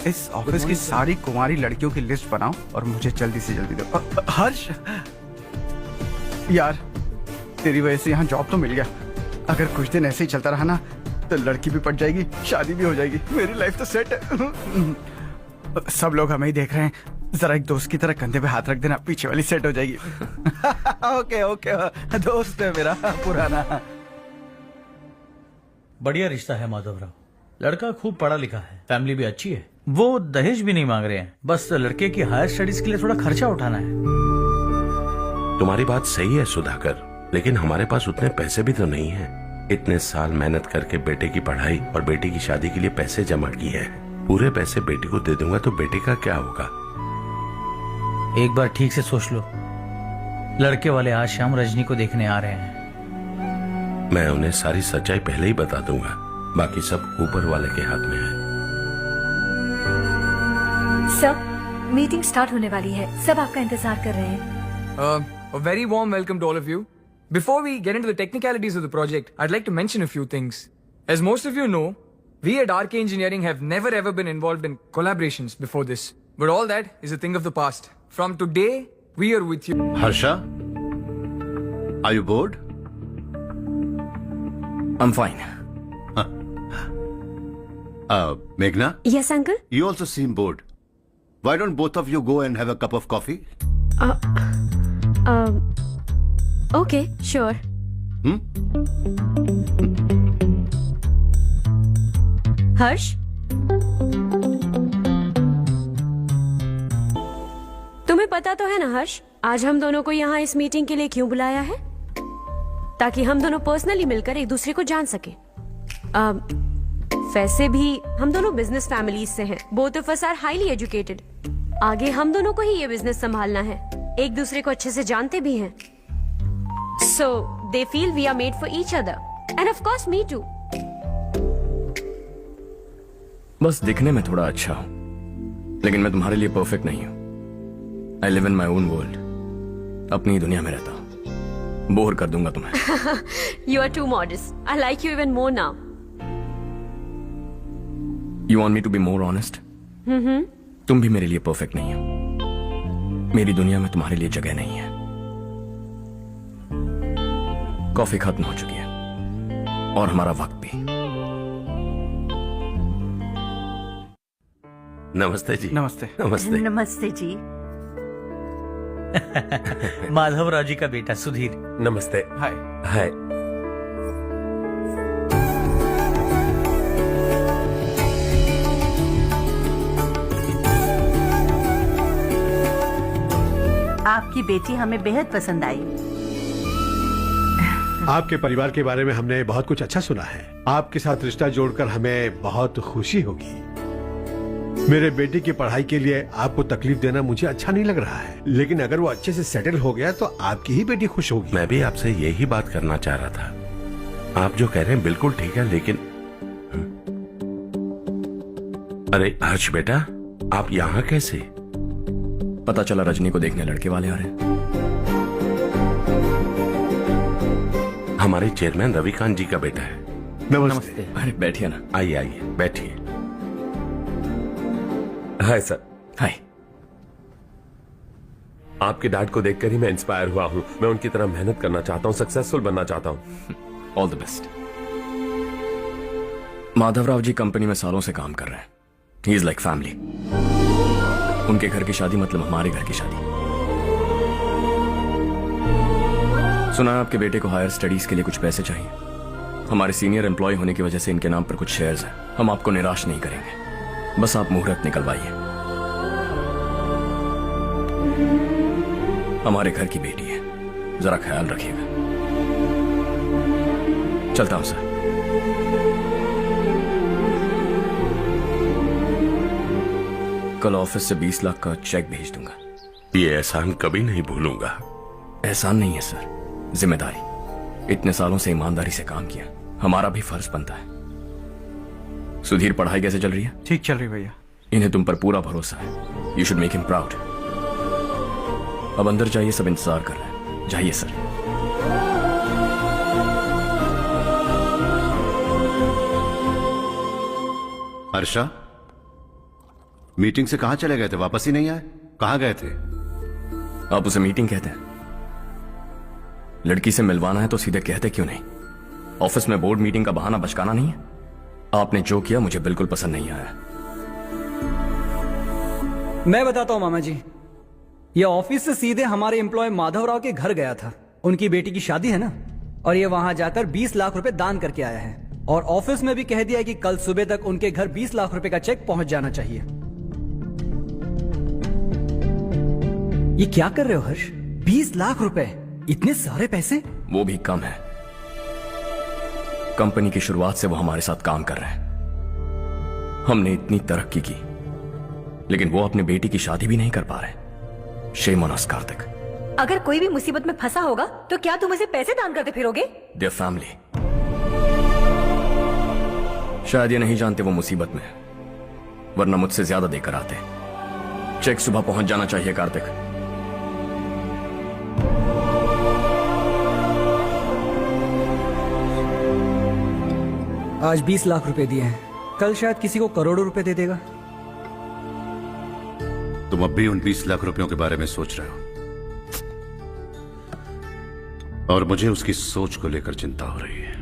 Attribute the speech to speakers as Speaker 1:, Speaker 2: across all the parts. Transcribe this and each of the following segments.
Speaker 1: इस ऑफिस की सारी कुंवारी लड़कियों की लिस्ट बनाओ और मुझे जल्दी से जल्दी दो। हर्ष यार, तेरी वजह से यहाँ जॉब तो मिल गया। अगर कुछ दिन ऐसे ही चलता रहा ना तो लड़की भी पट जाएगी, शादी भी हो जाएगी, मेरी लाइफ तो सेट है। सब लोग हमें ही देख रहे हैं, जरा एक दोस्त की तरह कंधे पे हाथ रख देना, पीछे वाली सेट हो जाएगी। ओके ओके, दोस्त है मेरा पुराना।
Speaker 2: बढ़िया रिश्ता है माधवराव। लड़का खूब पढ़ा लिखा है, फैमिली भी अच्छी है। वो दहेज भी नहीं मांग रहे हैं, बस लड़के की हायर स्टडीज के लिए थोड़ा खर्चा उठाना है।
Speaker 3: तुम्हारी बात सही है सुधाकर, लेकिन हमारे पास उतने पैसे भी तो नहीं है। इतने साल मेहनत करके बेटे की पढ़ाई और बेटी की शादी के लिए पैसे जमा किए हैं। पूरे पैसे बेटी को दे दूंगा तो बेटे का क्या होगा?
Speaker 2: एक बार ठीक से सोच लो। लड़के वाले आज शाम रजनी को देखने आ रहे हैं।
Speaker 3: मैं उन्हें सारी सच्चाई पहले ही बता दूंगा, बाकी सब ऊपर वाले के हाथ में है।
Speaker 4: सर, मीटिंग स्टार्ट होने वाली है, सब आपका इंतजार कर रहे हैं।
Speaker 5: A very warm welcome to all of you. Before we get into the technicalities of the project, I'd like to mention a few things. As most of you know, we at RK Engineering have never ever been involved in collaborations before this. But all that is a thing of the past. From today, we are with you.
Speaker 6: Harsha, are you bored?
Speaker 7: I'm fine.
Speaker 6: Meghna,
Speaker 4: Yes, uncle.
Speaker 6: you also seem bored. Why don't both of you go and have a cup of coffee?
Speaker 4: Okay, sure. हर्ष, तुम्हें पता तो है ना हर्ष, आज हम दोनों को यहाँ इस मीटिंग के लिए क्यों बुलाया है? ताकि हम दोनों पर्सनली मिलकर एक दूसरे को जान सके। वैसे भी हम दोनों बिजनेस फैमिलीज से हैं। Both of us are highly educated. आगे हम दोनों को ही ये बिजनेस संभालना है। एक दूसरे को अच्छे से जानते भी हैं। So they feel we are made for each other, and of course me too.
Speaker 7: बस दिखने में थोड़ा अच्छा हूं, लेकिन मैं तुम्हारे लिए परफेक्ट नहीं हूं। I live in my own world. अपनी ही दुनिया में रहता हूं। बोर कर दूंगा तुम्हें।
Speaker 4: You are too modest. I like you even more now.
Speaker 7: You want me to be more honest? तुम भी मेरे लिए परफेक्ट नहीं हो। मेरी दुनिया में तुम्हारे लिए जगह नहीं है। कॉफी खत्म हो चुकी है और हमारा वक्त भी।
Speaker 3: नमस्ते जी।
Speaker 1: नमस्ते।
Speaker 3: नमस्ते।
Speaker 8: नमस्ते जी।
Speaker 2: माधवराव जी का बेटा सुधीर।
Speaker 3: नमस्ते।
Speaker 1: हाय।
Speaker 3: हाय।
Speaker 8: आपकी बेटी हमें बेहद पसंद आई।
Speaker 9: आपके परिवार के बारे में हमने बहुत कुछ अच्छा सुना है। आपके साथ रिश्ता जोड़कर हमें बहुत खुशी होगी। मेरे बेटे की पढ़ाई के लिए आपको तकलीफ देना मुझे अच्छा नहीं लग रहा है, लेकिन अगर वो अच्छे से सेटल हो गया तो आपकी ही बेटी खुश होगी।
Speaker 3: मैं भी आपसे यही बात करना चाह रहा था। आप जो कह रहे हैं बिल्कुल ठीक है, लेकिन अरे हर्ष बेटा, आप यहाँ कैसे?
Speaker 7: पता चला रजनी को देखने लड़के वाले आ रहे हैं।
Speaker 3: हमारे चेयरमैन रविकांत जी का बेटा है।
Speaker 9: नमस्ते।
Speaker 7: अरे बैठिए ना।
Speaker 3: आइए आइए बैठिए।
Speaker 10: Hi sir.
Speaker 7: हाय।
Speaker 10: आपके डैड को देखकर ही मैं इंस्पायर हुआ हूँ। मैं उनकी तरह मेहनत करना चाहता हूँ, सक्सेसफुल बनना चाहता हूँ।
Speaker 7: All the best. Madhavrao ji company में सालों से काम कर रहे हैं। He is like family. उनके घर की शादी मतलब हमारे घर की शादी। सुना है आपके बेटे को हायर स्टडीज के लिए कुछ पैसे चाहिए। हमारे सीनियर एम्प्लॉय होने की वजह से इनके नाम पर कुछ शेयर्स हैं। हम आपको निराश नहीं करेंगे, बस आप मुहूर्त निकलवाइए। हमारे घर की बेटी है, जरा ख्याल रखिएगा। चलता हूं सर। कल ऑफिस से 20 लाख का चेक भेज दूंगा।
Speaker 3: ये एहसान कभी नहीं भूलूंगा।
Speaker 7: एहसान नहीं है सर, जिम्मेदारी। इतने सालों से ईमानदारी से काम किया, हमारा भी फर्ज बनता है। सुधीर, पढ़ाई कैसे चल रही है?
Speaker 1: ठीक चल रही भैया।
Speaker 7: इन्हें तुम पर पूरा भरोसा है। You should make him proud. अब अंदर जाइए, सब इंतजार कर रहे हैं। जाइए सर।
Speaker 6: हर्षा, मीटिंग से कहाँ चले गए थे? वापस ही नहीं आए? कहाँ गए थे?
Speaker 7: आप उसे मीटिंग कहते हैं? लड़की से मिलवाना है तो सीधे कहते क्यों नहीं? ऑफिस में बोर्ड मीटिंग का बहाना बचकाना नहीं है। आपने जो किया मुझे बिल्कुल पसंद नहीं आया।
Speaker 11: मैं बताता हूं मामा जी, ये ऑफिस से सीधे हमारे एम्प्लॉय माधवराव के घर गया था। उनकी बेटी की शादी है ना, और ये वहां जाकर 20 लाख रुपए दान करके आया है। और ऑफिस में भी कह दिया कि कल सुबह तक उनके घर 20 लाख रुपए का चेक पहुंच जाना चाहिए। ये क्या कर रहे हो हर्ष? 20 लाख रुपए, इतने सारे पैसे?
Speaker 7: वो भी कम है। कंपनी की शुरुआत से वो हमारे साथ काम कर रहे हैं। हमने इतनी तरक्की की, लेकिन वो अपने बेटी की शादी भी नहीं कर पा रहे। Shame on us Kartik.
Speaker 4: अगर कोई भी मुसीबत में फंसा होगा तो क्या तुम उसे पैसे दान करते फिरोगे?
Speaker 7: Their family. शायद ये नहीं जानते वो मुसीबत में, वरना मुझसे ज्यादा देकर आते। चेक सुबह पहुंच जाना चाहिए कार्तिक।
Speaker 11: आज 20 लाख रुपए दिए हैं, कल शायद किसी को करोड़ों रुपए दे देगा।
Speaker 6: तुम अब भी उन 20 लाख रुपयों के बारे में सोच रहे हो, और मुझे उसकी सोच को लेकर चिंता हो रही है।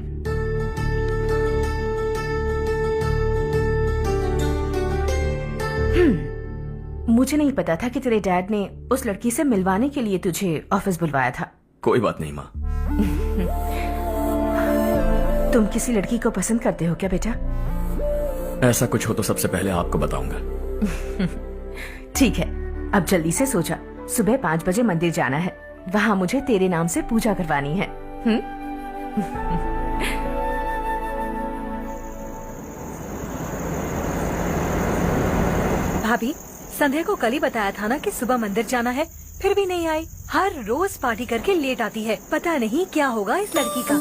Speaker 8: मुझे नहीं पता था कि तेरे डैड ने उस लड़की से मिलवाने के लिए तुझे ऑफिस बुलवाया था।
Speaker 7: कोई बात नहीं माँ।
Speaker 8: तुम किसी लड़की को पसंद करते हो क्या बेटा?
Speaker 7: ऐसा कुछ हो तो सबसे पहले आपको बताऊंगा।
Speaker 8: ठीक है, अब जल्दी से सो जा। सुबह 5 बजे मंदिर जाना है, वहाँ मुझे तेरे नाम से पूजा करवानी है।
Speaker 4: भाभी, संध्या को कल ही बताया था ना कि सुबह मंदिर जाना है, फिर भी नहीं आई। हर रोज पार्टी करके लेट आती है। पता नहीं क्या होगा इस लड़की का।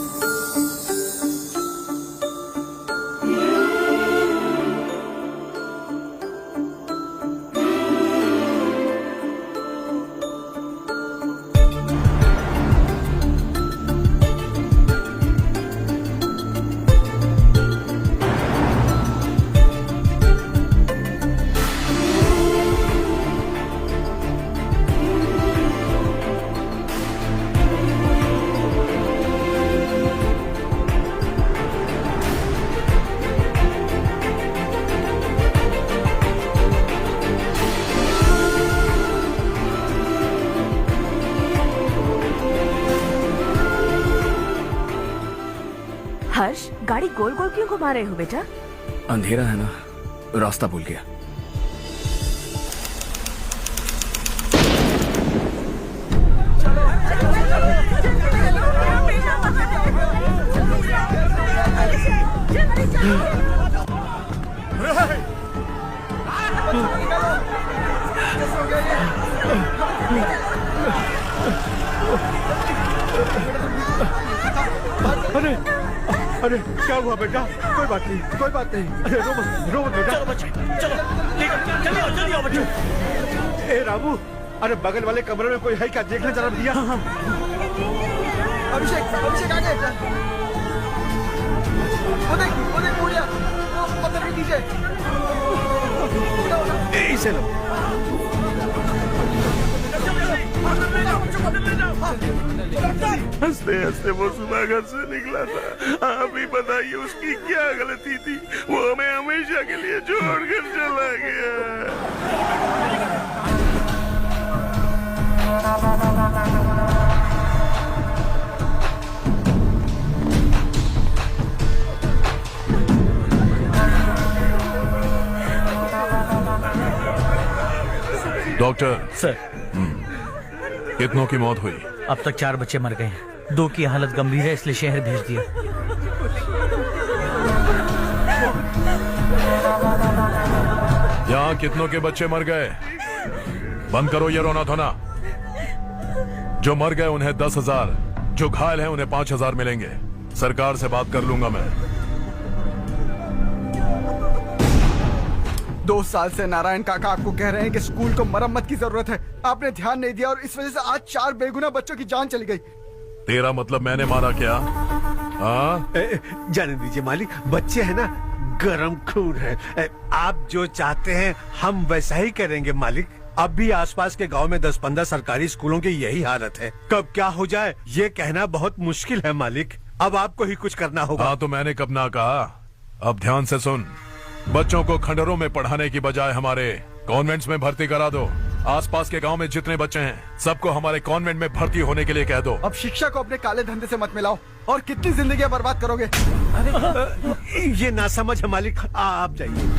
Speaker 8: हर्ष, गाड़ी गोल गोल क्यों घुमा रहे हो बेटा?
Speaker 7: अंधेरा है ना, रास्ता भूल गया।
Speaker 9: अरे अरे क्या हुआ बेटा? कोई बात नहीं, कोई बात नहीं। अरे रो मत बेटा।
Speaker 2: चलो बच्चे, चलो जल्दी आओ बच्चे।
Speaker 9: ए रामू, अरे बगल वाले कमरे में कोई है क्या? देखना जरा भैया।
Speaker 5: अभिषेक, अभिषेक आ गए। वो देख मुड़िया, वो पत्थर के नीचे।
Speaker 9: इसे लो।
Speaker 3: हंसते हंसते वो सुबह घर से निकला था। आप ही बताइए उसकी क्या गलती थी? वो हमें हमेशा के लिए छोड़कर चला गया।
Speaker 12: डॉक्टर
Speaker 2: सर,
Speaker 12: कितनों की मौत हुई?
Speaker 2: अब तक 4 बच्चे मर गए हैं। 2 की हालत गंभीर है, इसलिए शहर भेज दिया।
Speaker 12: यहाँ कितनों के बच्चे मर गए? बंद करो ये रोना धोना। जो मर गए उन्हें 10,000, जो घायल हैं उन्हें 5,000 मिलेंगे। सरकार से बात कर लूंगा मैं।
Speaker 1: 2 साल से नारायण काका आपको कह रहे हैं कि स्कूल को मरम्मत की जरूरत है। आपने ध्यान नहीं दिया और इस वजह से आज 4 बेगुनाह बच्चों की जान चली गई।
Speaker 12: तेरा मतलब मैंने मारा क्या? हाँ?
Speaker 9: जाने दीजिए मालिक, बच्चे हैं ना, गरम खून है। आप जो चाहते हैं हम वैसा ही करेंगे मालिक। अब भी आसपास के गांव में 10-15 सरकारी स्कूलों की यही हालत है। कब क्या हो जाए ये कहना बहुत मुश्किल है मालिक। अब आपको ही कुछ करना होगा।
Speaker 12: हाँ तो मैंने कब ना कहा। अब ध्यान से सुन, बच्चों को खंडरों में पढ़ाने की बजाय हमारे कॉन्वेंट्स में भर्ती करा दो। आसपास के गांव में जितने बच्चे हैं सबको हमारे कॉन्वेंट में भर्ती होने के लिए कह दो।
Speaker 1: अब शिक्षा को अपने काले धंधे से मत मिलाओ। और कितनी जिंदगी बर्बाद करोगे।
Speaker 9: ये ना समझ है मालिक। आप जाइए।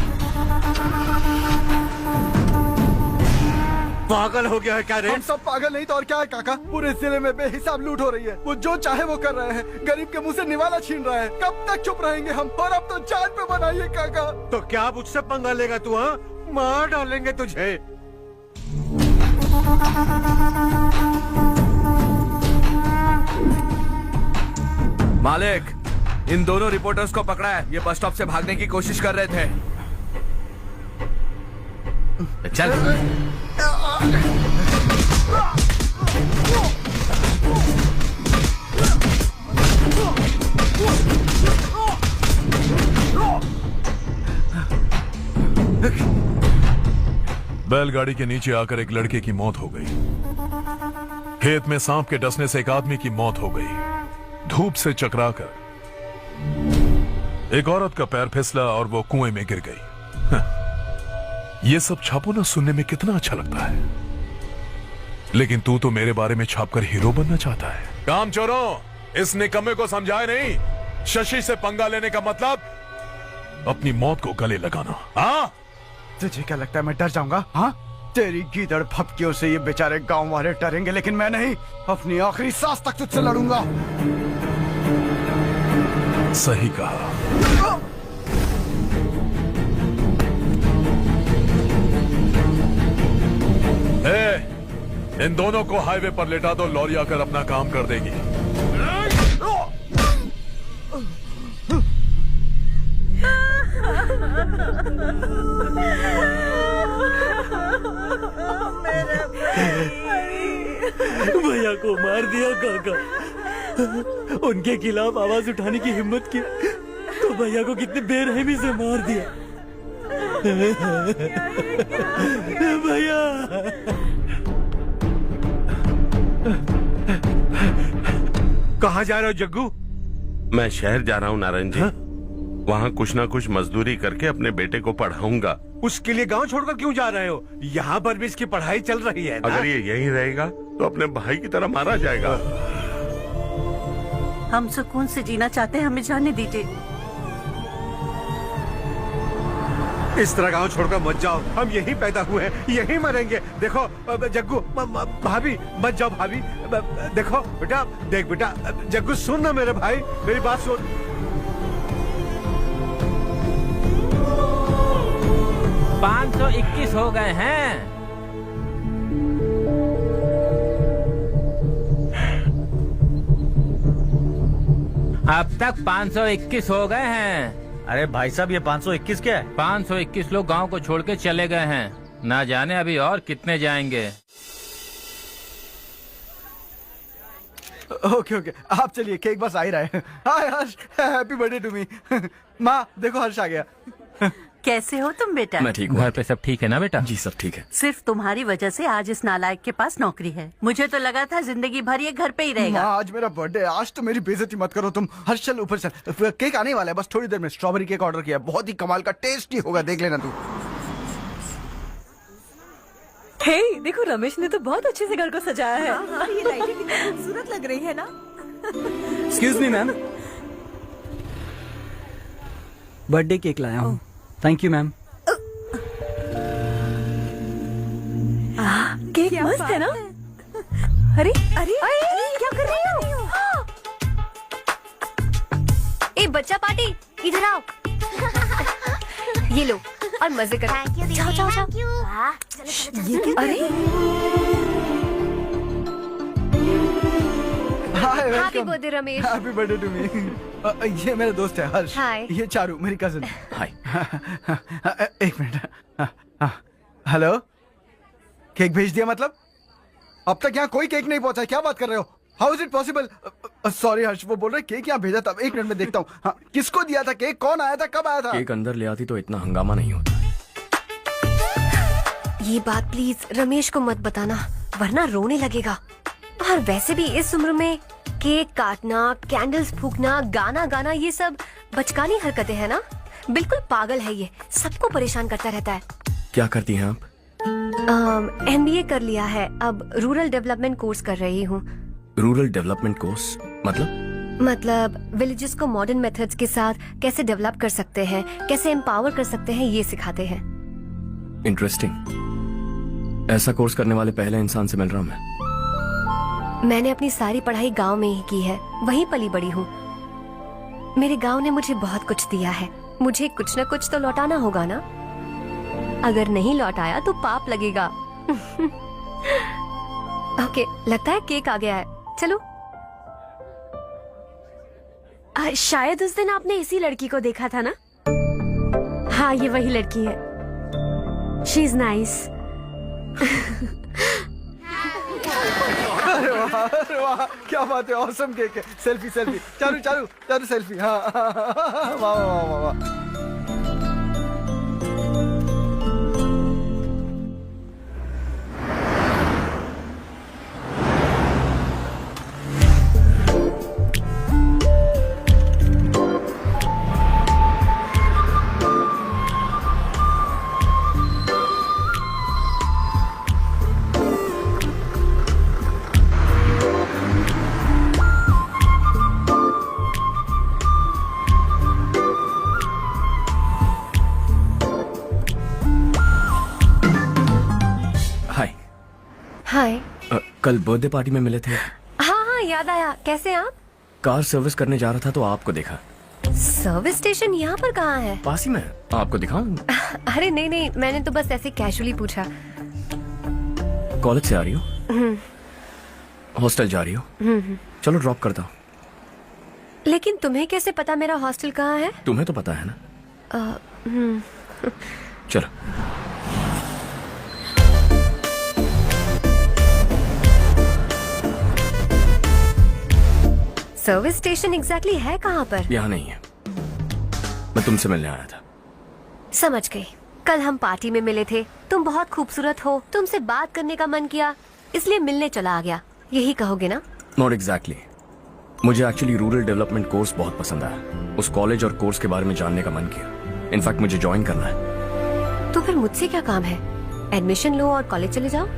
Speaker 9: पागल हो गया है क्या रे?
Speaker 1: हम सब पागल नहीं तो और क्या है काका। पूरे जिले में बेहिसाब लूट हो रही है। वो जो चाहे वो कर रहे हैं। गरीब के मुंह से निवाला छीन रहा है। कब तक चुप रहेंगे हम। और अब तो जान पे बनाइए काका।
Speaker 9: तो क्या मुझसे पंगा लेगा तू? हाँ, मार डालेंगे तुझे।
Speaker 13: मालिक, इन दोनों रिपोर्टर्स को पकड़ा है। ये बस स्टॉप से भागने की कोशिश कर रहे थे।
Speaker 2: चल।
Speaker 12: बैलगाड़ी के नीचे आकर एक लड़के की मौत हो गई। खेत में सांप के डसने से एक आदमी की मौत हो गई। धूप से चकराकर एक औरत का पैर फिसला और वो कुएं में गिर गई। ये सब छापो ना सुनने में कितना अच्छा लगता है, लेकिन तू तो मेरे बारे में छापकर हीरो बनना चाहता है। काम चोरों, इस निकम्मे को समझाए नहीं। शशि से पंगा लेने का मतलब अपनी मौत को गले लगाना। हाँ,
Speaker 1: तुझे क्या लगता है मैं डर जाऊंगा? हाँ, तेरी गीदड़ फपकियों से ये बेचारे गांव वाले डरेंगे, लेकिन मैं नहीं। अपनी आखिरी सांस तक तुझसे लड़ूंगा।
Speaker 12: सही कहा। इन दोनों को हाईवे पर लेटा दो। लॉरी आकर अपना काम कर देगी।
Speaker 11: भैया को मार दिया काका। उनके खिलाफ आवाज उठाने की हिम्मत की तो भैया को कितने बेरहमी से मार दिया। भैया
Speaker 9: कहाँ जा रहे हो जग्गू?
Speaker 3: मैं शहर जा रहा हूँ नारायण जी। वहाँ कुछ ना कुछ मजदूरी करके अपने बेटे को पढ़ाऊंगा।
Speaker 9: उसके लिए गांव छोड़कर क्यों जा रहे हो? यहाँ पर भी इसकी पढ़ाई चल रही है ना?
Speaker 3: अगर ये यहीं रहेगा तो अपने भाई की तरह मारा जाएगा।
Speaker 14: हम सुकून से जीना चाहते हैं, हमें जाने दीजिए।
Speaker 9: इस तरह गांव छोड़कर मत जाओ। हम यहीं पैदा हुए हैं, यहीं मरेंगे। देखो जग्गू, भाभी मत जाओ। भाभी देखो बेटा, देख बेटा, जग्गू सुन ना मेरे भाई, मेरी बात सुन।
Speaker 15: 521 हो गए हैं। अब तक 521 हो गए हैं।
Speaker 2: अरे भाई साहब, ये 521 क्या है?
Speaker 15: 521 लोग गांव को छोड़ के चले गए हैं। ना जाने अभी और कितने जाएंगे।
Speaker 1: ओके ओके, आप चलिए, केक बस आ ही रहा है। हाय हर्ष, हैप्पी बर्थडे टू मी। माँ देखो, हर्ष आ गया।
Speaker 14: कैसे हो तुम बेटा?
Speaker 7: मैं ठीक हूँ।
Speaker 15: घर पे सब ठीक है ना बेटा?
Speaker 7: जी सब ठीक है।
Speaker 14: सिर्फ तुम्हारी वजह से आज इस नालायक के पास नौकरी है। मुझे तो लगा था जिंदगी भर ये घर पे ही रहेगा।
Speaker 1: माँ, आज मेरा बर्थडे, आज तो मेरी बेइज्जती मत करो तुम। हर्ष चल ऊपर चल, केक आने वाला है बस थोड़ी देर में। स्ट्रॉबेरी केक ऑर्डर किया, बहुत ही कमाल का टेस्टी होगा, देख लेना तू।
Speaker 16: हे, देखो रमेश ने तो बहुत अच्छे से घर को सजाया है।
Speaker 14: हाँ, ये लाइटें कितनी खूबसूरत लग रही है ना।
Speaker 11: Excuse me ma'am, birthday cake लाया हूँ। Thank you ma'am.
Speaker 16: केक मस्त है ना? अरे अरे क्या कर रही हो?
Speaker 4: ए बच्चा पार्टी, इधर आओ। ये लो और मजे करो। जाओ जाओ जाओ।
Speaker 16: ये क्या? अरे
Speaker 1: hi,
Speaker 4: happy birthday Ramesh.
Speaker 1: Happy birthday to me. ये मेरा दोस्त है हर्ष।
Speaker 4: हाय।
Speaker 1: ये चारू मेरी कजिन।
Speaker 7: हाय।
Speaker 1: एक मिनट। हेलो, केक भेज दिया मतलब? अब तक यहाँ कोई केक नहीं पहुंचा, क्या बात कर रहे हो? How is it possible? Sorry Harsh, वो बोल रहे केक यहाँ भेजा था। एक मिनट में देखता हूँ। हाँ, किसको दिया था केक? कौन आया था? कब आया था?
Speaker 7: केक अंदर ले आती तो इतना हंगामा नहीं होता।
Speaker 4: ये बात प्लीज रमेश को मत बताना, वरना रोने लगेगा। और वैसे भी इस उम्र में केक काटना, कैंडल्स फूकना, गाना गाना, ये सब बचकानी हरकतें हैं ना। बिल्कुल पागल है ये, सबको परेशान करता रहता है।
Speaker 7: क्या करती हैं आप?
Speaker 4: MBA कर लिया है, अब रूरल डेवलपमेंट कोर्स कर रही हूँ।
Speaker 7: रूरल डेवलपमेंट कोर्स
Speaker 4: मतलब विलेजेस को मॉडर्न मेथड्स के साथ कैसे डेवलप कर सकते हैं, कैसे एम्पावर कर सकते हैं, ये सिखाते हैं।
Speaker 7: इंटरेस्टिंग। ऐसा कोर्स करने वाले पहले इंसान से मिल रहा हूँ मैं।
Speaker 4: मैंने अपनी सारी पढ़ाई गांव में ही की है, वहीं पली बड़ी हूँ। मेरे गांव ने मुझे बहुत कुछ दिया है, मुझे कुछ न कुछ तो लौटाना होगा ना। अगर नहीं लौटाया तो पाप लगेगा। ओके, लगता है केक आ गया है, चलो। शायद उस दिन आपने इसी लड़की को देखा था ना? हाँ, ये वही लड़की है। She is nice.
Speaker 1: अरे वाह, क्या बात है, ऑसम केक है। Selfie selfie, Charu Charu Charu selfie. हाँ, वाह वाह वाह वाह।
Speaker 4: हाय।
Speaker 7: कल बर्थडे पार्टी में मिले थे।
Speaker 4: हाँ, याद आया। कैसे आप?
Speaker 7: कार सर्विस करने जा रहा था तो आपको देखा।
Speaker 4: सर्विस स्टेशन यहाँ पर कहाँ है?
Speaker 7: पास ही में। आपको दिखाऊं?
Speaker 4: अरे नहीं, मैंने तो बस ऐसे कैजुअली पूछा।
Speaker 7: कॉलेज से आ रही हो? हॉस्टल जा रही हो? चलो ड्रॉप करता हूँ।
Speaker 4: लेकिन तुम्हें कैसे पता मेरा हॉस्टल कहाँ है?
Speaker 7: तुम्हें तो पता है ना। चलो।
Speaker 4: सर्विस स्टेशन एग्जैक्टली है कहाँ पर?
Speaker 7: यहाँ नहीं है, मैं तुमसे मिलने आया था।
Speaker 4: समझ गई। कल हम पार्टी में मिले थे, तुम बहुत खूबसूरत हो, तुमसे बात करने का मन किया, इसलिए मिलने चला आ गया, यही कहोगे ना?
Speaker 7: Not exactly. मुझे एक्चुअली रूरल डेवलपमेंट कोर्स बहुत पसंद आया। उस कॉलेज और कोर्स के बारे में जानने का मन किया। इनफैक्ट मुझे ज्वाइन करना है।
Speaker 4: तो फिर मुझसे क्या काम है? एडमिशन लो और कॉलेज चले जाओ।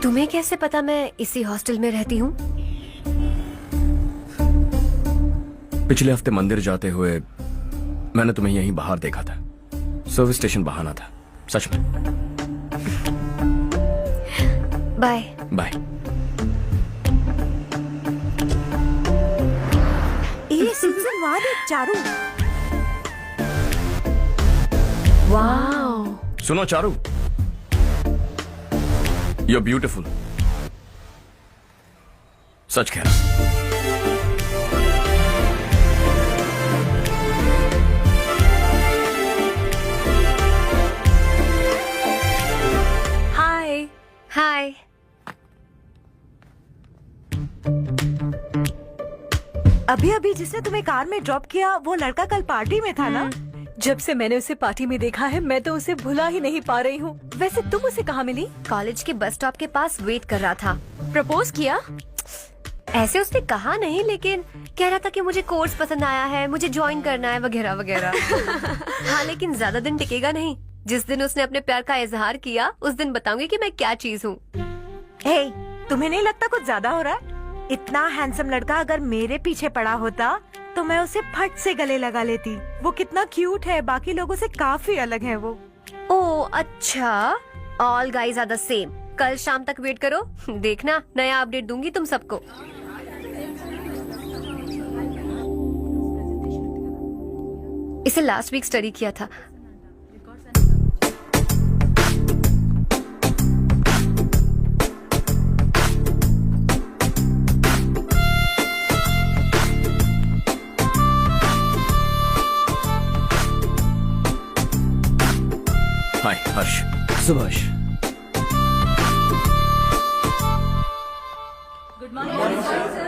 Speaker 4: तुम्हें कैसे पता मैं इसी हॉस्टल में रहती हूँ?
Speaker 7: पिछले हफ्ते मंदिर जाते हुए मैंने तुम्हें यहीं बाहर देखा था। सर्विस स्टेशन बहाना था, सच में।
Speaker 4: Bye
Speaker 7: bye.
Speaker 16: ये सीजन 1 है चारू।
Speaker 4: वाओ।
Speaker 7: सुनो चारू, You're beautiful. सच कह रहा।
Speaker 4: हाय। हाय।
Speaker 16: अभी जिसने तुम्हें कार में ड्रॉप किया वो लड़का कल पार्टी में था ना? जब से मैंने उसे पार्टी में देखा है मैं तो उसे भुला ही नहीं पा रही हूँ। वैसे तुम उसे कहाँ मिली?
Speaker 4: कॉलेज के बस स्टॉप के पास वेट कर रहा था। प्रपोज किया? ऐसे उसने कहा नहीं, लेकिन कह रहा था कि मुझे कोर्स पसंद आया है, मुझे ज्वाइन करना है, वगैरह वगैरह। हाँ, लेकिन ज्यादा दिन टिकेगा नहीं। जिस दिन उसने अपने प्यार का इजहार किया उस दिन बताऊंगी कि मैं क्या चीज हूँ।
Speaker 16: हे, तुम्हें नहीं लगता कुछ ज्यादा हो रहा है? इतना हैंडसम लड़का अगर मेरे पीछे पड़ा होता तो मैं उसे फट से गले लगा लेती। वो कितना क्यूट है, बाकी लोगों से काफी अलग है वो।
Speaker 4: ओह अच्छा, all guys are the same. कल शाम तक वेट करो, देखना नया अपडेट दूंगी तुम सबको। इसे लास्ट वीक स्टडी किया था।
Speaker 7: Subhash.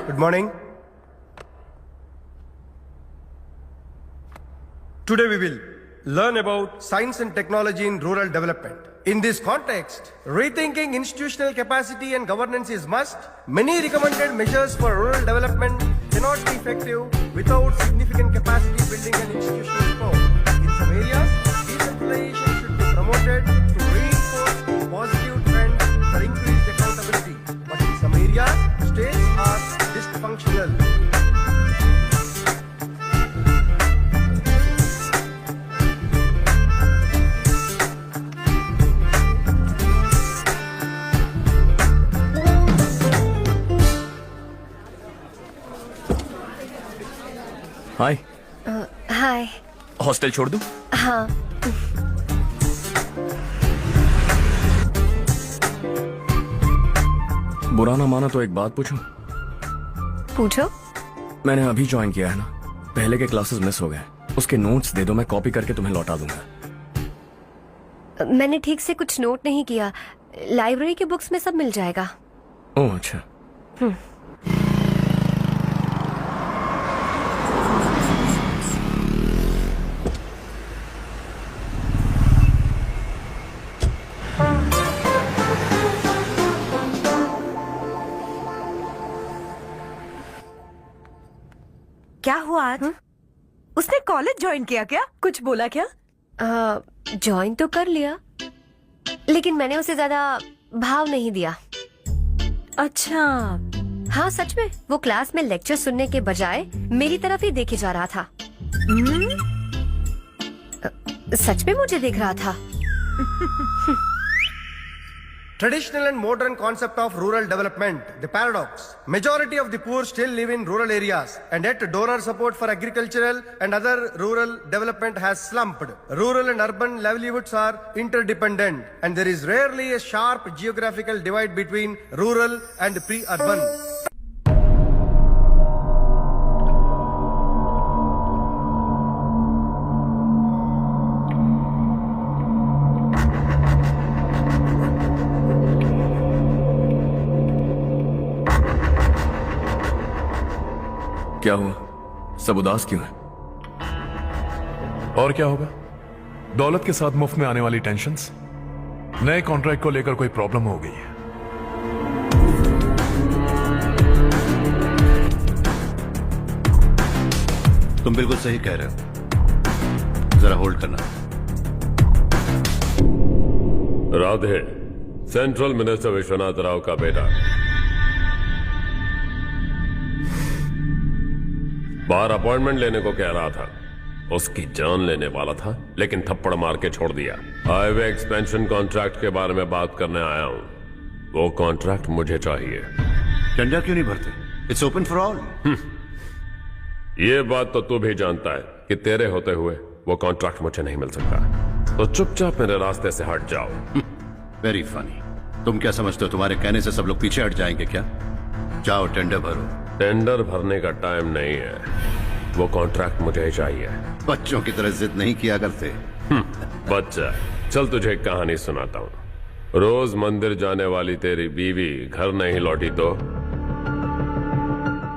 Speaker 17: Good morning. Today we will learn about science and technology in rural development. In this context, rethinking institutional capacity and governance is must. Many recommended measures for rural development cannot be effective without significant capacity building and institutional support. In some areas, decentralization should be promoted to reinforce positive trends for increased accountability. But in some areas, states are dysfunctional.
Speaker 7: Hi.
Speaker 16: Hi.
Speaker 7: Hostel छोड़ दूं?
Speaker 16: हाँ।
Speaker 7: बुरा ना माना तो एक बात पूछूं?
Speaker 16: पूछो।
Speaker 7: मैंने अभी ज्वाइन किया है ना, पहले के क्लासेस मिस हो गए। उसके नोट्स दे दो, मैं कॉपी करके तुम्हें लौटा दूंगा।
Speaker 16: मैंने ठीक से कुछ नोट नहीं किया। लाइब्रेरी के बुक्स में सब मिल जाएगा।
Speaker 7: ओह अच्छा।
Speaker 16: क्या हुआ आज? उसने कॉलेज ज्वाइन किया क्या? कुछ बोला क्या? ज्वाइन तो कर लिया, लेकिन मैंने उसे ज्यादा भाव नहीं दिया। अच्छा। हाँ सच में, वो क्लास में लेक्चर सुनने के बजाय मेरी तरफ ही देखे जा रहा था। सच में मुझे देख रहा था।
Speaker 17: Traditional and modern concept of rural development, the paradox. Majority of the poor still live in rural areas, and yet donor support for agricultural and other rural development has slumped. Rural and urban livelihoods are interdependent, and there is rarely a sharp geographical divide between rural and pre-urban.
Speaker 7: क्या हुआ? सब उदास क्यों है?
Speaker 12: और क्या होगा? दौलत के साथ मुफ्त में आने वाली टेंशन्स। नए कॉन्ट्रैक्ट को लेकर कोई प्रॉब्लम हो गई है।
Speaker 6: तुम बिल्कुल सही कह रहे हो, जरा होल्ड करना।
Speaker 10: राधे, सेंट्रल मिनिस्टर विश्वनाथ राव का बेटा। बाहर अपॉइंटमेंट लेने को कह रहा था, उसकी जान लेने वाला था, लेकिन थप्पड़ मार के छोड़ दिया। हाईवे एक्सपेंशन कॉन्ट्रैक्ट के बारे में बात करने आया हूं। वो कॉन्ट्रैक्ट मुझे चाहिए।
Speaker 6: टेंडर क्यों नहीं भरते? It's open for all.
Speaker 10: ये बात तो तू भी जानता है कि तेरे होते हुए वो कॉन्ट्रैक्ट मुझे नहीं मिल सकता, तो चुपचाप मेरे रास्ते से हट जाओ।
Speaker 6: Very funny. तुम क्या समझते हो तुम्हारे कहने से सब लोग पीछे हट जाएंगे क्या? जाओ टेंडर भरो।
Speaker 10: टेंडर भरने का टाइम नहीं है, वो कॉन्ट्रैक्ट मुझे ही चाहिए।
Speaker 6: बच्चों की तरह जिद नहीं किया करते।
Speaker 10: बच्चा, चल तुझे एक कहानी सुनाता हूँ। रोज मंदिर जाने वाली तेरी बीवी घर नहीं लौटी तो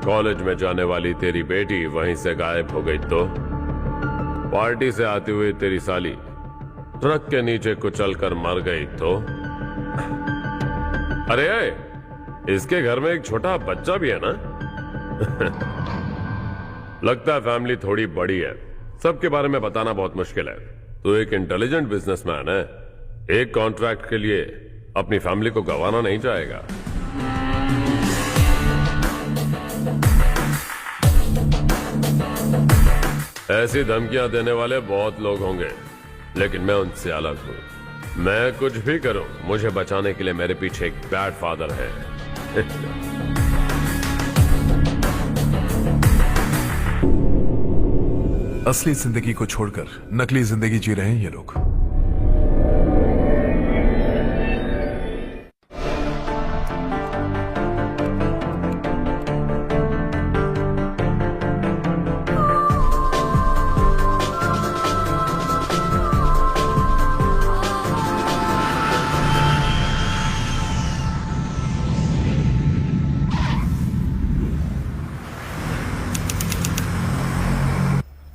Speaker 10: कॉलेज में जाने वाली तेरी बेटी वहीं से गायब हो गई तो पार्टी से आती हुई तेरी साली ट्रक के नीचे कुचल कर मर गई तो अरे इसके घर में एक छोटा बच्चा भी है ना। लगता है फैमिली थोड़ी बड़ी है, सबके बारे में बताना बहुत मुश्किल है। तो एक इंटेलिजेंट बिजनेसमैन है, एक कॉन्ट्रैक्ट के लिए अपनी फैमिली को गंवाना नहीं चाहेगा। ऐसी धमकियां देने वाले बहुत लोग होंगे, लेकिन मैं उनसे अलग हूं। मैं कुछ भी करूं, मुझे बचाने के लिए मेरे पीछे एक बैड फादर है।
Speaker 12: असली जिंदगी को छोड़कर नकली जिंदगी जी रहे हैं ये लोग।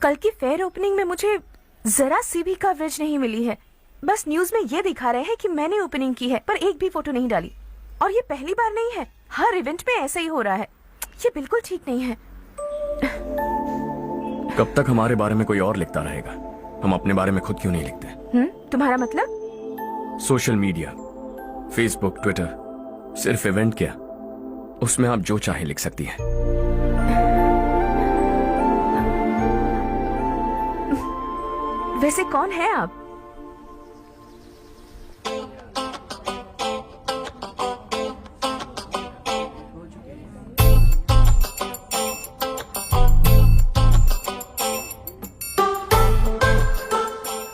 Speaker 8: कल की फेयर ओपनिंग में मुझे जरा सी भी कवरेज नहीं मिली है। बस न्यूज में ये दिखा रहे हैं कि मैंने ओपनिंग की है, पर एक भी फोटो नहीं डाली। और ये पहली बार नहीं है, हर इवेंट में ऐसा ही हो रहा है। ये बिल्कुल ठीक नहीं है।
Speaker 7: कब तक हमारे बारे में कोई और लिखता रहेगा? हम अपने बारे में खुद क्यों नहीं लिखते?
Speaker 8: तुम्हारा मतलब?
Speaker 7: सोशल मीडिया, फेसबुक, ट्विटर, सिर्फ इवेंट क्या, उसमें आप जो चाहे लिख सकती हैं।
Speaker 8: वैसे कौन है आप?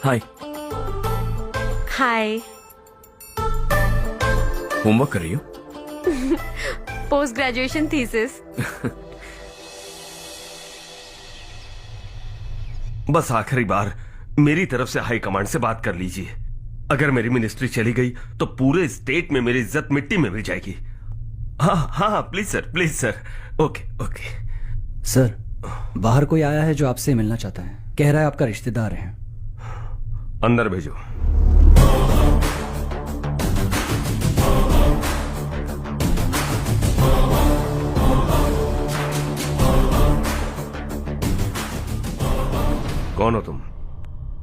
Speaker 7: हाय।
Speaker 4: हाय।
Speaker 7: होमवर्क कर रही हो?
Speaker 4: Post graduation thesis.
Speaker 18: बस आखिरी बार मेरी तरफ से हाई कमांड से बात कर लीजिए। अगर मेरी मिनिस्ट्री चली गई तो पूरे स्टेट में मेरी इज्जत मिट्टी में मिल जाएगी। हाँ हाँ please sir. Okay okay.
Speaker 11: Sir, बाहर कोई आया है जो आपसे मिलना चाहता है। कह रहा है आपका रिश्तेदार है।
Speaker 18: अंदर भेजो। कौन हो तुम?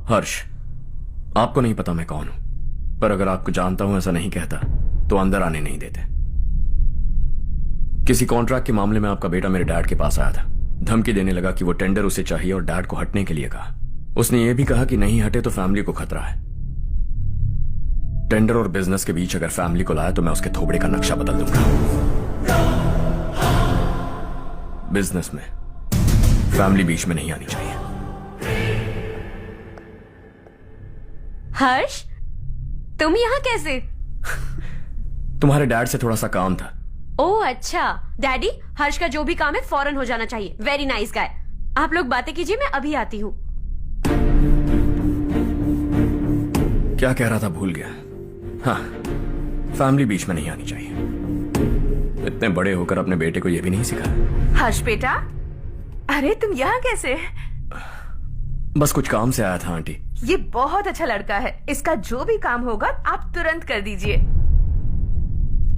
Speaker 7: हर्ष। आपको नहीं पता मैं कौन हूं, पर अगर आपको जानता हूं ऐसा नहीं कहता तो अंदर आने नहीं देते। किसी कॉन्ट्रैक्ट के मामले में आपका बेटा मेरे डैड के पास आया था। धमकी देने लगा कि वो टेंडर उसे चाहिए और डैड को हटने के लिए कहा। उसने ये भी कहा कि नहीं हटे तो फैमिली को खतरा है। टेंडर और बिजनेस के बीच अगर फैमिली को लाया तो मैं उसके थोबड़े का नक्शा बदल दूंगा। बिजनेस में फैमिली बीच में नहीं आनी चाहिए।
Speaker 4: हर्ष, तुम यहाँ कैसे?
Speaker 7: तुम्हारे डैड से थोड़ा सा काम था।
Speaker 4: ओह अच्छा। डैडी, हर्ष का जो भी काम है फौरन हो जाना चाहिए। Very nice guy. आप लोग बातें कीजिए, मैं अभी आती हूँ।
Speaker 7: क्या कह रहा था भूल गया। हाँ, फैमिली बीच में नहीं आनी चाहिए। इतने बड़े होकर अपने बेटे को यह भी नहीं सिखाया।
Speaker 8: हर्ष बेटा, अरे तुम यहाँ कैसे?
Speaker 7: बस कुछ काम से आया था आंटी।
Speaker 8: ये बहुत अच्छा लड़का है। इसका जो भी काम होगा आप तुरंत कर दीजिए।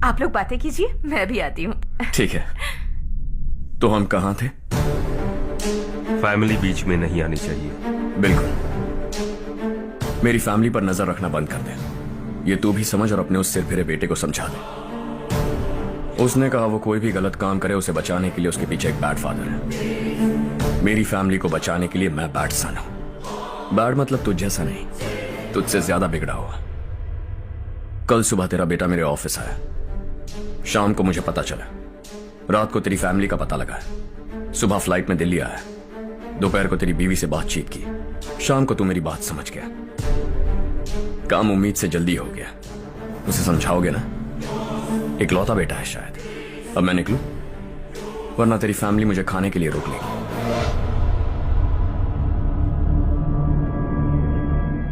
Speaker 8: आप लोग बातें कीजिए, मैं भी आती हूँ।
Speaker 7: ठीक है। तो हम कहाँ थे?
Speaker 18: फैमिली बीच में नहीं आनी चाहिए।
Speaker 7: बिल्कुल। मेरी फैमिली पर नजर रखना बंद कर दे। ये तू भी समझ और अपने उस सिर फिरे बेटे को समझा दे। उसने कहा वो कोई भी गलत काम करे उसे बचाने के लिए उसके पीछे एक बैड फादर है। मेरी फैमिली को बचाने के लिए मैं बैड सन हूं। बैड मतलब तुझ जैसा नहीं, तुझसे ज्यादा बिगड़ा हुआ। कल सुबह तेरा बेटा मेरे ऑफिस आया। शाम को मुझे पता चला। रात को तेरी फैमिली का पता लगा। सुबह फ्लाइट में दिल्ली आया। दोपहर को तेरी बीवी से बातचीत की। शाम को तू मेरी बात समझ गया। काम उम्मीद से जल्दी हो गया। उसे समझाओगे ना? इकलौता बेटा है शायद। अब मैं निकलूं, वरना तेरी फैमिली मुझे खाने के लिए रोक लेगी।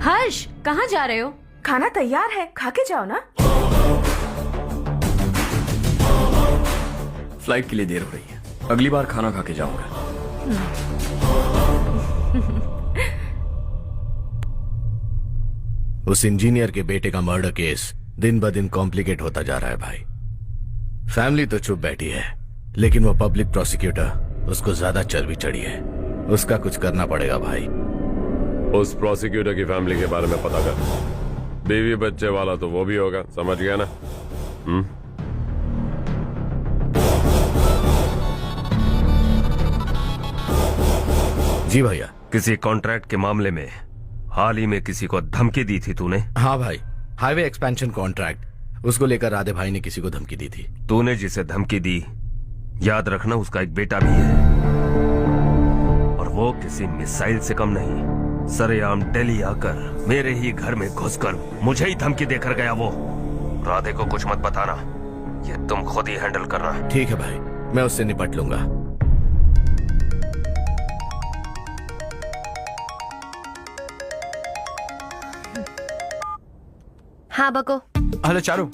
Speaker 4: हर्ष, कहाँ जा रहे हो?
Speaker 8: खाना तैयार है, खा के जाओ ना।
Speaker 7: फ्लाइट के लिए देर हो रही है। अगली बार खाना खा के जाऊंगा।
Speaker 19: उस इंजीनियर के बेटे का मर्डर केस दिन ब दिन कॉम्प्लिकेट होता जा रहा है भाई। फैमिली तो चुप बैठी है, लेकिन वो पब्लिक प्रोसिक्यूटर, उसको ज्यादा चर्बी चढ़ी है। उसका कुछ करना पड़ेगा भाई।
Speaker 10: उस प्रोसिक्यूटर की फैमिली के बारे में पता कर। बीवी बच्चे वाला तो वो भी होगा, समझ गया ना?
Speaker 19: जी भैया।
Speaker 18: किसी कॉन्ट्रैक्ट के मामले में हाल ही में किसी को धमकी दी थी तूने?
Speaker 19: हाँ भाई, हाईवे एक्सपेंशन कॉन्ट्रैक्ट, उसको लेकर राधे भाई ने किसी को धमकी दी थी।
Speaker 18: तूने जिसे धमकी दी, याद रखना उसका एक बेटा भी है, और वो किसी मिसाइल से कम नहीं। सरेआम दिल्ली आकर मेरे ही घर में घुसकर मुझे ही धमकी देकर गया वो। राधे को कुछ मत बताना, ये तुम खुद ही हैंडल करना।
Speaker 19: ठीक है भाई, मैं उससे निपट लूंगा।
Speaker 4: हाँ बको।
Speaker 1: हेलो चारू,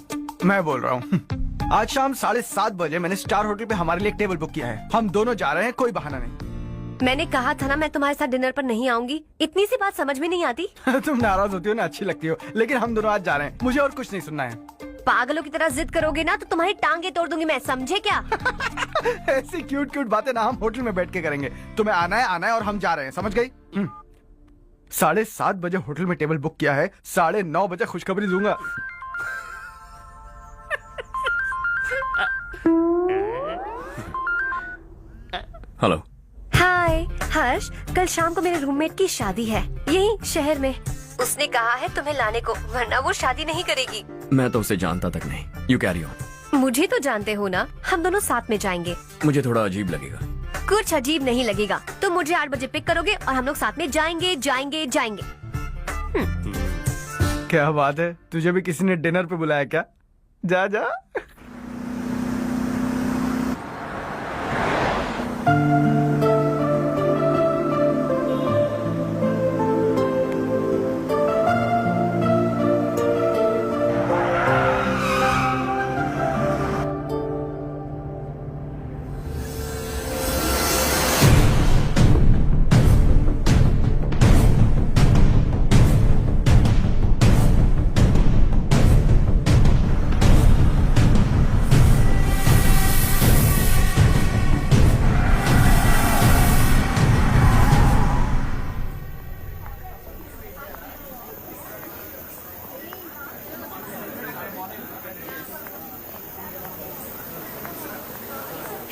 Speaker 1: मैं बोल रहा हूँ। आज शाम 7:30 बजे मैंने स्टार होटल पे हमारे लिए एक टेबल बुक किया है। हम दोनों जा रहे हैं, कोई बहाना नहीं।
Speaker 4: मैंने कहा था ना मैं तुम्हारे साथ डिनर पर नहीं आऊंगी। इतनी सी बात समझ में नहीं आती।
Speaker 1: तुम नाराज होती हो ना, अच्छी लगती हो, लेकिन हम दोनों आज जा रहे हैं, मुझे और कुछ नहीं सुनना है।
Speaker 4: पागलों की तरह जिद करोगे ना तो तुम्हारी टांगे तोड़ दूंगी मैं, समझे क्या?
Speaker 1: ऐसी क्यूट क्यूट बातें ना हम होटल में बैठ के करेंगे। तुम्हें आना है और हम जा रहे हैं, समझ गई? 7:30 बजे होटल में टेबल बुक किया है, 9:30 बजे खुशखबरी दूंगा।
Speaker 7: हेलो।
Speaker 4: हाय हर्ष, कल शाम को मेरे रूममेट की शादी है यही शहर में। उसने कहा है तुम्हें लाने को, वरना वो शादी नहीं करेगी।
Speaker 7: मैं तो उसे जानता तक नहीं। You carry on.
Speaker 4: मुझे तो जानते हो ना, हम दोनों साथ में जाएंगे।
Speaker 7: मुझे थोड़ा अजीब लगेगा।
Speaker 4: कुछ अजीब नहीं लगेगा। तुम मुझे 8 बजे पिक करोगे और हम लोग साथ में जाएंगे जाएंगे जाएंगे।
Speaker 1: क्या बात है, तुझे भी किसी ने डिनर पे बुलाया क्या? जा जा।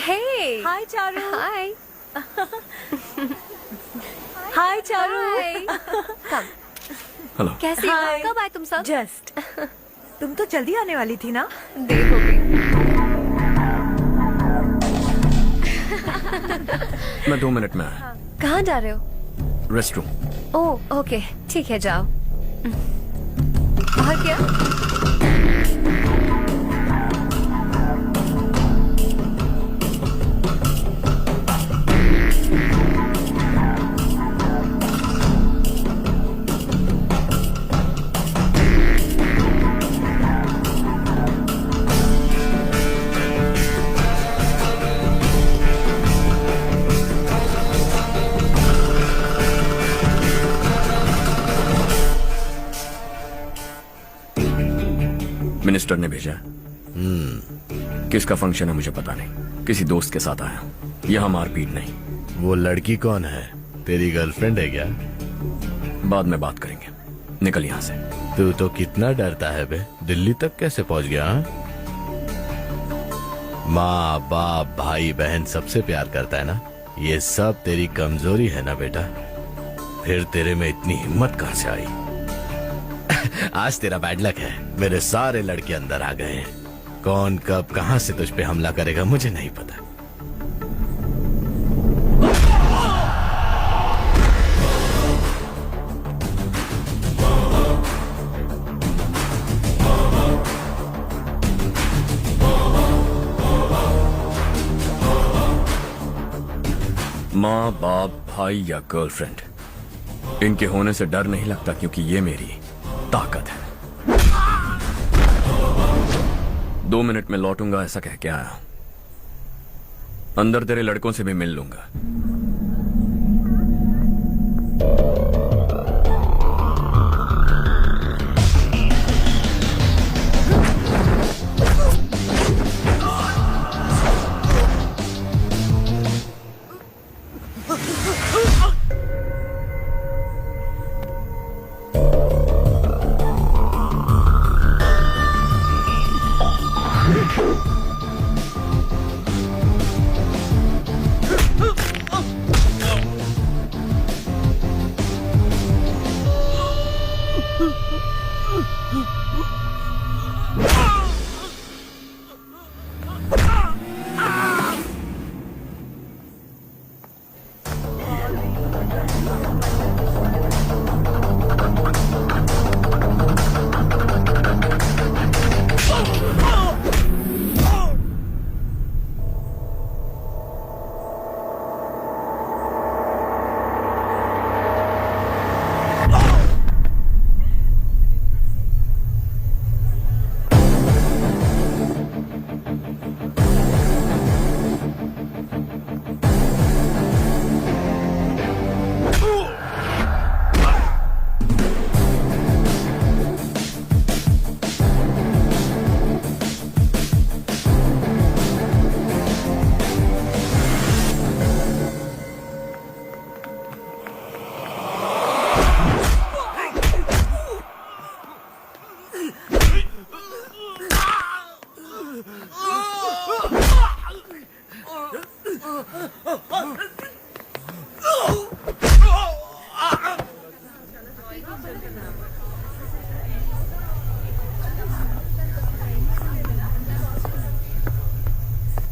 Speaker 4: Hey.
Speaker 16: Hi, Charu.
Speaker 4: Hi.
Speaker 16: हाय चारू।
Speaker 4: कम।
Speaker 7: हेलो।
Speaker 4: कैसे हो? कब आए तुम सब?
Speaker 16: जस्ट। तुम तो जल्दी आने वाली थी ना?
Speaker 4: देर हो गई।
Speaker 7: मैं 2 मिनट में आया।
Speaker 4: कहाँ जा रहे हो?
Speaker 7: Rest room.
Speaker 4: ओह ओके, ठीक है जाओ। और क्या?
Speaker 7: मिनिस्टर ने भेजा। किसका फंक्शन है मुझे पता नहीं, किसी दोस्त के साथ आया हूं। यहाँ मारपीट नहीं।
Speaker 19: वो लड़की कौन है? तेरी गर्लफ्रेंड है क्या?
Speaker 7: बाद में बात करेंगे, निकल यहाँ से।
Speaker 19: तू तो कितना डरता है बे, दिल्ली तक कैसे पहुंच गया? हाँ? माँ बाप भाई बहन सबसे प्यार करता है ना, ये सब तेरी कमजोरी है ना बेटा। फिर तेरे में इतनी हिम्मत कहाँ से आई? आज तेरा बैड लक है, मेरे सारे लड़के अंदर आ गए हैं। कौन कब कहां से तुझ पे हमला करेगा मुझे नहीं पता।
Speaker 7: माँ बाप भाई या गर्लफ्रेंड, इनके होने से डर नहीं लगता, क्योंकि ये मेरी ताकत है। 2 मिनट में लौटूंगा ऐसा कह के आया। अंदर तेरे लड़कों से भी मिल लूंगा।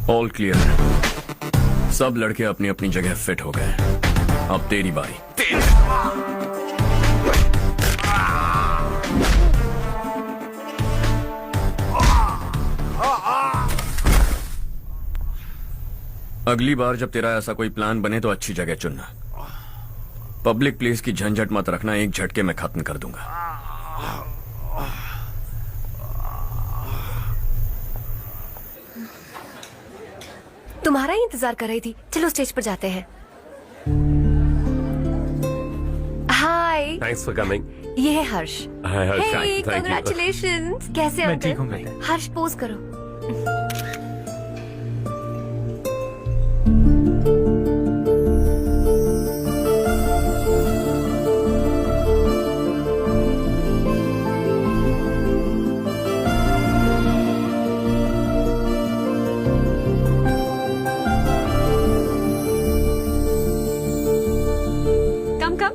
Speaker 7: All clear. सब लड़के अपनी अपनी जगह फिट हो गए। अब तेरी बारी। अगली बार जब तेरा ऐसा कोई प्लान बने तो अच्छी जगह चुनना। पब्लिक प्लेस की झंझट मत रखना, एक झटके में खत्म कर दूंगा।
Speaker 20: तुम्हारा ही इंतजार कर रही थी। चलो स्टेज पर जाते हैं। हाय,
Speaker 10: थैंक्स फॉर कमिंग।
Speaker 20: ये है हर्ष।
Speaker 10: हाय हर्ष,
Speaker 20: हे,
Speaker 10: थैंक यू।
Speaker 20: कांग्रेचुलेशंस। कैसे हो
Speaker 2: मैं ठीक हूँ
Speaker 20: अंकल?
Speaker 2: बेटा।
Speaker 20: हर्ष पोज करो।
Speaker 4: कम कम।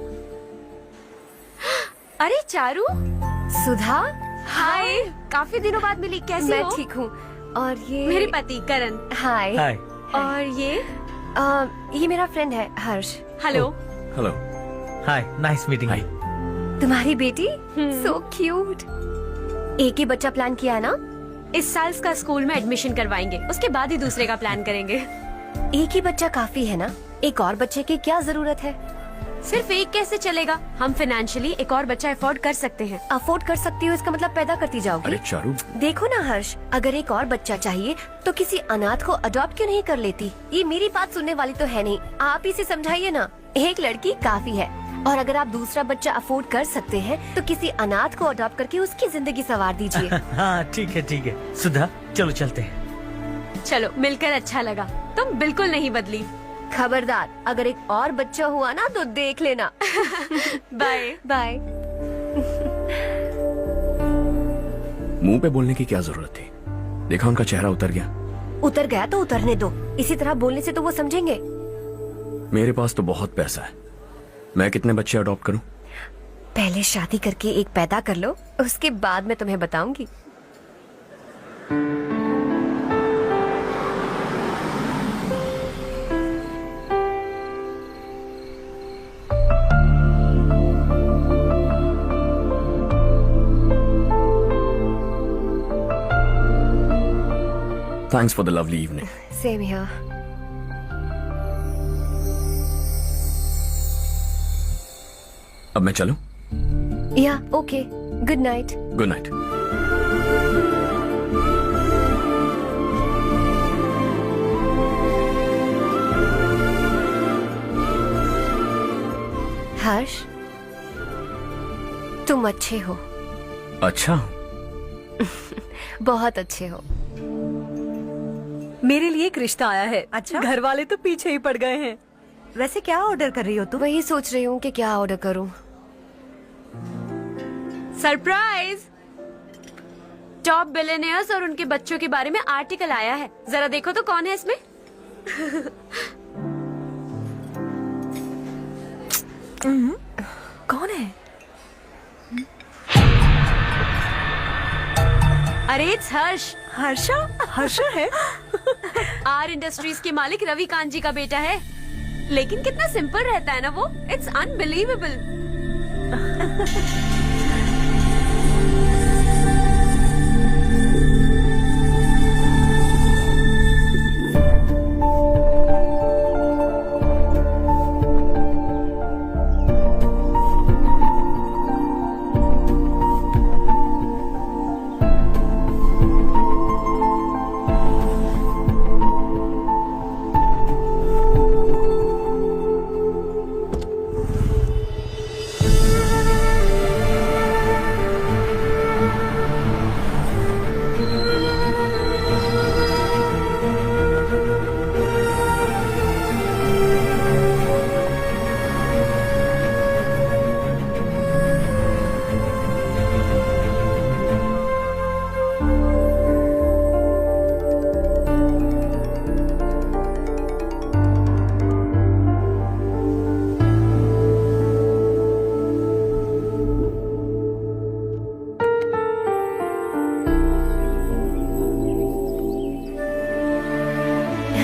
Speaker 4: अरे चारू,
Speaker 20: सुधा,
Speaker 4: हाय। काफी दिनों बाद मिली, कैसी
Speaker 20: मैं
Speaker 4: हो?
Speaker 20: ठीक हूँ। और ये
Speaker 4: मेरे पति करण।
Speaker 20: हाय।
Speaker 2: हाय।
Speaker 4: और
Speaker 20: ये मेरा फ्रेंड है Harsh.
Speaker 4: Hello.
Speaker 7: Hello.
Speaker 2: Hi, nice meeting you.
Speaker 20: तुम्हारी बेटी सो क्यूट। एक ही बच्चा प्लान किया है ना?
Speaker 4: इस साल इसका स्कूल में एडमिशन करवाएंगे, उसके बाद ही दूसरे का प्लान करेंगे।
Speaker 20: एक ही बच्चा काफी है ना? एक और बच्चे की क्या जरूरत है?
Speaker 4: सिर्फ एक कैसे चलेगा? हम फाइनेंशियली एक और बच्चा अफोर्ड कर सकते हैं।
Speaker 20: अफोर्ड कर सकती हो इसका मतलब पैदा करती जाओगी।
Speaker 7: अरे चारू,
Speaker 20: देखो ना हर्ष, अगर एक और बच्चा चाहिए तो किसी अनाथ को अडॉप्ट क्यों नहीं कर लेती? ये मेरी बात सुनने वाली तो है नहीं, आप इसे समझाइए ना। एक लड़की काफी है, और अगर आप दूसरा बच्चा अफोर्ड कर सकते हैं तो किसी अनाथ को अडॉप्ट करके उसकी जिंदगी संवार दीजिए।
Speaker 2: हाँ ठीक है ठीक है। सुधा चलो चलते हैं।
Speaker 4: चलो, मिलकर अच्छा लगा। तुम बिल्कुल नहीं बदली।
Speaker 20: खबरदार, अगर एक और बच्चा हुआ ना तो देख लेना।
Speaker 4: Bye
Speaker 20: bye.
Speaker 7: मुंह पे बोलने की क्या जरूरत थी? देखा उनका चेहरा उतर गया।
Speaker 20: उतर गया तो उतरने दो, इसी तरह बोलने से तो वो समझेंगे।
Speaker 7: मेरे पास तो बहुत पैसा है, मैं कितने बच्चे अडॉप्ट करूं?
Speaker 20: पहले शादी करके एक पैदा कर लो, उसके बाद मैं तुम्हें बताऊंगी।
Speaker 7: Thanks for the lovely evening.
Speaker 20: Same here.
Speaker 7: अब मैं चलूं?
Speaker 20: Yeah, okay. Good night.
Speaker 7: Good night.
Speaker 20: Harsh, तुम अच्छे हो।
Speaker 7: अच्छा,
Speaker 20: बहुत अच्छे हो।
Speaker 16: मेरे लिए एक रिश्ता आया है।
Speaker 14: अच्छा?
Speaker 16: घर वाले तो पीछे ही पड़ गए हैं।
Speaker 14: वैसे क्या ऑर्डर कर रही हो तुम?
Speaker 20: वही सोच रही हूँ कि क्या ऑर्डर करूँ।
Speaker 4: सरप्राइज! टॉप बिलियनियर्स और उनके बच्चों के बारे में आर्टिकल आया है। जरा देखो तो कौन है इसमें।
Speaker 16: कौन है?
Speaker 4: अरे इट्स हर्ष।
Speaker 16: हर्षा? हर्षा है?
Speaker 4: आर इंडस्ट्रीज के मालिक रवि कांत जी का बेटा है। लेकिन कितना सिंपल रहता है ना वो। It's unbelievable.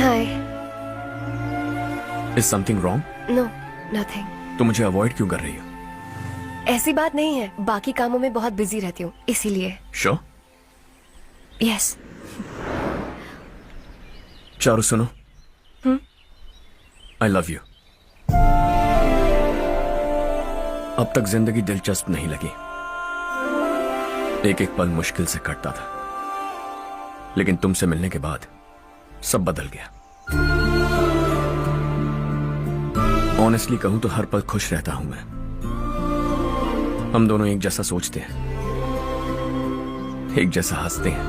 Speaker 20: Hi.
Speaker 7: Is something wrong?
Speaker 20: No, nothing.
Speaker 7: तो मुझे अवॉइड क्यों कर रही हो?
Speaker 20: ऐसी बात नहीं है, बाकी कामों में बहुत बिजी रहती हूँ इसीलिए।
Speaker 7: श्योर?
Speaker 20: यस।
Speaker 7: चारू सुनो, आई लव यू। अब तक जिंदगी दिलचस्प नहीं लगी, एक एक पल मुश्किल से कटता था, लेकिन तुमसे मिलने के बाद सब बदल गया। ऑनेस्टली कहूं तो हर पल खुश रहता हूं मैं। हम दोनों एक जैसा सोचते हैं, एक जैसा हंसते हैं,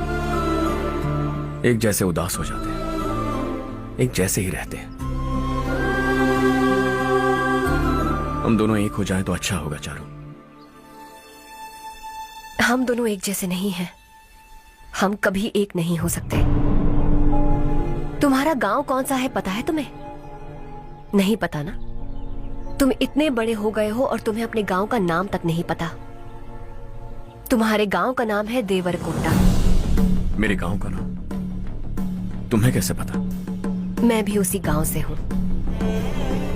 Speaker 7: एक जैसे उदास हो जाते हैं, एक जैसे ही रहते हैं। हम दोनों एक हो जाएं तो अच्छा होगा चारू।
Speaker 20: हम दोनों एक जैसे नहीं हैं। हम कभी एक नहीं हो सकते। तुम्हारा गांव कौन सा है पता है तुम्हें? नहीं पता ना? तुम इतने बड़े हो गए हो और तुम्हें अपने गांव का नाम तक नहीं पता। तुम्हारे गांव का नाम है देवरकोटा।
Speaker 7: मेरे गांव का नाम तुम्हें कैसे पता?
Speaker 20: मैं भी उसी गांव से हूँ।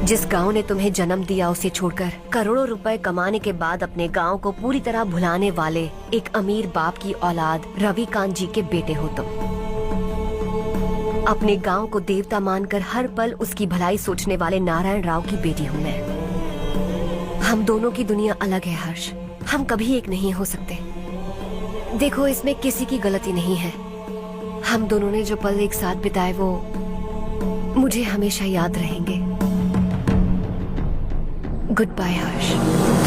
Speaker 20: जिस गांव ने तुम्हें जन्म दिया उसे छोड़कर करोड़ों रुपए कमाने के बाद अपने गांव को पूरी तरह भुलाने वाले एक अमीर बाप की औलाद रविकांत जी के बेटे हो तुम। अपने गांव को देवता मानकर हर पल उसकी भलाई सोचने वाले नारायण राव की बेटी हूँ मैं। हम दोनों की दुनिया अलग है हर्ष, हम कभी एक नहीं हो सकते। देखो इसमें किसी की गलती नहीं है। हम दोनों ने जो पल एक साथ बिताए वो मुझे हमेशा याद रहेंगे। गुड बाय हर्ष।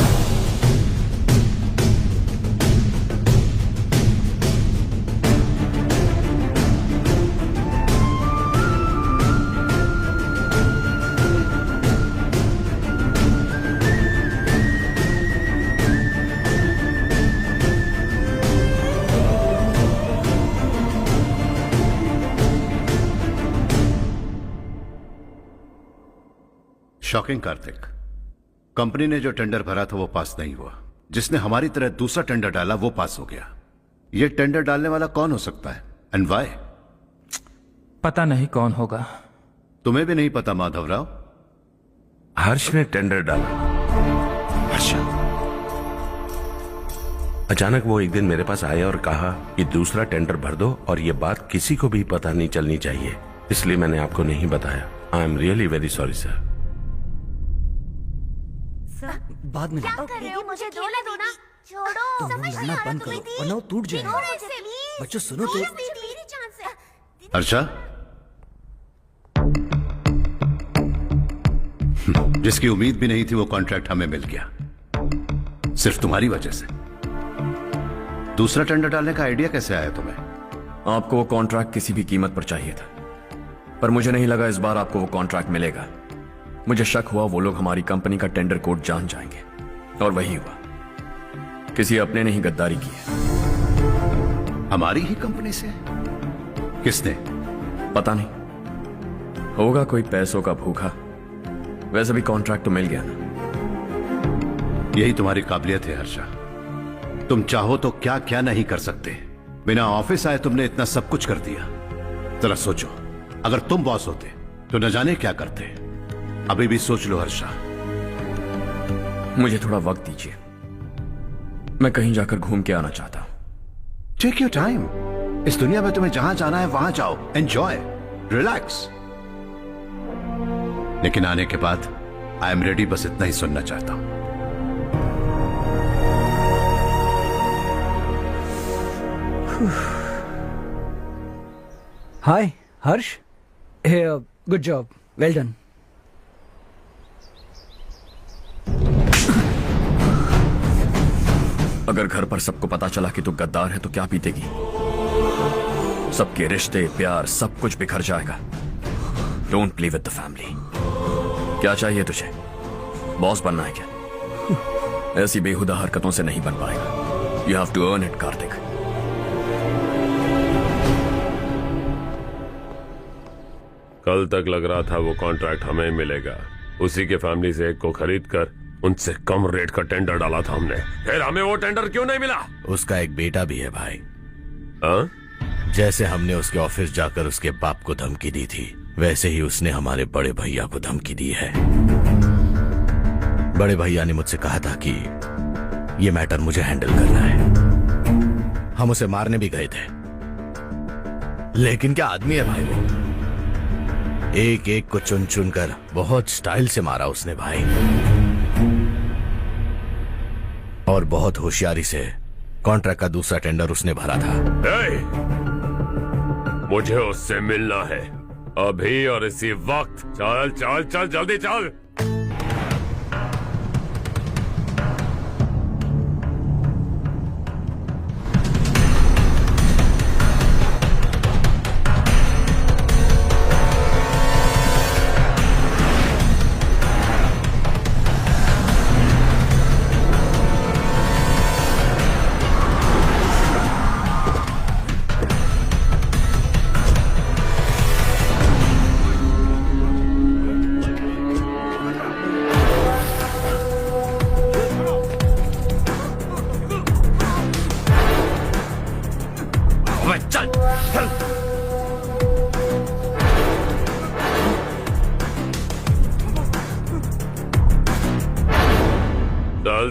Speaker 6: शॉकिंग कार्तिक, कंपनी ने जो टेंडर भरा था वो पास नहीं हुआ। जिसने हमारी तरह दूसरा टेंडर डाला वो पास हो गया। ये टेंडर डालने वाला कौन हो सकता है एंड व्हाई?
Speaker 15: पता नहीं कौन होगा।
Speaker 6: तुम्हें भी नहीं पता माधवराव?
Speaker 3: हर्ष ने टेंडर डाला। अच्छा। अचानक वो एक दिन मेरे पास आया और कहा कि दूसरा टेंडर भर दो और ये बात किसी को भी पता नहीं चलनी चाहिए, इसलिए मैंने आपको नहीं बताया। I am really very sorry sir.
Speaker 11: बाद में
Speaker 20: क्या कर रहे हो? मुझे खेलने दो ना। छोड़ो।
Speaker 11: तुम लड़ना बंद करो वरना वो टूट जाएगा। बच्चों सुनो तो।
Speaker 6: अर्षा, जिसकी उम्मीद भी नहीं थी वो कॉन्ट्रैक्ट हमें मिल गया, सिर्फ तुम्हारी वजह से। दूसरा टेंडर डालने का आइडिया कैसे आया तुम्हें?
Speaker 7: आपको वो कॉन्ट्रैक्ट किसी भी कीमत पर चाहिए था, पर मुझे नहीं लगा इस बार आपको वो कॉन्ट्रैक्ट मिलेगा। मुझे शक हुआ वो लोग हमारी कंपनी का टेंडर कोड जान जाएंगे, और वही हुआ। किसी अपने ने ही गद्दारी की है।
Speaker 6: हमारी ही कंपनी से? किसने?
Speaker 7: पता नहीं, होगा कोई पैसों का भूखा। वैसे भी कॉन्ट्रैक्ट तो मिल गया ना।
Speaker 6: यही तुम्हारी काबिलियत है हर्षा। तुम चाहो तो क्या क्या नहीं कर सकते। बिना ऑफिस आए तुमने इतना सब कुछ कर दिया। जरा सोचो, अगर तुम बॉस होते तो न जाने क्या करते। अभी भी सोच लो हर्षा।
Speaker 7: मुझे थोड़ा वक्त दीजिए, मैं कहीं जाकर घूम के आना चाहता हूं।
Speaker 6: Take your time. इस दुनिया में तुम्हें जहां जाना है वहां जाओ, एंजॉय, रिलैक्स। लेकिन आने के बाद आई एम रेडी, बस इतना ही सुनना चाहता हूं।
Speaker 11: Hi Harsh. Good job, well done.
Speaker 7: अगर घर पर सबको पता चला कि तू गद्दार है तो क्या बीतेगी? सबके रिश्ते, प्यार, सब कुछ बिखर जाएगा। Don't play with the family. क्या चाहिए तुझे? बॉस बनना है क्या? ऐसी बेहुदा हरकतों से नहीं बन पाएगा। You have to earn it Karthik.
Speaker 10: कल तक लग रहा था वो कॉन्ट्रैक्ट हमें मिलेगा। उसी के फैमिली से एक को खरीद कर उनसे कम रेट का टेंडर डाला था हमने। फिर हमें वो टेंडर क्यों नहीं मिला?
Speaker 19: उसका एक बेटा भी है भाई।
Speaker 10: हाँ?
Speaker 19: जैसे हमने उसके ऑफिस जाकर उसके बाप को धमकी दी थी, वैसे ही उसने हमारे बड़े भैया को धमकी दी है। बड़े भैया ने मुझसे कहा था कि ये मैटर मुझे हैंडल करना है। हम उसे मारने भी गए थे, लेकिन क्या आदमी है भाई वो। एक एक को चुन चुन कर बहुत स्टाइल से मारा उसने भाई, और बहुत होशियारी से कॉन्ट्रैक्ट का दूसरा टेंडर उसने भरा था।
Speaker 10: मुझे उससे मिलना है अभी और इसी वक्त। चल चल चल जल्दी चल।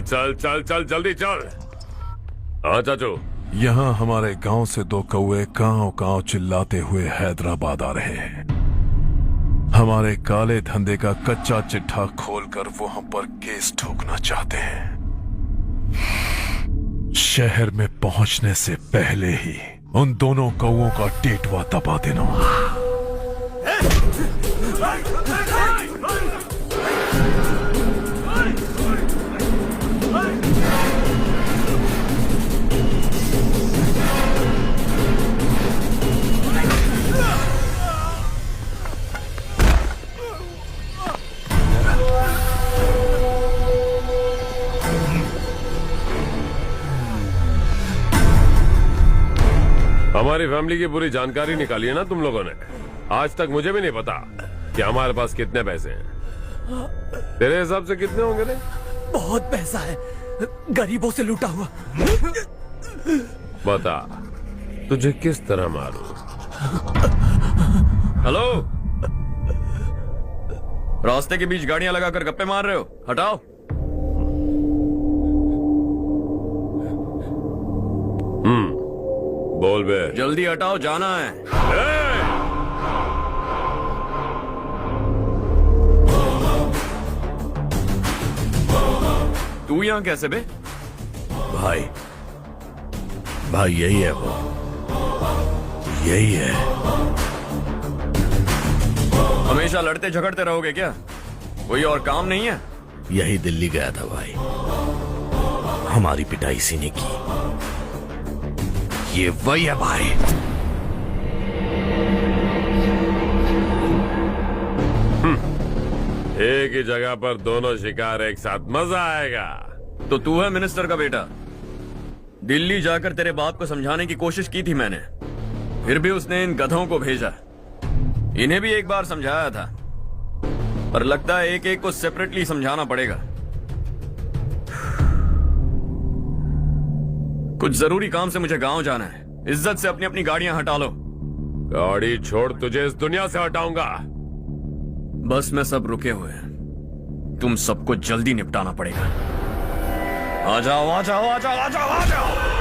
Speaker 10: चल चल चल जल्दी चल। हाँ चाचू,
Speaker 12: यहाँ हमारे गांव से 2 कौवे कांव कांव चिल्लाते हुए हैदराबाद आ रहे हैं। हमारे काले धंधे का कच्चा चिट्ठा खोलकर वो हम पर केस ठोकना चाहते हैं। शहर में पहुंचने से पहले ही उन दोनों कौवों का टेटवा दबा देना।
Speaker 10: हमारी फैमिली की पूरी जानकारी निकाली है ना तुम लोगों ने। आज तक मुझे भी नहीं पता कि हमारे पास कितने पैसे हैं। तेरे हिसाब से कितने होंगे रे?
Speaker 11: बहुत पैसा है, गरीबों से लूटा हुआ।
Speaker 10: बता तुझे किस तरह मारूं?
Speaker 7: हेलो, रास्ते के बीच गाड़ियां लगाकर गप्पे मार रहे हो? हटाओ।
Speaker 10: बोल बे।
Speaker 7: जल्दी हटाओ, जाना है। तू यहाँ कैसे बे?
Speaker 19: भाई यही है वो, यही है।
Speaker 7: हमेशा लड़ते झगड़ते रहोगे क्या? कोई और काम नहीं है?
Speaker 19: यही दिल्ली गया था भाई, हमारी पिटाई इसी ने की। ये वही है भाई।
Speaker 10: एक ही जगह पर दोनों शिकार एक साथ, मजा आएगा।
Speaker 7: तो तू है मिनिस्टर का बेटा? दिल्ली जाकर तेरे बाप को समझाने की कोशिश की थी मैंने, फिर भी उसने इन गधों को भेजा। इन्हें भी एक बार समझाया था, पर लगता है एक एक को सेपरेटली समझाना पड़ेगा। कुछ जरूरी काम से मुझे गांव जाना है। इज्जत से अपनी अपनी गाड़ियां हटा लो।
Speaker 10: गाड़ी छोड़, तुझे इस दुनिया से हटाऊंगा।
Speaker 7: बस में सब रुके हुए हैं, तुम सबको जल्दी निपटाना पड़ेगा। आ जाओ आ जाओ आ जाओ आ जाओ आ जाओ।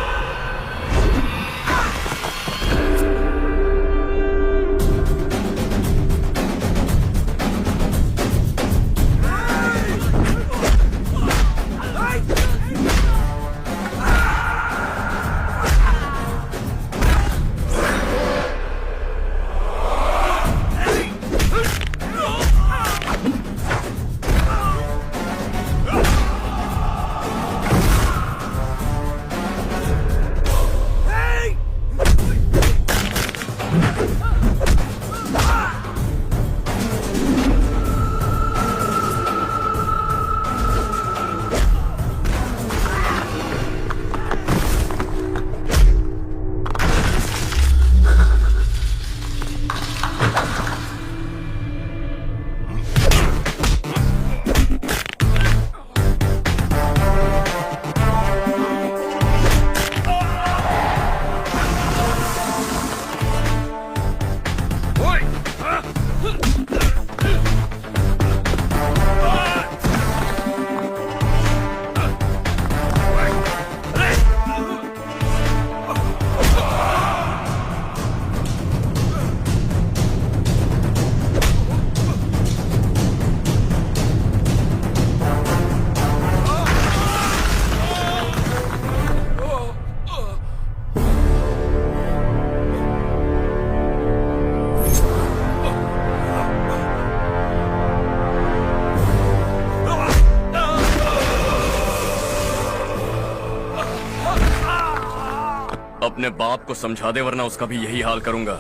Speaker 7: अपने बाप को समझा दे वरना उसका भी यही हाल करूंगा।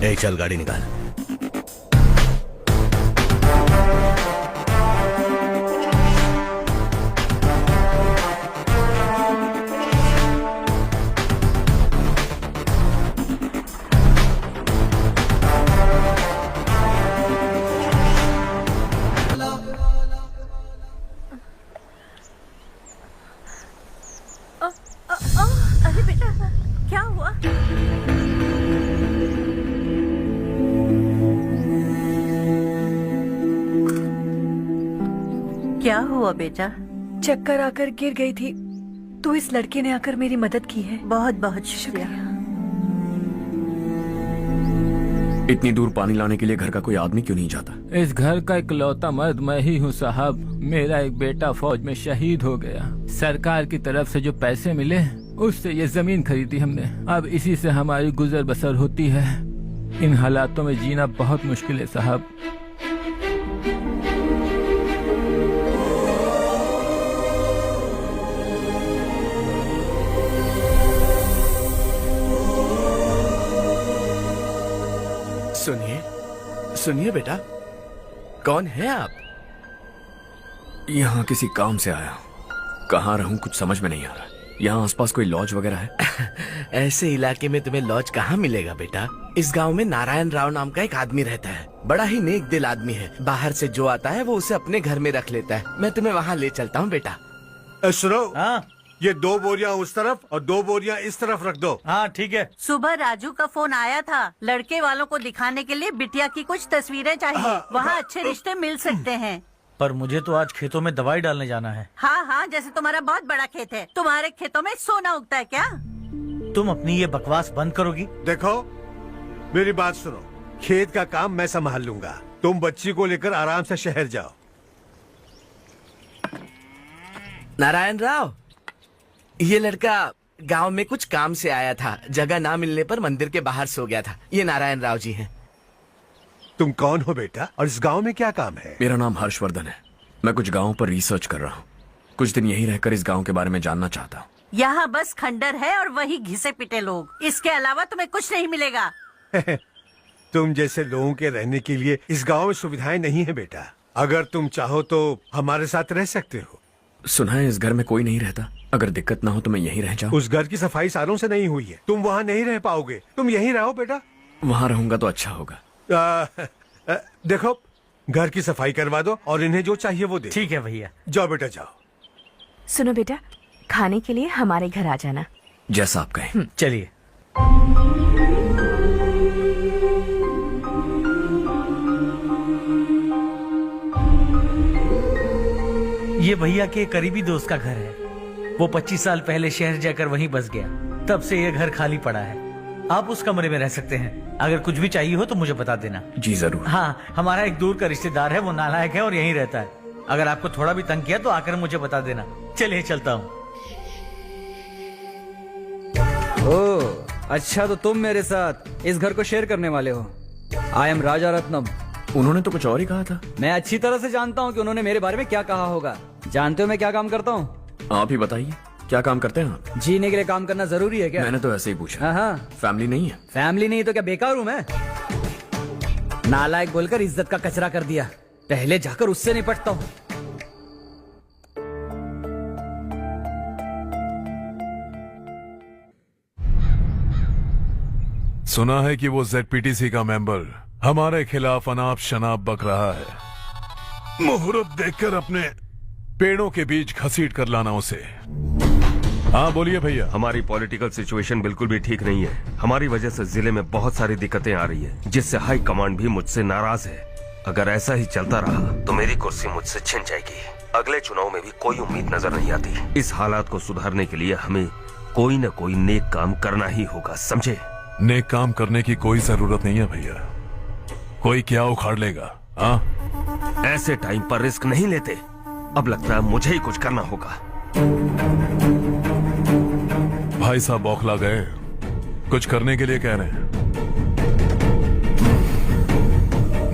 Speaker 19: ए चल गाड़ी निकाल।
Speaker 8: अरे बेटा क्या हुआ?
Speaker 14: क्या हुआ बेटा?
Speaker 16: चक्कर आकर गिर गई थी तो इस लड़के ने आकर मेरी मदद की है।
Speaker 14: बहुत बहुत शुक्रिया।
Speaker 7: इतनी दूर पानी लाने के लिए घर का कोई आदमी क्यों नहीं जाता?
Speaker 15: इस घर का इकलौता मर्द मैं ही हूँ साहब। मेरा एक बेटा फौज में शहीद हो गया। सरकार की तरफ से जो पैसे मिले उससे ये जमीन खरीदी हमने। अब इसी से हमारी गुजर बसर होती है। इन हालातों में जीना बहुत मुश्किल है साहब।
Speaker 19: सुनिए सुनिए बेटा, कौन है आप?
Speaker 7: यहाँ किसी काम से आया हूँ। कहाँ रहूँ कुछ समझ में नहीं आ रहा। यहाँ आसपास कोई लॉज वगैरह है?
Speaker 19: ऐसे इलाके में तुम्हें लॉज कहाँ मिलेगा बेटा? इस गांव में नारायण राव नाम का एक आदमी रहता है। बड़ा ही नेक दिल आदमी है। बाहर से जो आता है वो उसे अपने घर में रख लेता है। मैं तुम्हें वहाँ ले चलता हूँ बेटा।
Speaker 9: सुनो, ये 2 बोरियां उस तरफ और 2 बोरियां इस तरफ रख दो।
Speaker 2: हाँ ठीक है।
Speaker 14: सुबह राजू का फोन आया था। लड़के वालों को दिखाने के लिए बिटिया की कुछ तस्वीरें चाहिए। वहाँ अच्छे रिश्ते मिल सकते हैं।
Speaker 2: पर मुझे तो आज खेतों में दवाई डालने जाना है।
Speaker 14: हाँ हाँ, जैसे तुम्हारा बहुत बड़ा खेत है। तुम्हारे खेतों में सोना उगता है क्या?
Speaker 2: तुम अपनी ये बकवास बंद करोगी?
Speaker 9: देखो मेरी बात सुनो, खेत का काम मैं संभाल लूंगा। तुम बच्ची को लेकर आराम से शहर जाओ।
Speaker 19: नारायण राव, ये लड़का गांव में कुछ काम से आया था। जगह ना मिलने पर मंदिर के बाहर सो गया था। ये नारायण राव जी हैं।
Speaker 9: तुम कौन हो बेटा और इस गांव में क्या काम है?
Speaker 7: मेरा नाम हर्षवर्धन है। मैं कुछ गाँव पर रिसर्च कर रहा हूँ। कुछ दिन यहीं रहकर इस गाँव के बारे में जानना चाहता हूँ।
Speaker 14: यहाँ बस खंडर है और वही घिसे पिटे लोग। इसके अलावा तुम्हें कुछ नहीं मिलेगा।
Speaker 9: तुम जैसे लोगों के रहने के लिए इस गांव में सुविधाएं नहीं है बेटा। अगर तुम चाहो तो हमारे साथ रह सकते हो।
Speaker 7: सुना है इस घर में कोई नहीं रहता। अगर दिक्कत ना हो तो मैं यहीं रह जाऊँ।
Speaker 9: उस घर की सफाई सालों से नहीं हुई है। तुम वहाँ नहीं रह पाओगे। तुम यहीं रहो बेटा।
Speaker 7: वहाँ रहूंगा तो अच्छा होगा।
Speaker 9: देखो, घर की सफाई करवा दो और इन्हें जो चाहिए वो दे।
Speaker 2: ठीक है भैया।
Speaker 9: जाओ बेटा जाओ।
Speaker 8: सुनो बेटा, खाने के लिए हमारे घर आ जाना।
Speaker 7: जैसा आप कहें।
Speaker 2: चलिए। ये भैया के करीबी दोस्त का घर है। वो 25 साल पहले शहर जाकर वहीं बस गया। तब से ये घर खाली पड़ा है। आप उस कमरे में रह सकते हैं। अगर कुछ भी चाहिए हो तो मुझे बता देना।
Speaker 7: जी जरूर।
Speaker 2: हाँ, हमारा एक दूर का रिश्तेदार है। वो नालायक है और यहीं रहता है। अगर आपको थोड़ा भी तंग किया तो आकर मुझे बता देना। चलिए चलता हूँ।
Speaker 11: ओह अच्छा, तो तुम मेरे साथ इस घर को शेयर करने वाले हो। आई एम राजा रत्नम।
Speaker 7: उन्होंने तो कुछ और ही कहा था।
Speaker 11: मैं अच्छी तरह से जानता हूँ कि उन्होंने मेरे बारे में क्या कहा होगा। जानते हो मैं क्या काम करता हूँ?
Speaker 7: आप ही बताइए, क्या काम करते हैं आप?
Speaker 11: जीने के लिए काम करना जरूरी है क्या?
Speaker 7: मैंने तो ऐसे ही पूछा।
Speaker 11: हाँ।
Speaker 7: फैमिली नहीं है?
Speaker 11: फैमिली नहीं तो क्या बेकार हूँ मैं? नालायक बोलकर इज्जत का कचरा कर दिया। पहले जाकर उससे निपटता हूँ।
Speaker 12: सुना है कि वो ZPTC का मेंबर हमारे खिलाफ अनाप शनाप बक रहा है। मुहूर्त देखकर अपने पेड़ों के बीच घसीट कर लाना उसे। हाँ बोलिए भैया।
Speaker 18: हमारी पॉलिटिकल सिचुएशन बिल्कुल भी ठीक नहीं है। हमारी वजह से जिले में बहुत सारी दिक्कतें आ रही है, जिससे हाई कमांड भी मुझसे नाराज है। अगर ऐसा ही चलता रहा तो मेरी कुर्सी मुझसे छिन जाएगी। अगले चुनाव में भी कोई उम्मीद नजर नहीं आती। इस हालात को सुधारने के लिए हमें कोई न कोई नेक काम करना ही होगा, समझे?
Speaker 12: नेक काम करने की कोई जरूरत नहीं है भैया, कोई क्या उखाड़ लेगा। हाँ,
Speaker 18: ऐसे टाइम पर रिस्क नहीं लेते। अब लगता है मुझे ही कुछ करना होगा।
Speaker 12: भाई साहब बौखला गए, कुछ करने के लिए कह रहे हैं।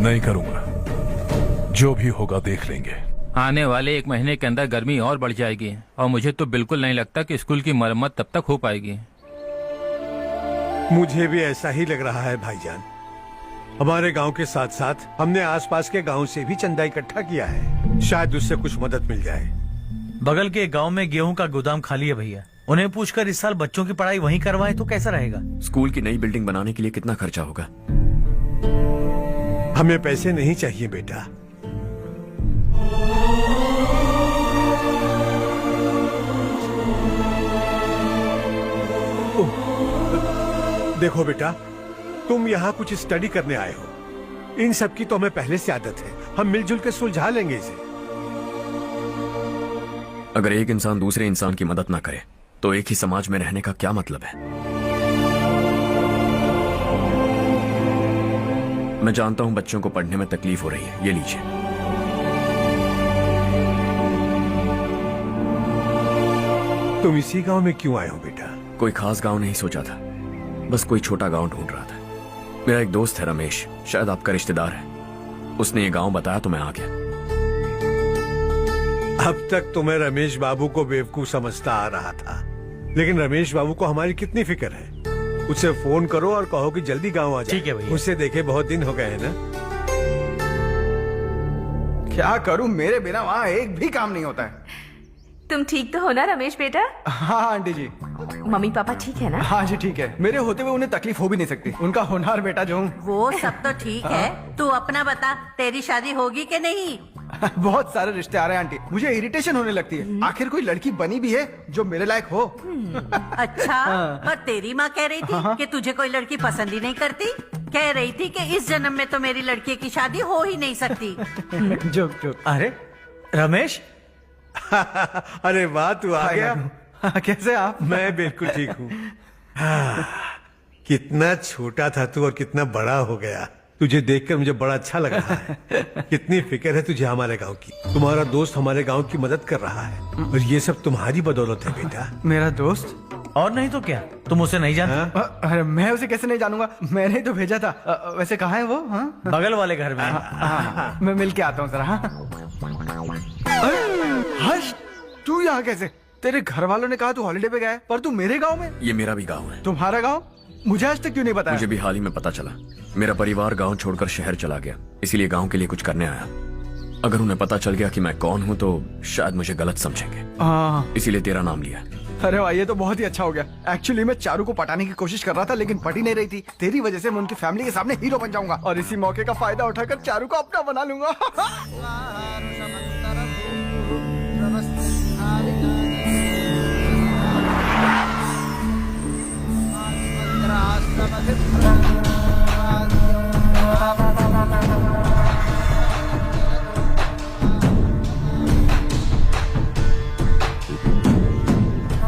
Speaker 12: नहीं करूंगा, जो भी होगा देख लेंगे।
Speaker 15: आने वाले 1 महीने के अंदर गर्मी और बढ़ जाएगी और मुझे तो बिल्कुल नहीं लगता कि स्कूल की मरम्मत तब तक हो पाएगी।
Speaker 9: मुझे भी ऐसा ही लग रहा है भाईजान। हमारे गांव के साथ साथ हमने आसपास के गांव से भी चंदा इकट्ठा किया है, शायद उससे कुछ मदद मिल जाए।
Speaker 2: बगल के गांव में गेहूं का गोदाम खाली है भैया, उन्हें पूछकर इस साल बच्चों की पढ़ाई वहीं करवाएं तो कैसा रहेगा?
Speaker 7: स्कूल की नई बिल्डिंग बनाने के लिए कितना खर्चा होगा?
Speaker 9: हमें पैसे नहीं चाहिए बेटा, देखो बेटा, तुम यहाँ कुछ स्टडी करने आए हो। इन सब की तो हमें पहले से आदत है, हम मिलजुल के सुलझा लेंगे इसे।
Speaker 7: अगर एक इंसान दूसरे इंसान की मदद ना करे तो एक ही समाज में रहने का क्या मतलब है? मैं जानता हूं बच्चों को पढ़ने में तकलीफ हो रही है, ये लीजिए।
Speaker 9: तुम इसी गांव में क्यों आए हो बेटा?
Speaker 7: कोई खास गांव नहीं सोचा था, बस कोई छोटा गांव ढूंढ रहा था। मेरा एक दोस्त है रमेश, शायद आपका रिश्तेदार है, उसने ये गांव बताया तो मैं आ गया।
Speaker 9: अब तक तो मैं रमेश बाबू को बेवकूफ समझता आ रहा था, लेकिन रमेश बाबू को हमारी कितनी फिक्र है। उसे फोन करो और कहो कि जल्दी गांव आ जाए।
Speaker 2: ठीक है भैया।
Speaker 9: उसे देखे बहुत दिन हो गए हैं ना।
Speaker 1: क्या करूं, मेरे बिना वहाँ एक भी काम नहीं होता है।
Speaker 8: तुम ठीक तो हो ना रमेश बेटा?
Speaker 1: हाँ आंटी जी।
Speaker 8: मम्मी पापा ठीक है ना?
Speaker 1: हाँ जी ठीक है, मेरे होते हुए उन्हें तकलीफ हो भी नहीं सकती। उनका होनहार बेटा जो हूँ।
Speaker 14: वो सब तो ठीक है, तू अपना बता, तेरी शादी होगी कि नहीं?
Speaker 1: बहुत सारे रिश्ते आ रहे हैं आंटी, मुझे इरिटेशन होने लगती है। आखिर कोई लड़की बनी भी है जो मेरे लायक हो।
Speaker 14: अच्छा, पर तेरी माँ कह रही थी कि तुझे कोई लड़की पसंद ही नहीं करती। कह रही थी कि इस जन्म में तो मेरी लड़की की शादी हो ही नहीं सकती।
Speaker 1: Joke joke.
Speaker 2: अरे रमेश,
Speaker 9: अरे वाह, तू आ गया।
Speaker 1: कैसे आप?
Speaker 9: मैं बिल्कुल ठीक हूँ। कितना छोटा था तू और कितना बड़ा हो गया। तुझे देखकर मुझे बड़ा अच्छा लग रहा है। कितनी फिक्र है तुझे हमारे गांव की। तुम्हारा दोस्त हमारे गांव की मदद कर रहा है और ये सब तुम्हारी बदौलत है बेटा।
Speaker 1: मेरा दोस्त?
Speaker 2: और नहीं तो क्या, तुम उसे नहीं जानते?
Speaker 1: अरे मैं उसे कैसे नहीं जानूंगा, मैंने तो भेजा था। वैसे कहाँ है वो? हाँ?
Speaker 2: बगल वाले घर में।
Speaker 1: हाँ, मैं मिल के आता हूँ जरा। हर्ष, तू यहाँ कैसे? तेरे घर वालों ने कहा तू हॉलिडे पे गया है, पर तू मेरे गांव में।
Speaker 7: ये मेरा भी गांव है।
Speaker 1: तुम्हारा गांव? मुझे आज तक क्यों नहीं बताया?
Speaker 7: मुझे भी हाल ही में पता चला। मेरा परिवार गांव छोड़कर शहर चला गया, इसीलिए गांव के लिए कुछ करने आया। अगर उन्हें पता चल गया कि मैं कौन हूँ तो शायद मुझे गलत समझेंगे, इसीलिए तेरा नाम लिया।
Speaker 1: अरे वाह, ये तो बहुत ही अच्छा हो गया। एक्चुअली मैं चारू को पटाने की कोशिश कर रहा था, लेकिन पटी नहीं रही थी। तेरी वजह से मैं उनकी फैमिली के सामने हीरो बन जाऊंगा और इसी मौके का फायदा उठाकर चारू को अपना बना लूंगा।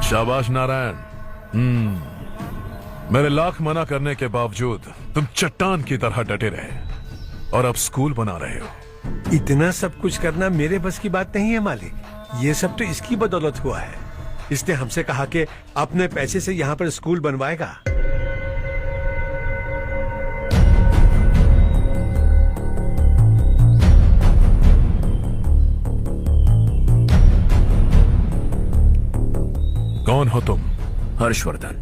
Speaker 12: शाबाश नारायण। मेरे लाख मना करने के बावजूद तुम चट्टान की तरह डटे रहे और अब स्कूल बना रहे हो।
Speaker 9: इतना सब कुछ करना मेरे बस की बात नहीं है मालिक। ये सब तो इसकी बदौलत हुआ है। इसने हमसे कहा कि अपने पैसे से यहाँ पर स्कूल बनवाएगा।
Speaker 12: कौन हो तुम?
Speaker 7: हर्षवर्धन।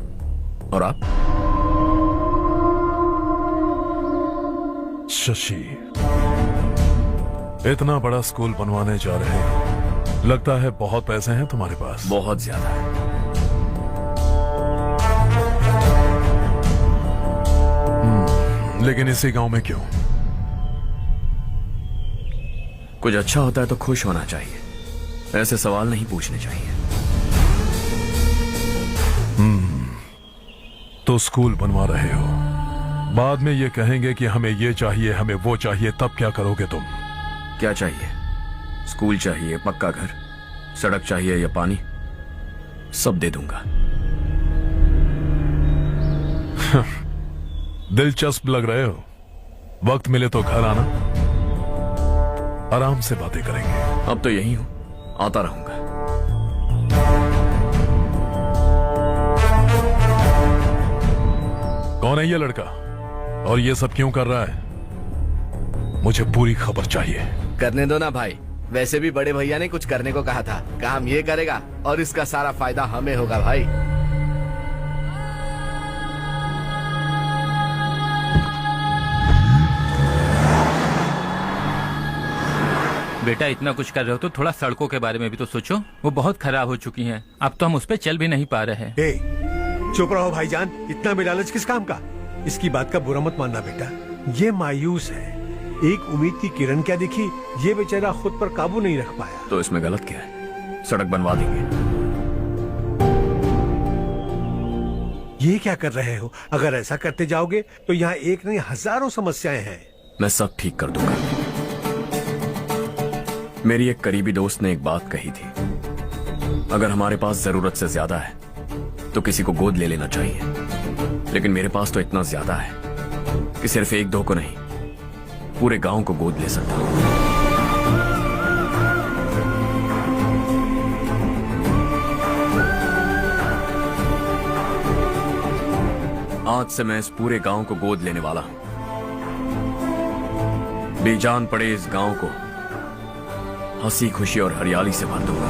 Speaker 7: और आप?
Speaker 12: शशि। इतना बड़ा स्कूल बनवाने जा रहे हो, लगता है बहुत पैसे हैं तुम्हारे पास।
Speaker 7: बहुत ज्यादा है।
Speaker 12: लेकिन इसी गांव में क्यों?
Speaker 7: कुछ अच्छा होता है तो खुश होना चाहिए, ऐसे सवाल नहीं पूछने चाहिए।
Speaker 12: तो स्कूल बनवा रहे हो, बाद में ये कहेंगे कि हमें ये चाहिए, हमें वो चाहिए, तब क्या करोगे तुम?
Speaker 7: क्या चाहिए? स्कूल चाहिए, पक्का घर, सड़क चाहिए या पानी, सब दे दूंगा।
Speaker 12: दिलचस्प लग रहे हो। वक्त मिले तो घर आना, आराम से बातें करेंगे।
Speaker 7: अब तो यही हूं, आता रहूंगा।
Speaker 12: कौन है ये लड़का और ये सब क्यों कर रहा है? मुझे पूरी खबर चाहिए।
Speaker 19: करने दो ना भाई, वैसे भी बड़े भैया ने कुछ करने को कहा था। काम ये करेगा और इसका सारा फायदा हमें होगा भाई।
Speaker 15: बेटा इतना कुछ कर रहे हो तो थोड़ा सड़कों के बारे में भी तो सोचो, वो बहुत खराब हो चुकी हैं। अब तो हम उस पर चल भी नहीं पा रहे हैं।
Speaker 9: चुप रहो भाईजान, इतना बेलालच किस काम का? इसकी बात का बुरा मत मानना बेटा, ये मायूस है। एक उम्मीद की किरण क्या दिखी, ये बेचारा खुद पर काबू नहीं रख पाया।
Speaker 7: तो इसमें गलत क्या है? सड़क बनवा देंगे।
Speaker 9: ये क्या कर रहे हो? अगर ऐसा करते जाओगे तो यहाँ एक नहीं हजारों समस्याएं हैं।
Speaker 7: मैं सब ठीक कर दूंगा। मेरी एक करीबी दोस्त ने एक बात कही थी, अगर हमारे पास जरूरत से ज्यादा है तो किसी को गोद ले लेना चाहिए। लेकिन मेरे पास तो इतना ज्यादा है कि सिर्फ एक दो को नहीं, पूरे गांव को गोद ले सकता हूं। आज से मैं इस पूरे गांव को गोद लेने वाला हूं। बेजान पड़े इस गांव को हंसी खुशी और हरियाली से भर दूंगा।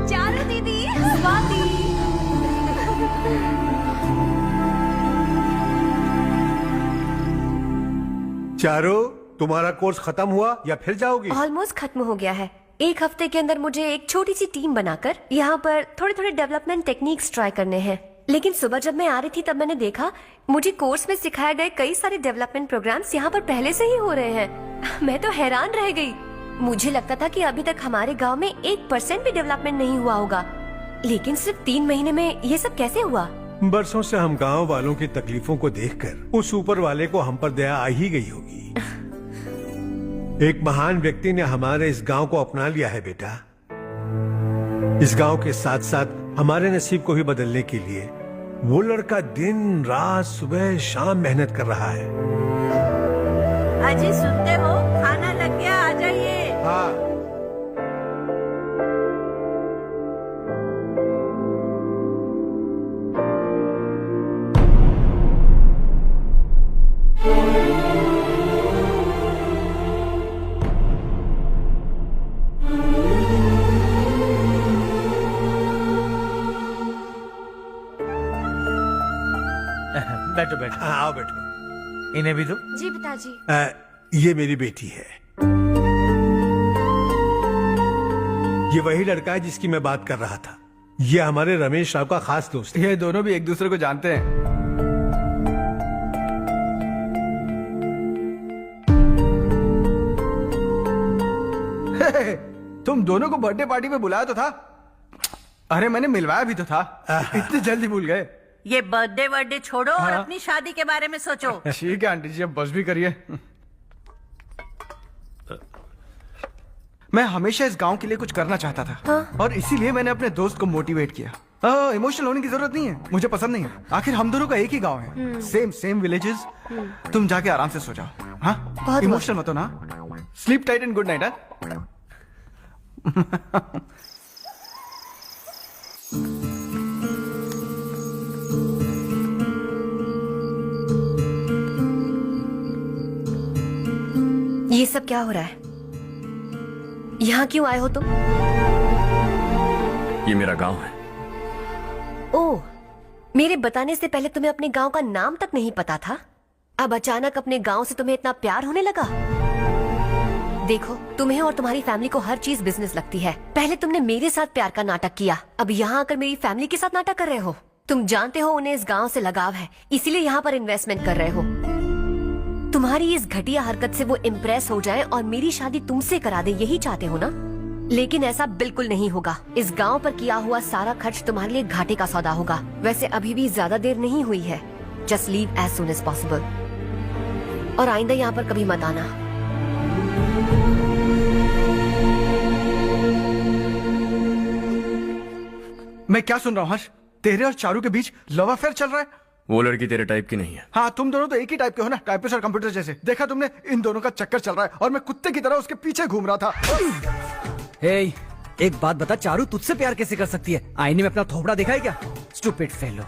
Speaker 20: चारू दीदी, स्वाति।
Speaker 9: चारो, तुम्हारा कोर्स खत्म हुआ या फिर जाओगी?
Speaker 20: ऑलमोस्ट खत्म हो गया है। एक हफ्ते के अंदर मुझे एक छोटी सी टीम बनाकर यहाँ पर थोड़े थोड़े डेवलपमेंट टेक्निक्स ट्राई करने हैं। लेकिन सुबह जब मैं आ रही थी तब मैंने देखा मुझे कोर्स में सिखाए गए कई सारे डेवलपमेंट प्रोग्राम्स यहाँ पर पहले से ही हो रहे हैं। मैं तो हैरान रह गई। मुझे लगता था कि अभी तक हमारे गाँव में 1% भी डेवलपमेंट नहीं हुआ होगा, लेकिन सिर्फ 3 महीने में ये सब कैसे हुआ?
Speaker 9: बरसों से हम गांव वालों की तकलीफों को देखकर उस ऊपर वाले को हम पर दया आ ही गई होगी। एक महान व्यक्ति ने हमारे इस गांव को अपना लिया है बेटा। इस गांव के साथ साथ हमारे नसीब को भी बदलने के लिए वो लड़का दिन रात सुबह शाम मेहनत कर रहा है।
Speaker 14: अजी सुनते हो, खाना लग गया, आ जाइए।
Speaker 9: हाँ।
Speaker 2: बैठो बैठो।
Speaker 9: आओ बैठो।
Speaker 2: इन्हें भी दो।
Speaker 20: जी पिताजी।
Speaker 9: ये मेरी बेटी है। ये वही लड़का है जिसकी मैं बात कर रहा था। ये हमारे रमेश राव का खास दोस्त है।
Speaker 1: ये दोनों भी एक दूसरे को जानते हैं। तुम दोनों को बर्थडे पार्टी में बुलाया तो था। अरे मैंने मिलवाया भी तो था। इतनी जल्दी भूल गए।
Speaker 14: ये बर्थडे वर्डे छोड़ो और अपनी शादी के बारे में सोचो।
Speaker 1: ठीक है आंटी जी, अब बस भी करिए। मैं हमेशा इस गांव के लिए कुछ करना चाहता था।
Speaker 20: हाँ?
Speaker 1: और इसीलिए मैंने अपने दोस्त को मोटिवेट किया। इमोशनल होने की जरूरत नहीं है, मुझे पसंद नहीं है। आखिर हम दोनों का एक ही गांव है, सेम विलेजेस। तुम जाके आराम से सो जाओ। हाँ, इमोशनल मत हो ना। Sleep tight and good night.
Speaker 20: ये सब क्या हो रहा है? यहाँ क्यों आए हो तुम?
Speaker 7: ये मेरा गांव है।
Speaker 20: ओह, मेरे बताने से पहले तुम्हें अपने गांव का नाम तक नहीं पता था? अब अचानक अपने गांव से तुम्हें इतना प्यार होने लगा? देखो, तुम्हें और तुम्हारी फैमिली को हर चीज बिजनेस लगती है। पहले तुमने मेरे साथ प्यार का नाटक किया, अब यहाँ आकर मेरी फैमिली के साथ नाटक कर रहे हो। तुम जानते हो उन्हें इस गांव से लगाव है, इसीलिए यहाँ पर इन्वेस्टमेंट कर रहे हो। तुम्हारी इस घटिया हरकत से वो इम्प्रेस हो जाए और मेरी शादी तुमसे करा दे, यही चाहते हो ना? लेकिन ऐसा बिल्कुल नहीं होगा। इस गांव पर किया हुआ सारा खर्च तुम्हारे लिए घाटे का सौदा होगा। वैसे अभी भी ज्यादा देर नहीं हुई है। Just leave as soon as possible और आइंदा यहाँ पर कभी मत आना।
Speaker 1: मैं क्या सुन रहा हूँ हर्ष? तेरे और चारू के बीच लव अफेयर चल रहा है?
Speaker 7: वो लड़की तेरे टाइप की नहीं है।
Speaker 1: हाँ, तुम दोनों तो एक ही टाइप के हो ना, टाइपिस्ट और कंप्यूटर जैसे। देखा तुमने, इन दोनों का चक्कर चल रहा है और मैं कुत्ते की तरह उसके पीछे घूम रहा था।
Speaker 11: हे, एक बात बता, चारू तुझसे प्यार कैसे कर सकती है? आईने में अपना थोपड़ा देखा है क्या? Stupid fellow.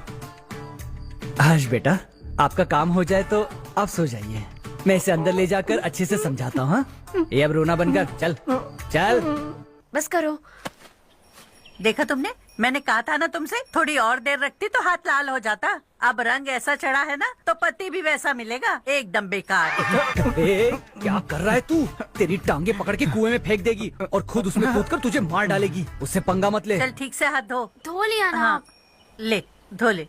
Speaker 11: हर्ष बेटा, आपका काम हो जाए तो आप सो जाइए। मैं इसे अंदर ले जाकर अच्छे से समझाता हूँ। हाँ? ये अब रोना बनकर चल चल।
Speaker 20: बस करो।
Speaker 14: देखा तुमने, मैंने कहा था ना तुमसे, थोड़ी और देर रखती तो हाथ लाल हो जाता। अब रंग ऐसा चढ़ा है ना तो पति भी वैसा मिलेगा। एकदम बेकार।
Speaker 11: क्या कर रहा है तू? तेरी टांगे पकड़ के कुएं में फेंक देगी और खुद उसमें कूदकर तुझे मार डालेगी। उससे पंगा मत ले।
Speaker 14: चल ठीक से हाथ धो।
Speaker 4: धो लिया ना।
Speaker 14: हाँ, ले धो ले।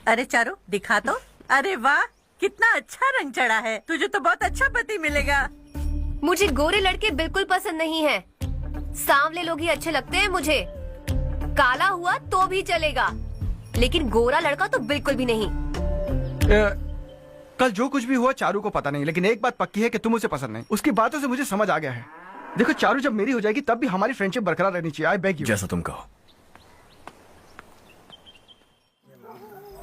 Speaker 14: अरे चारू दिखा तो। अरे वाह, कितना अच्छा रंग चढ़ा है। तुझे तो बहुत अच्छा पति मिलेगा।
Speaker 20: मुझे गोरे लड़के बिल्कुल पसंद नहीं है। सांवले लोग ही अच्छे लगते हैं मुझे। काला हुआ तो भी चलेगा, लेकिन गोरा लड़का तो बिल्कुल भी नहीं।
Speaker 1: कल जो कुछ भी हुआ चारू को पता नहीं, लेकिन एक बात पक्की है कि तुम उसे पसंद नहीं। उसकी बातों से मुझे समझ आ गया है। देखो चारू जब मेरी हो जाएगी तब भी हमारी फ्रेंडशिप बरकरार रहनी चाहिए। I beg you.
Speaker 7: जैसा तुम कहो।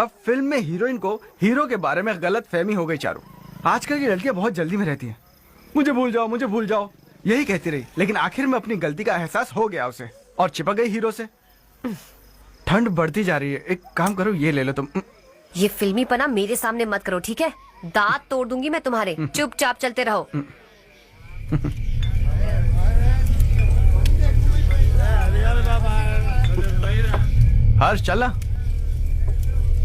Speaker 1: अब फिल्म में हीरोइन को हीरो के बारे में गलत फहमी हो गई चारू। आजकल की लड़कियां बहुत जल्दी में रहती हैं। मुझे भूल जाओ, मुझे भूल जाओ, यही कहती रही, लेकिन आखिर में अपनी गलती का एहसास हो गया उसे और चिपक गई हीरो से। ठंड बढ़ती जा रही है, एक काम करो, ये ले लो तुम।
Speaker 20: ये फिल्मी पना मेरे सामने मत करो, ठीक है? दांत तोड़ दूंगी मैं तुम्हारे। चुपचाप चलते रहो।
Speaker 1: हर्ष चलना।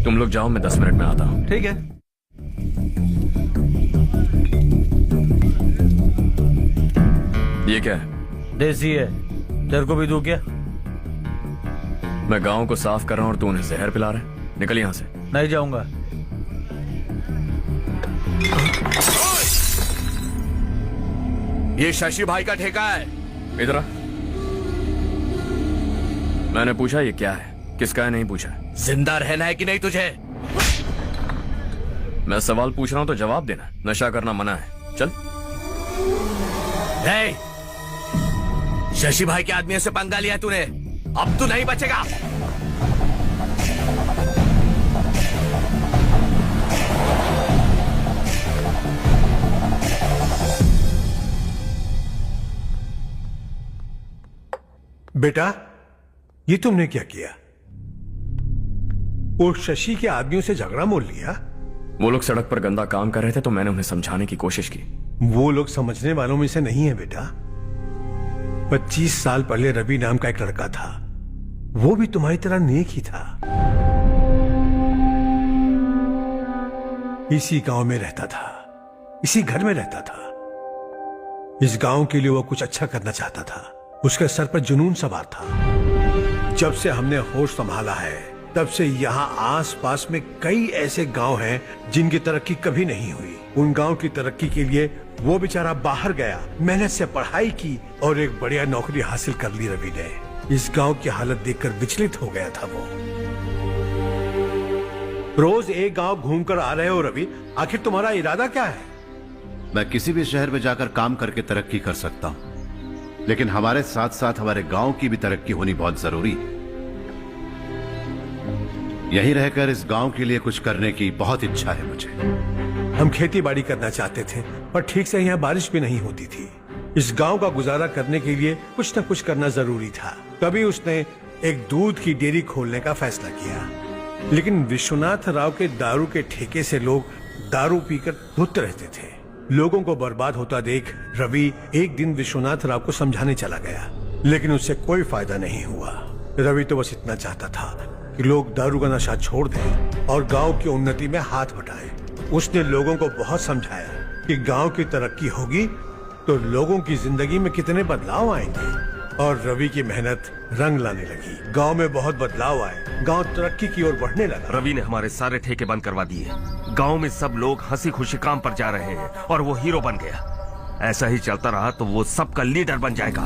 Speaker 7: तुम लोग जाओ, मैं 10 मिनट में आता हूँ।
Speaker 1: ठीक है।
Speaker 7: ये क्या है?
Speaker 2: देसी है, तेरे को भी दूं क्या?
Speaker 7: मैं गांव को साफ कर रहा हूँ और तू उन्हें जहर पिला रहा है। निकल यहाँ से।
Speaker 2: नहीं जाऊंगा।
Speaker 7: ये शशि भाई का ठेका है। इधर आ। मैंने पूछा ये क्या है, किसका है नहीं पूछा। जिंदा रहना है कि नहीं तुझे? मैं सवाल पूछ रहा हूं तो जवाब देना। नशा करना मना है। चल। शशि भाई के आदमियों से पंगा लिया तूने, अब तू नहीं बचेगा।
Speaker 9: बेटा, ये तुमने क्या किया? वो शशि के आदमियों से झगड़ा मोल लिया?
Speaker 7: वो लोग सड़क पर गंदा काम कर रहे थे तो मैंने उन्हें समझाने की कोशिश की।
Speaker 9: वो लोग समझने वालों में से नहीं है बेटा। 25 साल पहले रवि नाम का एक लड़का था, वो भी तुम्हारी तरह नेक ही था। इसी गांव में रहता था, इसी घर में रहता था। इस गांव के लिए वो कुछ अच्छा करना चाहता था। उसके सर पर जुनून सवार था। जब से हमने होश संभाला है तब से यहाँ आस पास में कई ऐसे गांव हैं जिनकी तरक्की कभी नहीं हुई। उन गांव की तरक्की के लिए वो बेचारा बाहर गया, मेहनत से पढ़ाई की और एक बढ़िया नौकरी हासिल कर ली रवि ने। इस गांव की हालत देखकर विचलित हो गया था वो। रोज एक गांव घूमकर आ रहे हो रवि, आखिर तुम्हारा इरादा क्या है?
Speaker 6: मैं किसी भी शहर में जाकर काम करके तरक्की कर सकता हूं, लेकिन हमारे साथ साथ हमारे गांव की भी तरक्की होनी बहुत जरूरी है। यहीं रहकर इस गांव के लिए कुछ करने की बहुत इच्छा है मुझे।
Speaker 9: हम खेती बाड़ी करना चाहते थे, पर ठीक से यहाँ बारिश भी नहीं होती थी। इस गांव का गुजारा करने के लिए कुछ न कुछ करना जरूरी था। तभी उसने एक दूध की डेयरी खोलने का फैसला किया। लेकिन विश्वनाथ राव के दारू के ठेके से लोग दारू पीकर धुत रहते थे। लोगों को बर्बाद होता देख रवि एक दिन विश्वनाथ राव को समझाने चला गया, लेकिन उससे कोई फायदा नहीं हुआ। रवि तो बस इतना चाहता था कि लोग दारू का नशा छोड़ दें और गांव की उन्नति में हाथ बटाएं। उसने लोगों को बहुत समझाया, कि गांव की तरक्की होगी तो लोगों की जिंदगी में कितने बदलाव आएंगे। और रवि की मेहनत रंग लाने लगी। गांव में बहुत बदलाव आए, गांव तरक्की की ओर बढ़ने लगा।
Speaker 18: रवि ने हमारे सारे ठेके बंद करवा दिए। गांव में सब लोग हंसी खुशी काम पर जा रहे हैं और वो हीरो बन गया। ऐसा ही चलता रहा तो वो सबका लीडर बन जाएगा।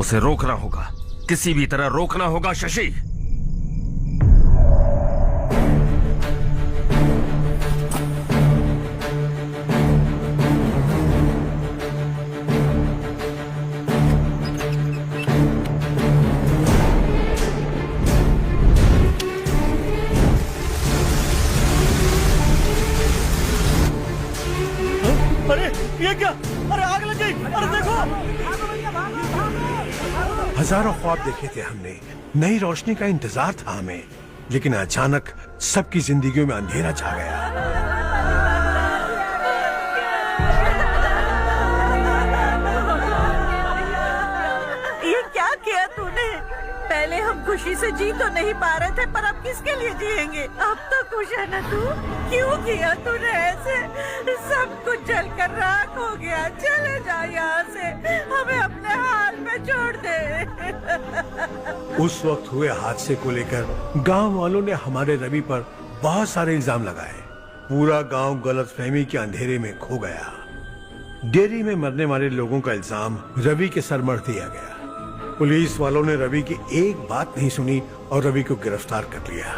Speaker 18: उसे रोकना होगा, किसी भी तरह रोकना होगा शशि।
Speaker 21: अरे ये क्या? अरे आग लग गई! अरे देखो!
Speaker 9: हजारों ख्वाब देखे थे हमने, नई रोशनी का इंतजार था हमें, लेकिन अचानक सबकी जिंदगियों में अंधेरा छा गया।
Speaker 14: ये क्या किया तूने? पहले हम खुशी से जी तो नहीं पा रहे थे, पर अब किसके लिए जिएंगे? अब तो खुश है ना तू? क्यों किया तूने ऐसे? सब कुछ जलकर राख हो गया। चले जा यहाँ से, हमें अपने हाल में छोड़ दे।
Speaker 9: उस वक्त हुए हादसे को लेकर गांव वालों ने हमारे रवि पर बहुत सारे इल्जाम लगाए। पूरा गांव गलतफहमी के अंधेरे में खो गया। डेयरी में मरने वाले लोगों का इल्जाम रवि के सर मढ़ दिया गया। पुलिस वालों ने रवि की एक बात नहीं सुनी और रवि को गिरफ्तार कर लिया।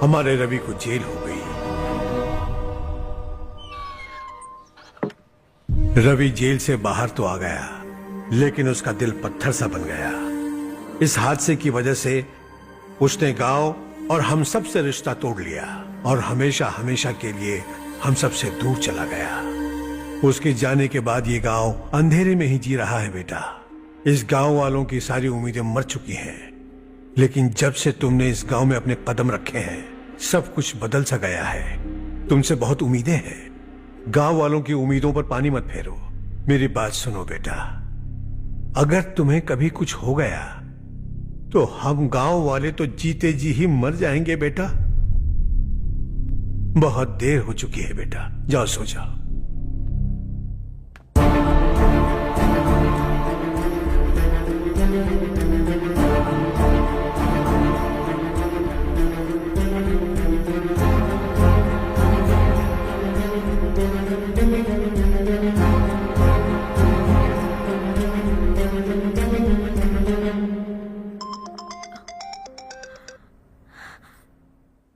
Speaker 9: हमारे रवि को जेल हो गई। रवि जेल से बाहर तो आ गया, लेकिन उसका दिल पत्थर सा बन गया। इस हादसे की वजह से उसने गांव और हम सब से रिश्ता तोड़ लिया और हमेशा हमेशा के लिए हम सब से दूर चला गया। उसके जाने के बाद ये गांव अंधेरे में ही जी रहा है बेटा। इस गांव वालों की सारी उम्मीदें मर चुकी हैं, लेकिन जब से तुमने इस गांव में अपने कदम रखे हैं, सब कुछ बदल सा गया है। तुमसे बहुत उम्मीदें हैं। गांव वालों की उम्मीदों पर पानी मत फेरो। मेरी बात सुनो बेटा, अगर तुम्हें कभी कुछ हो गया तो हम गांव वाले तो जीते जी ही मर जाएंगे बेटा। बहुत देर हो चुकी है बेटा, जाओ सो जाओ।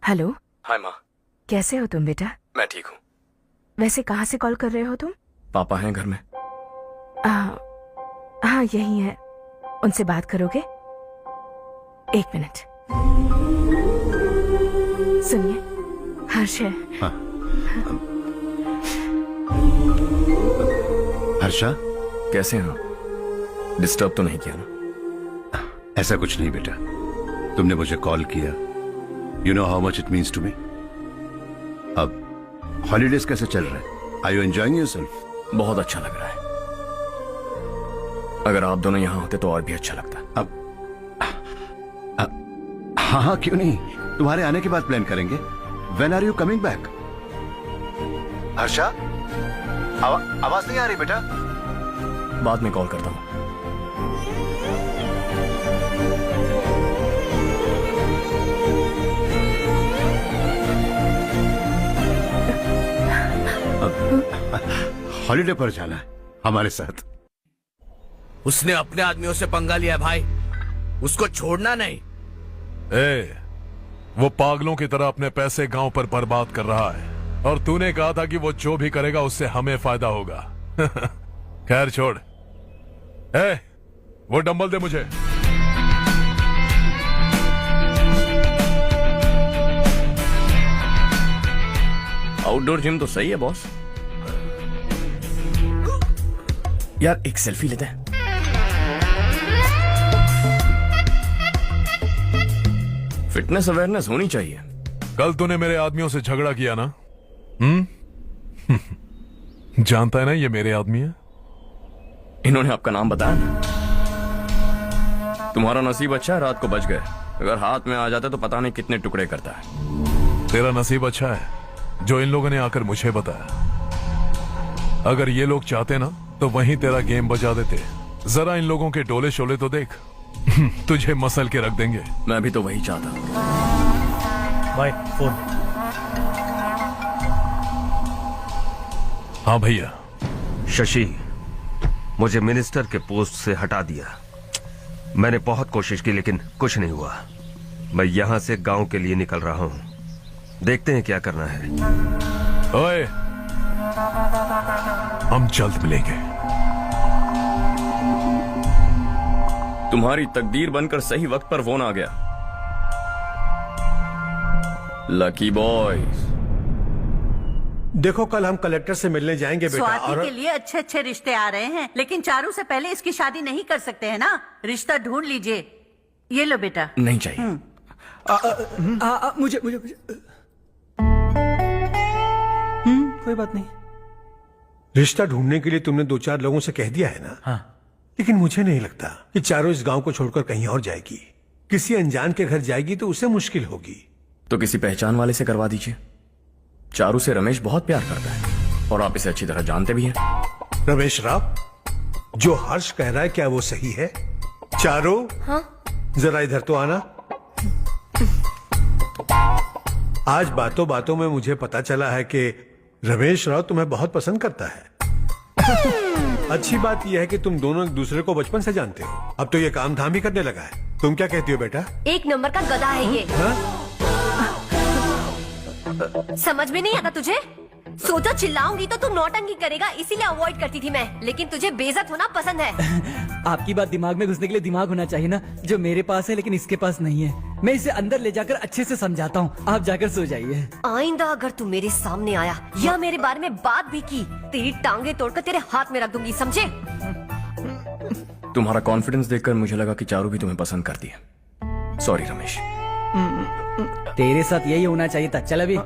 Speaker 8: हेलो।
Speaker 7: हाय माँ।
Speaker 8: कैसे हो तुम बेटा?
Speaker 7: मैं ठीक हूँ।
Speaker 8: वैसे कहाँ से कॉल कर रहे हो तुम?
Speaker 7: पापा हैं घर में।
Speaker 8: हाँ यही है। उनसे बात करोगे? एक मिनट। सुनिए, हर्ष है।
Speaker 6: हाँ। हर्षा,
Speaker 7: कैसे हैं आप? डिस्टर्ब तो नहीं किया ना?
Speaker 6: ऐसा कुछ नहीं बेटा, तुमने मुझे कॉल किया। You know how much it means to me. अब हॉलीडेज कैसे चल रहे हैं? Are you enjoying yourself?
Speaker 7: बहुत अच्छा लग रहा है। अगर आप दोनों यहाँ होते तो और भी अच्छा लगता।
Speaker 6: हाँ हाँ क्यों नहीं, तुम्हारे आने के बाद प्लान करेंगे। When are you coming back? Harsha, आवाज नहीं आ रही बेटा।
Speaker 7: बाद में कॉल करता हूँ।
Speaker 6: हॉलीडे पर जाना है हमारे साथ।
Speaker 19: उसने अपने आदमियों से पंगा लिया भाई, उसको छोड़ना नहीं।
Speaker 12: वो पागलों की तरह अपने पैसे गांव पर बर्बाद कर रहा है और तूने कहा था कि वो जो भी करेगा उससे हमें फायदा होगा। खैर छोड़। वो डंबल दे मुझे।
Speaker 7: आउटडोर जिम तो सही है बॉस। यार एक सेल्फी लेते हैं। फिटनेस अवेयरनेस होनी चाहिए।
Speaker 12: कल तूने मेरे आदमियों से झगड़ा किया ना? जानता है ना ये मेरे आदमी है।
Speaker 7: इन्होंने आपका नाम बताया ना? तुम्हारा नसीब अच्छा है, रात को बच गए। अगर हाथ में आ जाता तो पता नहीं कितने टुकड़े करता है।
Speaker 12: तेरा नसीब अच्छा है जो इन लोगों ने आकर मुझे बताया। अगर ये लोग चाहते ना तो वहीं तेरा गेम बजा देते। जरा इन लोगों के डोले शोले तो देख। तुझे मसल के रख देंगे।
Speaker 7: मैं भी तो वही चाहता।
Speaker 2: भाई फोन।
Speaker 12: हाँ भैया।
Speaker 18: शशि, मुझे मिनिस्टर के पोस्ट से हटा दिया। मैंने बहुत कोशिश की लेकिन कुछ नहीं हुआ। मैं यहां से गांव के लिए निकल रहा हूं। देखते हैं क्या करना है।
Speaker 12: ओए, हम जल्द मिलेंगे।
Speaker 7: तुम्हारी तकदीर बनकर सही वक्त पर फोन आ गया। Lucky boys.
Speaker 9: देखो, कल हम कलेक्टर से मिलने जाएंगे बेटा।
Speaker 14: स्वाति के लिए अच्छे अच्छे रिश्ते आ रहे हैं, लेकिन चारू से पहले इसकी शादी नहीं कर सकते हैं ना। रिश्ता ढूंढ लीजिए। ये लो बेटा।
Speaker 7: नहीं चाहिए।
Speaker 11: मुझे कोई बात नहीं।
Speaker 9: रिश्ता ढूंढने के लिए तुमने 2-4 लोगों से कह दिया है ना?
Speaker 2: हाँ।
Speaker 9: लेकिन मुझे नहीं लगता कि चारों इस गांव को छोड़कर कहीं और जाएगी। किसी अनजान के घर जाएगी तो उसे मुश्किल होगी।
Speaker 7: तो किसी पहचान वाले से करवा दीजिए। चारू से रमेश बहुत प्यार करता है और आप इसे अच्छी तरह जानते भी हैं।
Speaker 9: रमेश राव, जो हर्ष कह रहा है क्या वो सही है? चारू,
Speaker 20: हाँ?
Speaker 9: जरा इधर तो आना। आज बातों बातों में मुझे पता चला है कि रमेश राव तुम्हें बहुत पसंद करता है। अच्छी बात यह है कि तुम दोनों एक दूसरे को बचपन से जानते हो। अब तो ये काम धाम भी करने लगा है। तुम क्या कहती हो बेटा?
Speaker 20: एक नंबर का गधा है ये। समझ में नहीं आता तुझे? सोचा चिल्लाऊंगी तो तू नौटंकी करेगा, इसीलिए अवॉइड करती थी मैं। लेकिन तुझे बेइज्जत होना पसंद है।
Speaker 11: आपकी बात दिमाग में घुसने के लिए दिमाग होना चाहिए ना, जो मेरे पास है लेकिन इसके पास नहीं है। मैं इसे अंदर ले जाकर अच्छे से समझाता हूँ। आप जाकर सो जाइए।
Speaker 20: आइंदा अगर तू मेरे सामने आया या मेरे बारे में बात भी की, तेरी टांगे तोड़कर तेरे हाथ में रख दूंगी, समझे?
Speaker 7: तुम्हारा कॉन्फिडेंस देखकर मुझे लगा कि चारू भी तुम्हें पसंद करती है। सॉरी रमेश।
Speaker 11: तेरे साथ यही होना चाहिए था। चल अभी।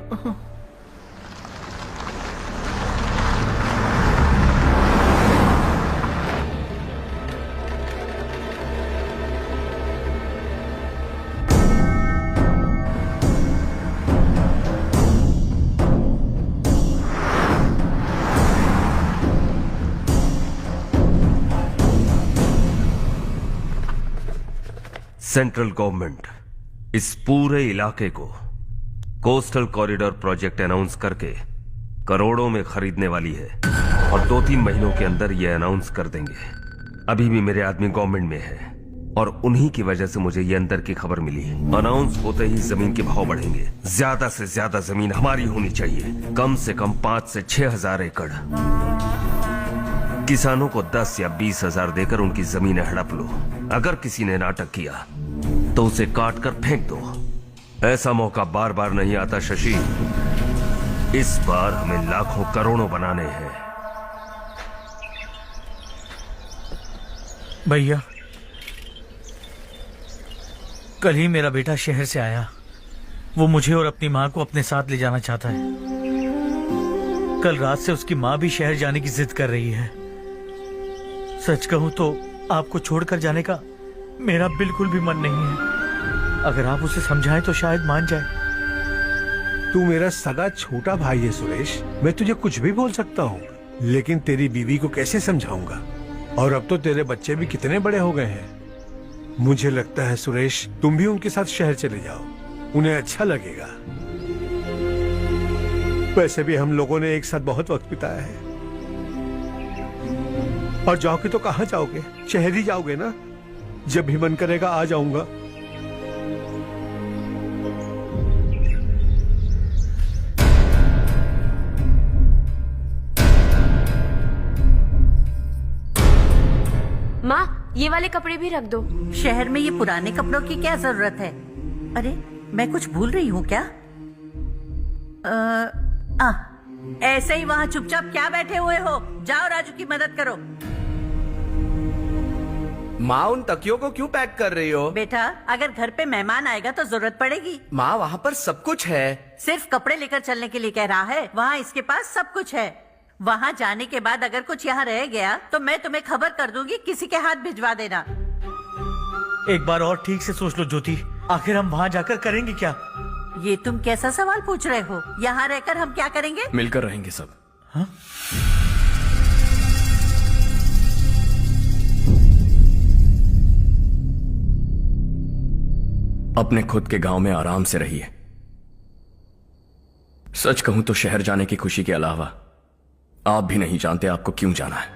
Speaker 18: सेंट्रल गवर्नमेंट इस पूरे इलाके को कोस्टल कॉरिडोर प्रोजेक्ट अनाउंस करके करोड़ों में खरीदने वाली है और 2-3 महीनों के अंदर ये अनाउंस कर देंगे। अभी भी मेरे आदमी गवर्नमेंट में है और उन्हीं की वजह से मुझे ये अंदर की खबर मिली है। अनाउंस होते ही जमीन के भाव बढ़ेंगे। ज्यादा से ज्यादा जमीन हमारी होनी चाहिए, कम से कम 5 से 6 हजार एकड़। किसानों को 10 या 20 हजार देकर उनकी जमीनें हड़प लो। अगर किसी ने नाटक किया तो उसे काट कर फेंक दो। ऐसा मौका बार बार नहीं आता शशि। इस बार हमें लाखों करोड़ों बनाने हैं।
Speaker 2: भैया, कल ही मेरा बेटा शहर से आया। वो मुझे और अपनी माँ को अपने साथ ले जाना चाहता है। कल रात से उसकी माँ भी शहर जाने की जिद कर रही है। सच कहूं तो आपको छोड़कर जाने का मेरा बिल्कुल भी मन नहीं है। अगर आप उसे समझाएं तो शायद मान जाए।
Speaker 9: तू मेरा सगा छोटा भाई है सुरेश। मैं तुझे कुछ भी बोल सकता हूँ, लेकिन तेरी बीवी को कैसे समझाऊंगा? और अब तो तेरे बच्चे भी कितने बड़े हो गए हैं। मुझे लगता है सुरेश, तुम भी उनके साथ शहर चले जाओ, उन्हें अच्छा लगेगा। वैसे भी हम लोगों ने एक साथ बहुत वक्त बिताया है। और जाओगे तो कहाँ जाओगे? शहर ही जाओगे ना? जब भी मन करेगा आ जाऊंगा।
Speaker 4: माँ, ये वाले कपड़े भी रख दो।
Speaker 14: शहर में ये पुराने कपड़ों की क्या जरूरत है? अरे, मैं कुछ भूल रही हूँ क्या? ऐसे ही वहाँ चुपचाप क्या बैठे हुए हो? जाओ राजू की मदद करो।
Speaker 13: माँ, उन तकियों को क्यों पैक कर रही हो?
Speaker 14: बेटा, अगर घर पे मेहमान आएगा तो जरूरत पड़ेगी।
Speaker 13: माँ, वहाँ पर सब कुछ है।
Speaker 14: सिर्फ कपड़े लेकर चलने के लिए कह रहा है? वहाँ इसके पास सब कुछ है। वहाँ जाने के बाद अगर कुछ यहाँ रह गया तो मैं तुम्हें खबर कर दूंगी, किसी के हाथ भिजवा देना।
Speaker 2: एक बार और ठीक से सोच लो ज्योति, आखिर हम वहाँ जाकर करेंगे क्या?
Speaker 14: ये तुम कैसा सवाल पूछ रहे हो? यहाँ रहकर हम क्या करेंगे?
Speaker 7: मिलकर रहेंगे सब।
Speaker 2: हाँ?
Speaker 7: अपने खुद के गांव में आराम से रहिए। सच कहूं तो शहर जाने की खुशी के अलावा आप भी नहीं जानते आपको क्यों जाना है।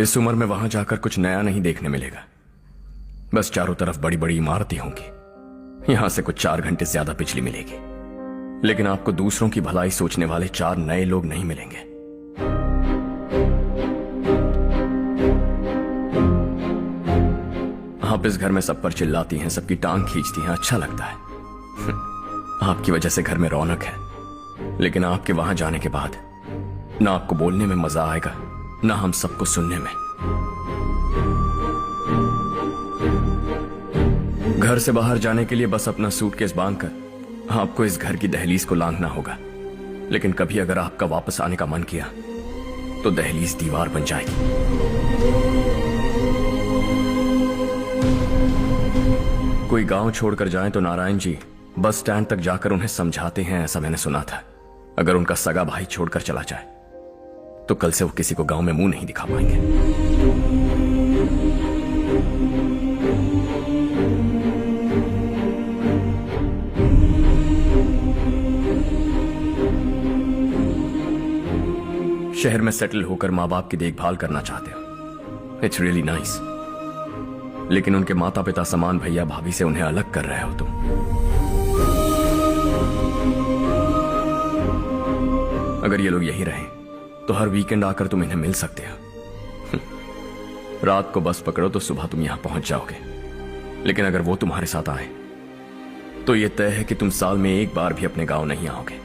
Speaker 7: इस उम्र में वहां जाकर कुछ नया नहीं देखने मिलेगा। बस चारों तरफ बड़ी बड़ी इमारतें होंगी, यहां से कुछ 4 घंटे ज्यादा बिजली मिलेगी, लेकिन आपको दूसरों की भलाई सोचने वाले 4 नए लोग नहीं मिलेंगे। आप इस घर में सब पर चिल्लाती हैं, सबकी टांग खींचती हैं, अच्छा लगता है। आपकी वजह से घर में रौनक है, लेकिन आपके वहां जाने के बाद ना आपको बोलने में मजा आएगा, ना हम सबको सुनने में। घर से बाहर जाने के लिए बस अपना सूटकेस बांधकर आपको इस घर की दहलीज को लांघना होगा, लेकिन कभी अगर आपका वापस आने का मन किया तो दहलीज दीवार बन जाएगी। कोई गांव छोड़कर जाए तो नारायण जी बस स्टैंड तक जाकर उन्हें समझाते हैं, ऐसा मैंने सुना था। अगर उनका सगा भाई छोड़कर चला जाए तो कल से वो किसी को गांव में मुंह नहीं दिखा पाएंगे। शहर में सेटल होकर माँ बाप की देखभाल करना चाहते हो, इट्स रियली नाइस, लेकिन उनके माता पिता समान भैया भाभी से उन्हें अलग कर रहे हो तुम। अगर ये लोग यही रहें तो हर वीकेंड आकर तुम इन्हें मिल सकते हो। रात को बस पकड़ो तो सुबह तुम यहां पहुंच जाओगे, लेकिन अगर वो तुम्हारे साथ आए तो ये तय है कि तुम साल में एक बार भी अपने गांव नहीं आओगे।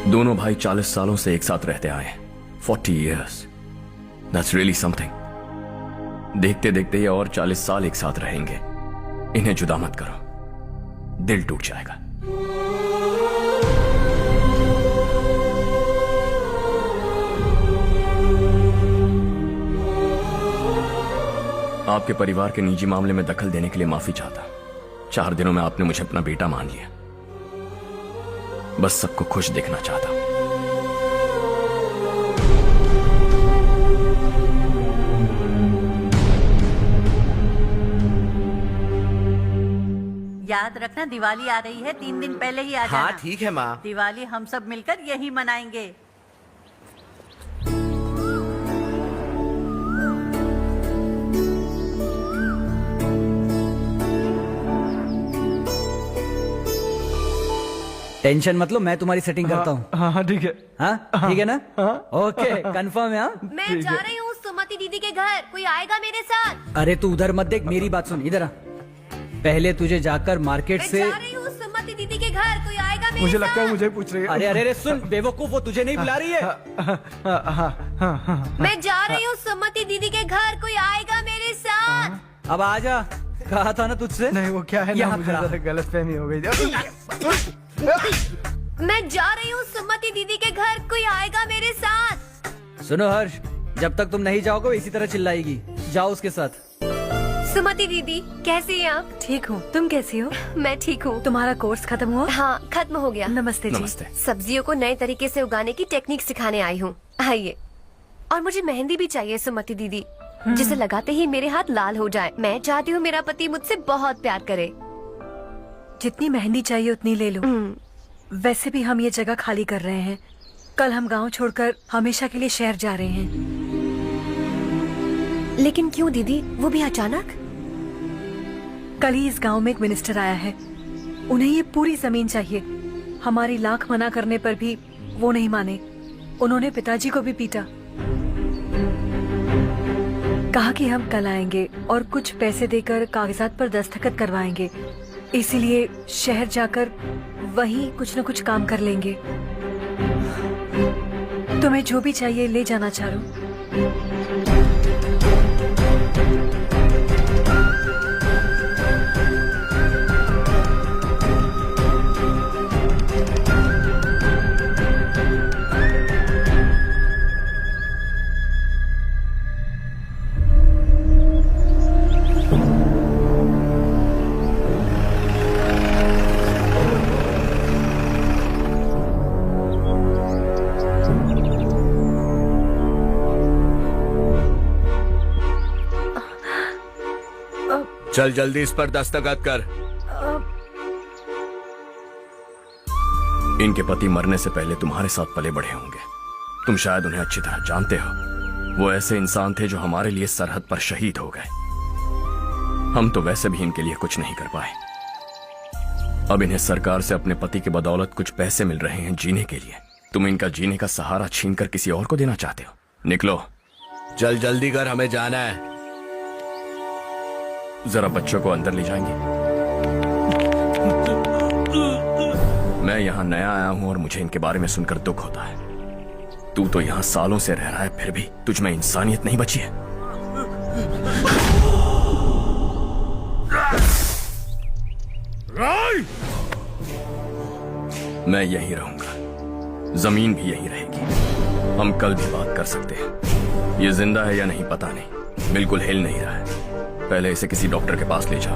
Speaker 7: दोनों भाई 40 सालों से एक साथ रहते आए हैं, 40 years, that's really something। देखते देखते ये और 40 साल एक साथ रहेंगे। इन्हें जुदा मत करो, दिल टूट जाएगा। आपके परिवार के निजी मामले में दखल देने के लिए माफी चाहता। 4 दिनों में आपने मुझे अपना बेटा मान लिया, बस सबको खुश देखना चाहता।
Speaker 14: याद रखना दिवाली आ रही है, 3 दिन पहले ही आ जाना।
Speaker 13: हाँ ठीक है माँ।
Speaker 14: दिवाली हम सब मिलकर यही मनाएंगे।
Speaker 11: टेंशन मत लो, मैं तुम्हारी सेटिंग करता हूँ।
Speaker 1: हाँ ठीक है।
Speaker 11: हाँ ठीक है ना? ओके कंफर्म है। हाँ
Speaker 20: मैं जा रही हूँ सुमति दीदी के घर, कोई आएगा मेरे साथ?
Speaker 11: अरे तू उधर मत देख, मेरी बात सुन, इधर आ। पहले तुझे जाकर मार्केट से।
Speaker 20: मैं जा रही हूँ सुमति दीदी के घर, कोई आएगा मेरे
Speaker 1: मुझे
Speaker 20: साथ?
Speaker 1: लगता है मुझे पूछ रही है।
Speaker 11: अरे अरे अरे सुन बेवकूफ, वो तुझे नहीं बुला रही है।
Speaker 20: मैं जा रही हूँ सुमति दीदी के घर, कोई आएगा मेरे साथ?
Speaker 11: अब आजा, कहा था ना तुझसे।
Speaker 1: नहीं वो क्या है ना, मुझे जरा गलतफहमी हो गई।
Speaker 20: मैं जा रही हूँ सुमति दीदी के घर, कोई आएगा मेरे साथ?
Speaker 11: सुनो हर्ष, जब तक तुम नहीं जाओगे वो इसी तरह चिल्लाएगी। जाओ उसके साथ।
Speaker 20: सुमति दीदी कैसी हैं आप?
Speaker 16: ठीक हूँ, तुम कैसी हो?
Speaker 20: मैं ठीक हूँ।
Speaker 16: तुम्हारा कोर्स खत्म हुआ?
Speaker 20: हाँ खत्म हो गया।
Speaker 16: नमस्ते जी।
Speaker 7: नमस्ते।
Speaker 20: सब्जियों को नए तरीके से उगाने की टेक्निक सिखाने आई हूँ, आइए। और मुझे मेहंदी भी चाहिए सुमति दीदी, जिसे लगाते ही मेरे हाथ लाल हो जाए। मैं चाहती हूँ मेरा पति मुझसे बहुत प्यार करे।
Speaker 16: जितनी मेहंदी चाहिए उतनी ले लो। वैसे भी हम ये जगह खाली कर रहे हैं, कल हम गांव छोड़कर हमेशा के लिए शहर जा रहे हैं।
Speaker 20: लेकिन क्यों दीदी, वो भी अचानक?
Speaker 16: कल ही इस गांव में एक मिनिस्टर आया है, उन्हें ये पूरी जमीन चाहिए। हमारी लाख मना करने पर भी वो नहीं माने। उन्होंने पिताजी को भी पीटा। कहा कि हम कल आएंगे और कुछ पैसे देकर कागजात पर दस्तखत करवाएंगे। इसीलिए शहर जाकर वहीं कुछ न कुछ काम कर लेंगे। तुम्हें जो भी चाहिए ले जाना चारो।
Speaker 19: चल जल्दी इस पर दस्तखत कर। इनके पति मरने से पहले तुम्हारे साथ पले बढ़े होंगे। तुम शायद उन्हें अच्छी तरह जानते हो। वो ऐसे इंसान थे जो हमारे लिए सरहद पर शहीद हो गए। हम तो वैसे भी इनके लिए कुछ नहीं कर पाए। अब इन्हें सरकार से अपने पति की बदौलत कुछ पैसे मिल रहे हैं जीने के लिए। तुम इनका जीने का सहारा छीनकर किसी और को देना चाहते हो। निकलो, चल जल्दी कर, हमें जाना है। जरा बच्चों को अंदर ले जाएंगे। मैं यहाँ नया आया हूँ और मुझे इनके बारे में सुनकर दुख होता है। तू तो यहाँ सालों से रह रहा है, फिर भी तुझ में इंसानियत नहीं बची है। मैं यहीं रहूंगा, जमीन भी यहीं रहेगी। हम कल भी बात कर सकते हैं। ये जिंदा है या नहीं पता नहीं, बिल्कुल हिल नहीं रहा है। पहले इसे किसी डॉक्टर के पास ले जा।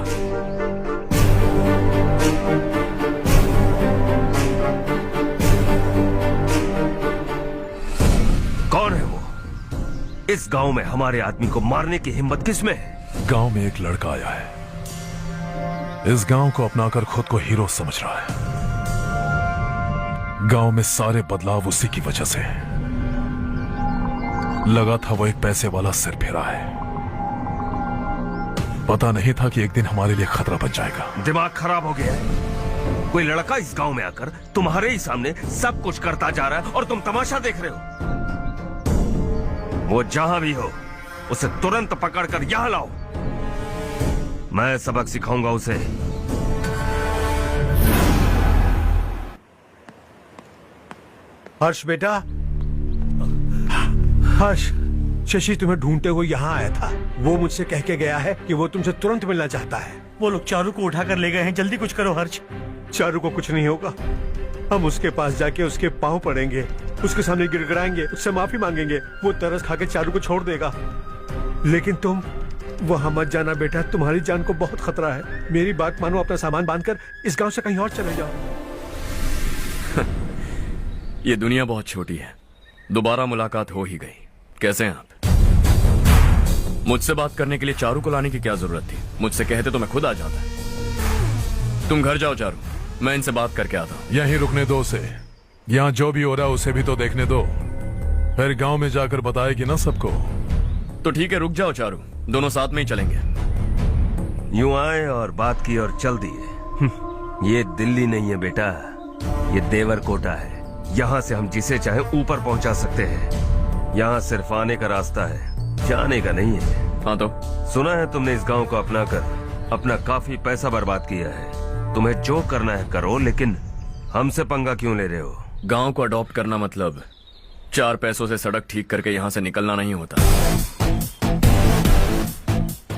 Speaker 18: कौन है वो? इस गांव में हमारे आदमी को मारने की हिम्मत किसमें है?
Speaker 12: गांव में एक लड़का आया है, इस गांव को अपनाकर खुद को हीरो समझ रहा है। गांव में सारे बदलाव उसी की वजह से है। लगा था वो एक पैसे वाला सिरफिरा है। पता नहीं था कि एक दिन हमारे लिए खतरा बन जाएगा।
Speaker 18: दिमाग खराब हो गया है। कोई लड़का इस गांव में आकर तुम्हारे ही सामने सब कुछ करता जा रहा है और तुम तमाशा देख रहे हो। वो जहां भी हो उसे तुरंत पकड़कर यहां लाओ। मैं सबक सिखाऊंगा उसे।
Speaker 9: हर्ष बेटा, हर्ष, शशि तुम्हें ढूंढते हुए यहाँ आया था। वो मुझसे कह के गया है कि वो तुमसे तुरंत मिलना चाहता है।
Speaker 21: वो लोग चारू को उठाकर ले गए हैं, जल्दी कुछ करो हर्ष।
Speaker 9: चारू को कुछ नहीं होगा। हम उसके पास जाके उसके पांव पड़ेंगे, उसके सामने गिड़गिड़ाएंगे, उससे माफी मांगेंगे। वो तरस खा के चारू को छोड़ देगा। लेकिन तुम वहां मत जाना बेटा, तुम्हारी जान को बहुत खतरा है। मेरी बात मानो, अपना सामान बांधकर इस गांव से कहीं और चले जाओ।
Speaker 7: ये दुनिया बहुत छोटी है, दोबारा मुलाकात हो ही गई। कैसे हैं आप? मुझसे बात करने के लिए चारू को लाने की क्या जरूरत थी? मुझसे कहते तो मैं खुद आ जाता। तुम घर जाओ चारू, मैं इनसे बात करके आता हूँ।
Speaker 12: यहीं रुकने दो उसे। यहाँ जो भी हो रहा है उसे भी तो देखने दो, फिर गांव में जाकर बताएगी ना सबको।
Speaker 7: तो ठीक है, रुक जाओ चारू, दोनों साथ में ही चलेंगे।
Speaker 18: यूं आए और बात की और चल दिए। ये दिल्ली नहीं है बेटा, ये देवरकोटा है। यहाँ से हम जिसे चाहे ऊपर पहुंचा सकते हैं। यहाँ सिर्फ आने का रास्ता है, जाने का नहीं है।
Speaker 7: हाँ तो
Speaker 18: सुना है तुमने इस गांव को अपनाकर अपना काफी पैसा बर्बाद किया है। तुम्हें जो करना है करो, लेकिन हमसे पंगा क्यों ले रहे हो?
Speaker 7: गांव को अडॉप्ट करना मतलब 4 पैसों से सड़क ठीक करके यहाँ से निकलना नहीं होता।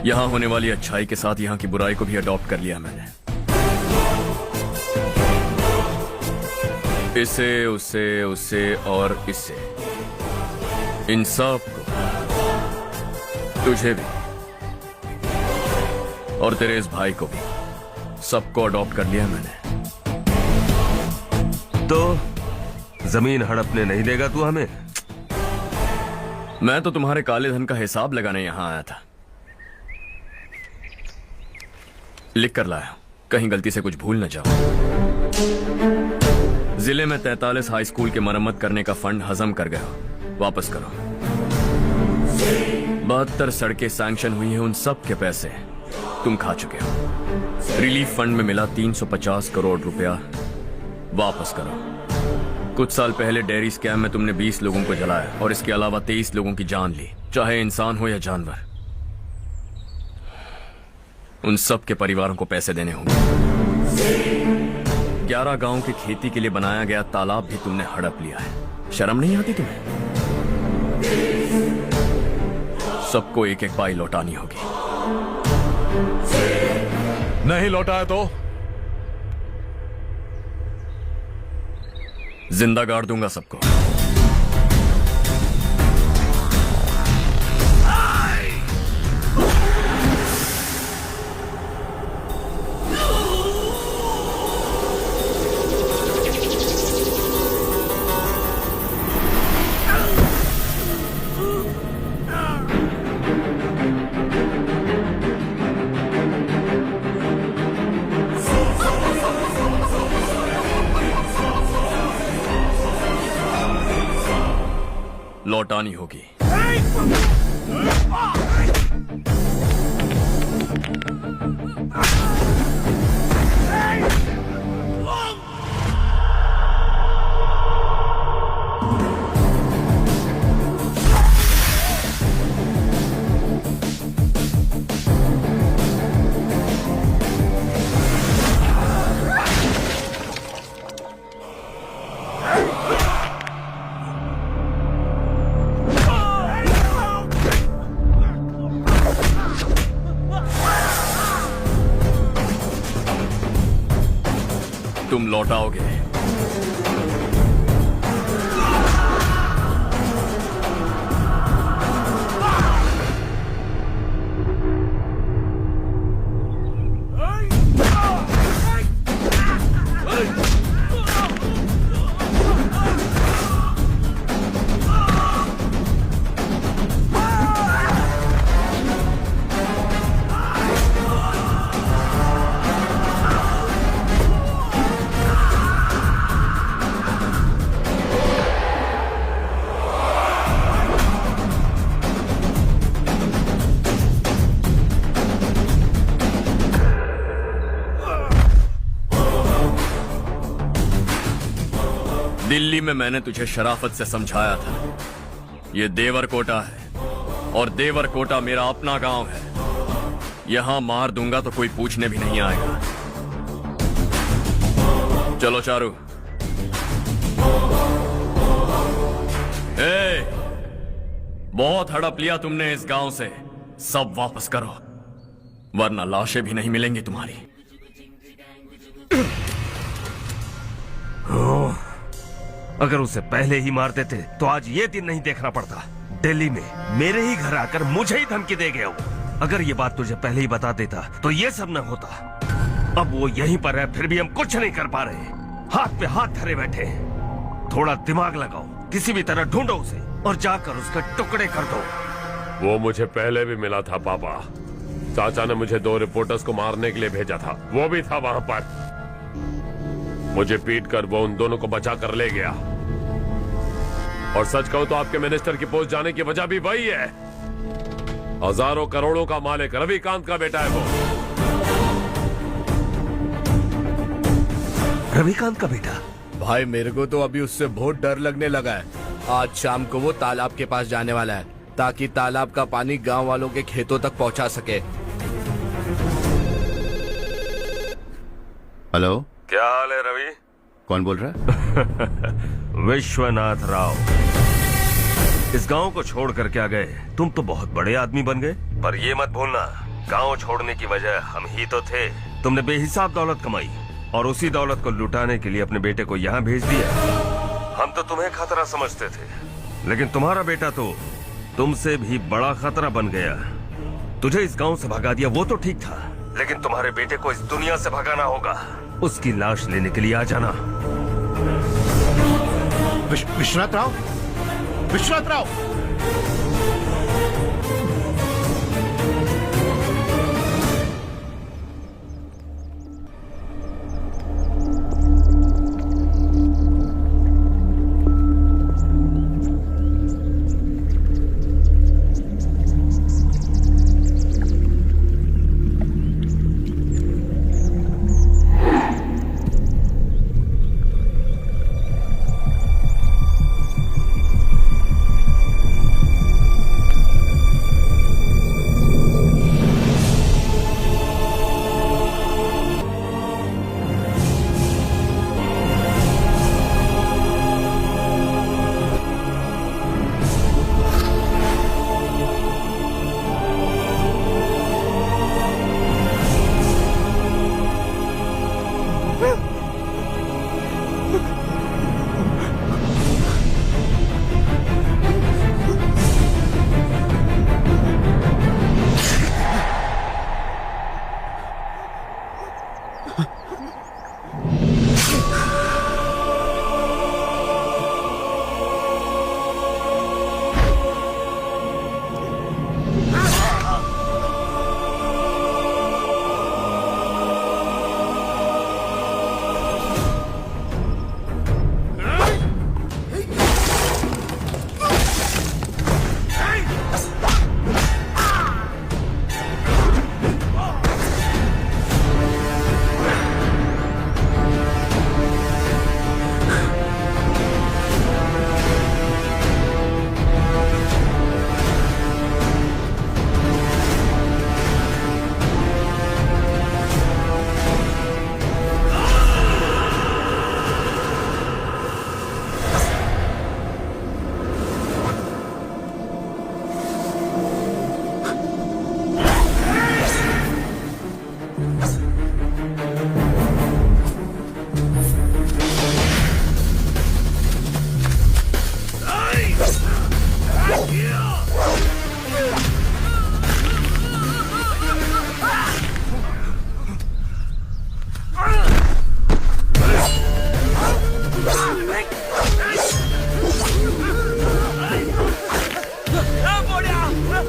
Speaker 7: यहाँ होने वाली अच्छाई के साथ यहाँ की बुराई को भी अडॉप्ट कर लिया मैंने। इसे, उसे, उसे और इससे, इन सब को, तुझे भी और तेरे इस भाई को भी, सबको अडॉप्ट कर लिया मैंने।
Speaker 18: तो जमीन हड़पने नहीं देगा तू हमें?
Speaker 7: मैं तो तुम्हारे काले धन का हिसाब लगाने यहां आया था। लिख कर लाया, कहीं गलती से कुछ भूल न जाओ। जिले में 43 हाई स्कूल के मरम्मत करने का फंड हजम कर गया, वापस करो। 72 सड़कें सैंक्शन हुई हैं, उन सब के पैसे तुम खा चुके हो। रिलीफ फंड में मिला 350 करोड़ रुपया, वापस करो। कुछ साल पहले डेयरी स्कैम में तुमने 20 लोगों को जलाया और इसके अलावा 23 लोगों की जान ली, चाहे इंसान हो या जानवर। उन सब के परिवारों को पैसे देने होंगे। 11 गांव की खेती के लिए बनाया गया तालाब भी तुमने हड़प लिया है। शर्म नहीं आती तुम्हें? सबको एक एक पाई लौटानी होगी।
Speaker 12: नहीं लौटाया तो
Speaker 7: जिंदा गाड़ दूंगा सबको। लौटानी होगी। तुम लौटाओगे। दिल्ली में मैंने तुझे शराफत से समझाया था, ये देवरकोटा है और देवरकोटा मेरा अपना गांव है। यहां मार दूंगा तो कोई पूछने भी नहीं आएगा। चलो चारू। बहुत हड़प लिया तुमने इस गांव से, सब वापस करो वरना लाशें भी नहीं मिलेंगी तुम्हारी।
Speaker 18: अगर उसे पहले ही मार देते तो आज ये दिन नहीं देखना पड़ता। दिल्ली में मेरे ही घर आकर मुझे ही धमकी दे गया वो। अगर ये बात तुझे पहले ही बता देता तो ये सब न होता। अब वो यहीं पर है, फिर भी हम कुछ नहीं कर पा रहे, हाथ पे हाथ धरे बैठे हैं। थोड़ा दिमाग लगाओ, किसी भी तरह ढूंढो उसे और जाकर उसके टुकड़े कर दो।
Speaker 10: वो मुझे पहले भी मिला था पापा। चाचा ने मुझे 2 रिपोर्टर्स को मारने के लिए भेजा था, वो भी था वहां पर। मुझे पीट कर वो उन दोनों को बचा कर ले गया। और सच कहूं तो आपके मिनिस्टर की पोस्ट जाने की वजह भी वही है। हजारों करोड़ों का मालिक रविकांत का बेटा है वो।
Speaker 18: रविकांत का बेटा?
Speaker 19: भाई मेरे को तो अभी उससे बहुत डर लगने लगा है। आज शाम को वो तालाब के पास जाने वाला है ताकि तालाब का पानी गांव वालों के खेतों तक पहुंचा सके।
Speaker 6: हेलो,
Speaker 18: क्या हाल है रवि?
Speaker 6: कौन बोल रहा है?
Speaker 18: विश्वनाथ राव। इस गांव को छोड़ कर क्या गए? तुम तो बहुत बड़े आदमी बन गए, पर ये मत भूलना गांव छोड़ने की वजह हम ही तो थे। तुमने बेहिसाब दौलत कमाई और उसी दौलत को लुटाने के लिए अपने बेटे को यहाँ भेज दिया। हम तो तुम्हें खतरा समझते थे, लेकिन तुम्हारा बेटा तो तुमसे भी बड़ा खतरा बन गया। तुझे इस गांव से भगा दिया वो तो ठीक था, लेकिन तुम्हारे बेटे को इस दुनिया से भगाना होगा। उसकी लाश लेने के लिए आ जाना।
Speaker 6: विश्वनाथ राव, विश्वनाथ राव।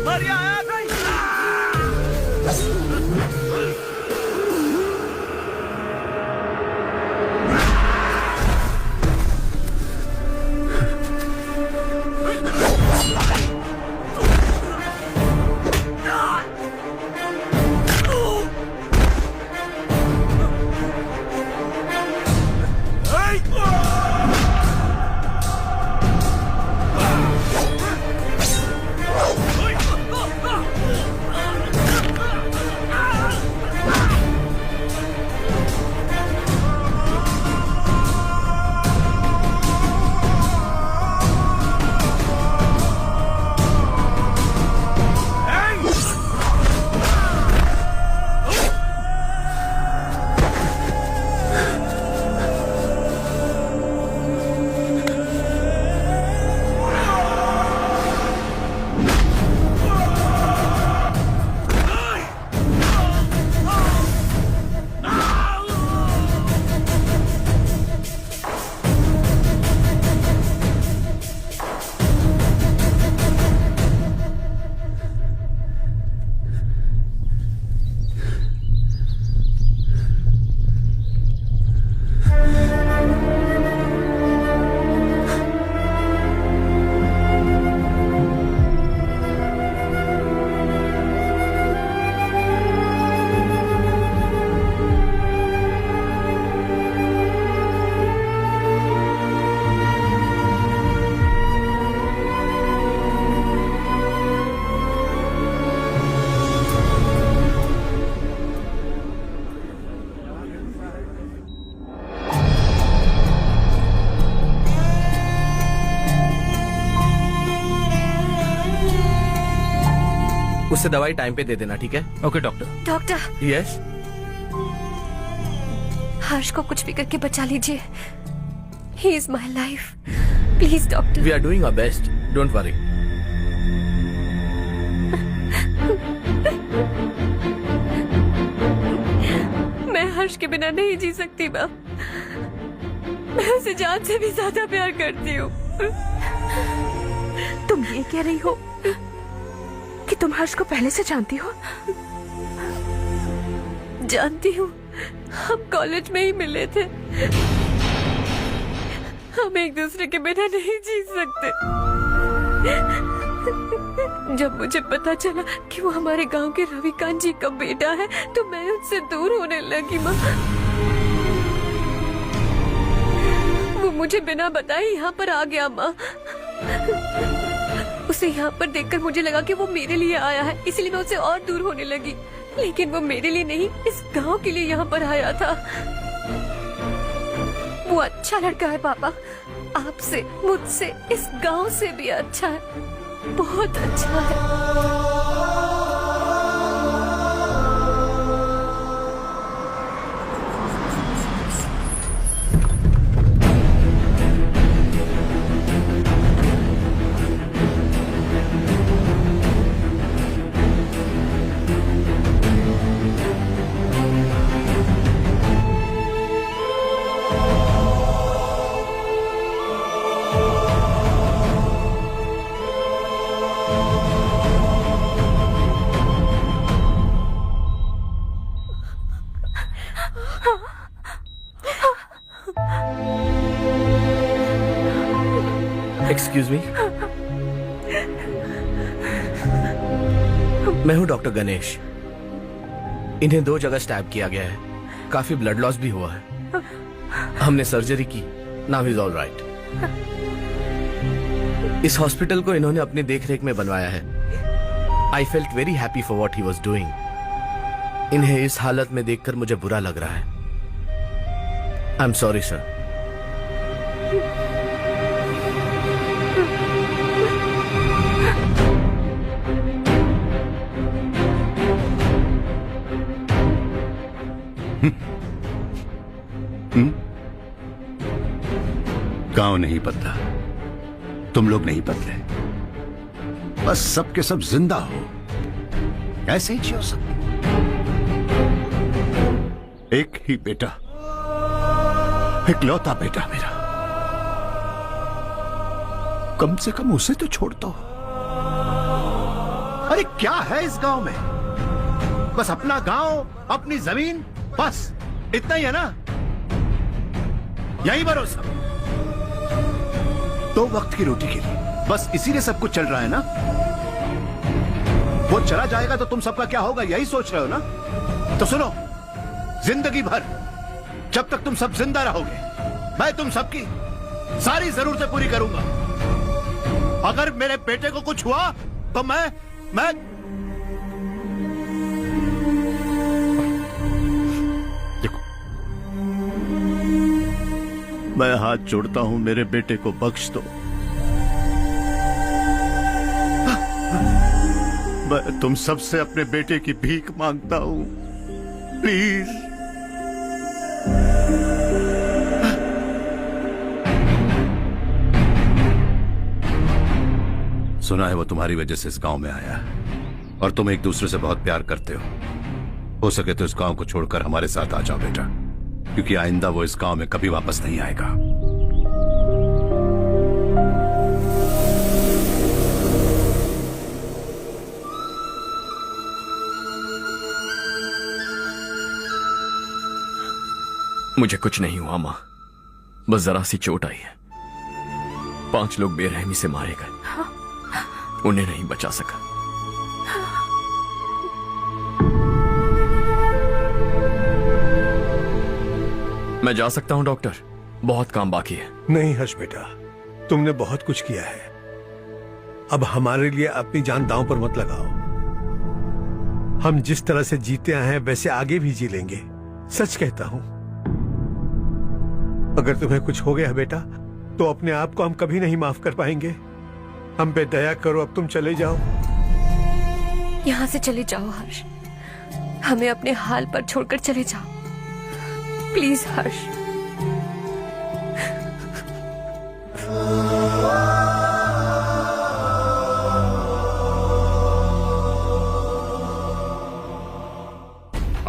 Speaker 21: मारिया आया
Speaker 13: उससे दवाई टाइम पे दे देना, ठीक है?
Speaker 15: Okay doctor.
Speaker 20: Doctor
Speaker 13: yes.
Speaker 20: Harsh को कुछ भी करके बचा लीजिए। He is my life, please doctor.
Speaker 13: We are doing our best, don't worry.
Speaker 4: मैं हर्ष के बिना नहीं जी सकती मैम। मैं उसे जान से भी ज्यादा प्यार करती हूँ।
Speaker 8: तुम ये कह रही हो कि तुम हर्ष को पहले से जानती हो?
Speaker 4: जानती हूँ, हम कॉलेज में ही मिले थे। हम एक दूसरे के बिना नहीं जी सकते। जब मुझे पता चला कि वो हमारे गांव के रविकांत जी का बेटा है तो मैं उनसे दूर होने लगी माँ। वो मुझे बिना बताए यहाँ पर आ गया माँ। उसे यहाँ पर देखकर मुझे लगा कि वो मेरे लिए आया है, इसलिए मैं उससे और दूर होने लगी। लेकिन वो मेरे लिए नहीं, इस गांव के लिए यहाँ पर आया था। वो अच्छा लड़का है पापा, आपसे, मुझसे, इस गांव से भी अच्छा है, बहुत अच्छा है।
Speaker 13: एक्सक्यूज मी, मैं हूं डॉक्टर गणेश। इन्हें 2 जगह स्टैब किया गया है, काफी ब्लड लॉस भी हुआ है। हमने सर्जरी की, नाउ इज ऑल राइट। इस हॉस्पिटल को इन्होंने अपनी देखरेख में बनवाया है। I felt very happy for what he was doing. इन्हें इस हालत में देखकर मुझे बुरा लग रहा है। I am sorry sir.
Speaker 6: गांव नहीं बदला, तुम लोग नहीं बदले, बस सबके सब जिंदा हो, ऐसे ही जियो सब। एक ही बेटा, इकलौता बेटा मेरा, कम से कम उसे तो छोड़ दो। अरे क्या है इस गांव में? बस अपना गांव, अपनी जमीन, बस इतना ही है ना? यही भरोसा, 2 वक्त की रोटी के लिए, बस इसीलिए सब कुछ चल रहा है ना? वो चला जाएगा तो तुम सबका क्या होगा, यही सोच रहे हो ना? तो सुनो, जिंदगी भर जब तक तुम सब जिंदा रहोगे, मैं तुम सबकी सारी जरूरतें पूरी करूंगा। अगर मेरे बेटे को कुछ हुआ तो मैं देखो, मैं हाथ जोड़ता हूं, मेरे बेटे को बख्श दो। मैं तुम सबसे अपने बेटे की भीख मांगता हूं, प्लीज। सुना है वो तुम्हारी वजह से इस गांव में आया और तुम एक दूसरे से बहुत प्यार करते हो सके तो इस गांव को छोड़कर हमारे साथ आ जाओ बेटा, क्योंकि आइंदा वो इस गांव में कभी वापस नहीं आएगा।
Speaker 7: मुझे कुछ नहीं हुआ माँ, बस जरा सी चोट आई है। 5 लोग बेरहमी से मारे गए, उन्हें नहीं बचा सका। मैं जा सकता हूं डॉक्टर, बहुत काम बाकी है।
Speaker 9: नहीं हर्ष बेटा, तुमने बहुत कुछ किया है, अब हमारे लिए अपनी जान दांव पर मत लगाओ। हम जिस तरह से जीते आए हैं वैसे आगे भी जी लेंगे, सच कहता हूं। अगर तुम्हें कुछ हो गया बेटा तो अपने आप को हम कभी नहीं माफ कर पाएंगे। हम पे दया करो, अब तुम चले जाओ।
Speaker 20: यहाँ से चले जाओ हर्ष, हमें अपने हाल पर छोड़कर चले जाओ, प्लीज हर्ष।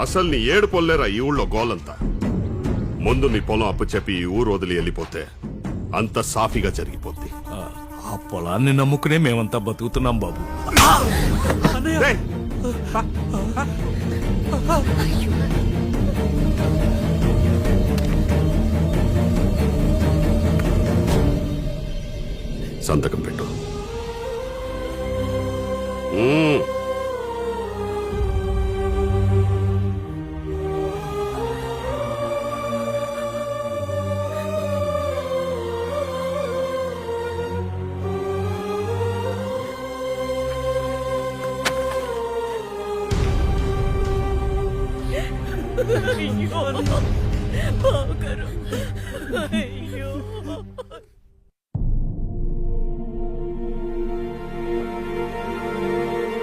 Speaker 5: అసలు నీ ఏడు పొల్లేరా ఈ ఊళ్ళో గోలంతా. ముందు నీ పొలం అప్పు చెప్పి ఈ ఊరు వదిలి వెళ్ళిపోతే అంత సాఫీగా జరిగిపోద్ది.
Speaker 22: ఆ పొలాన్ని నమ్ముకునే మేమంతా బతుకుతున్నాం బాబు.
Speaker 5: రేయ్, సంతకం పెట్టు.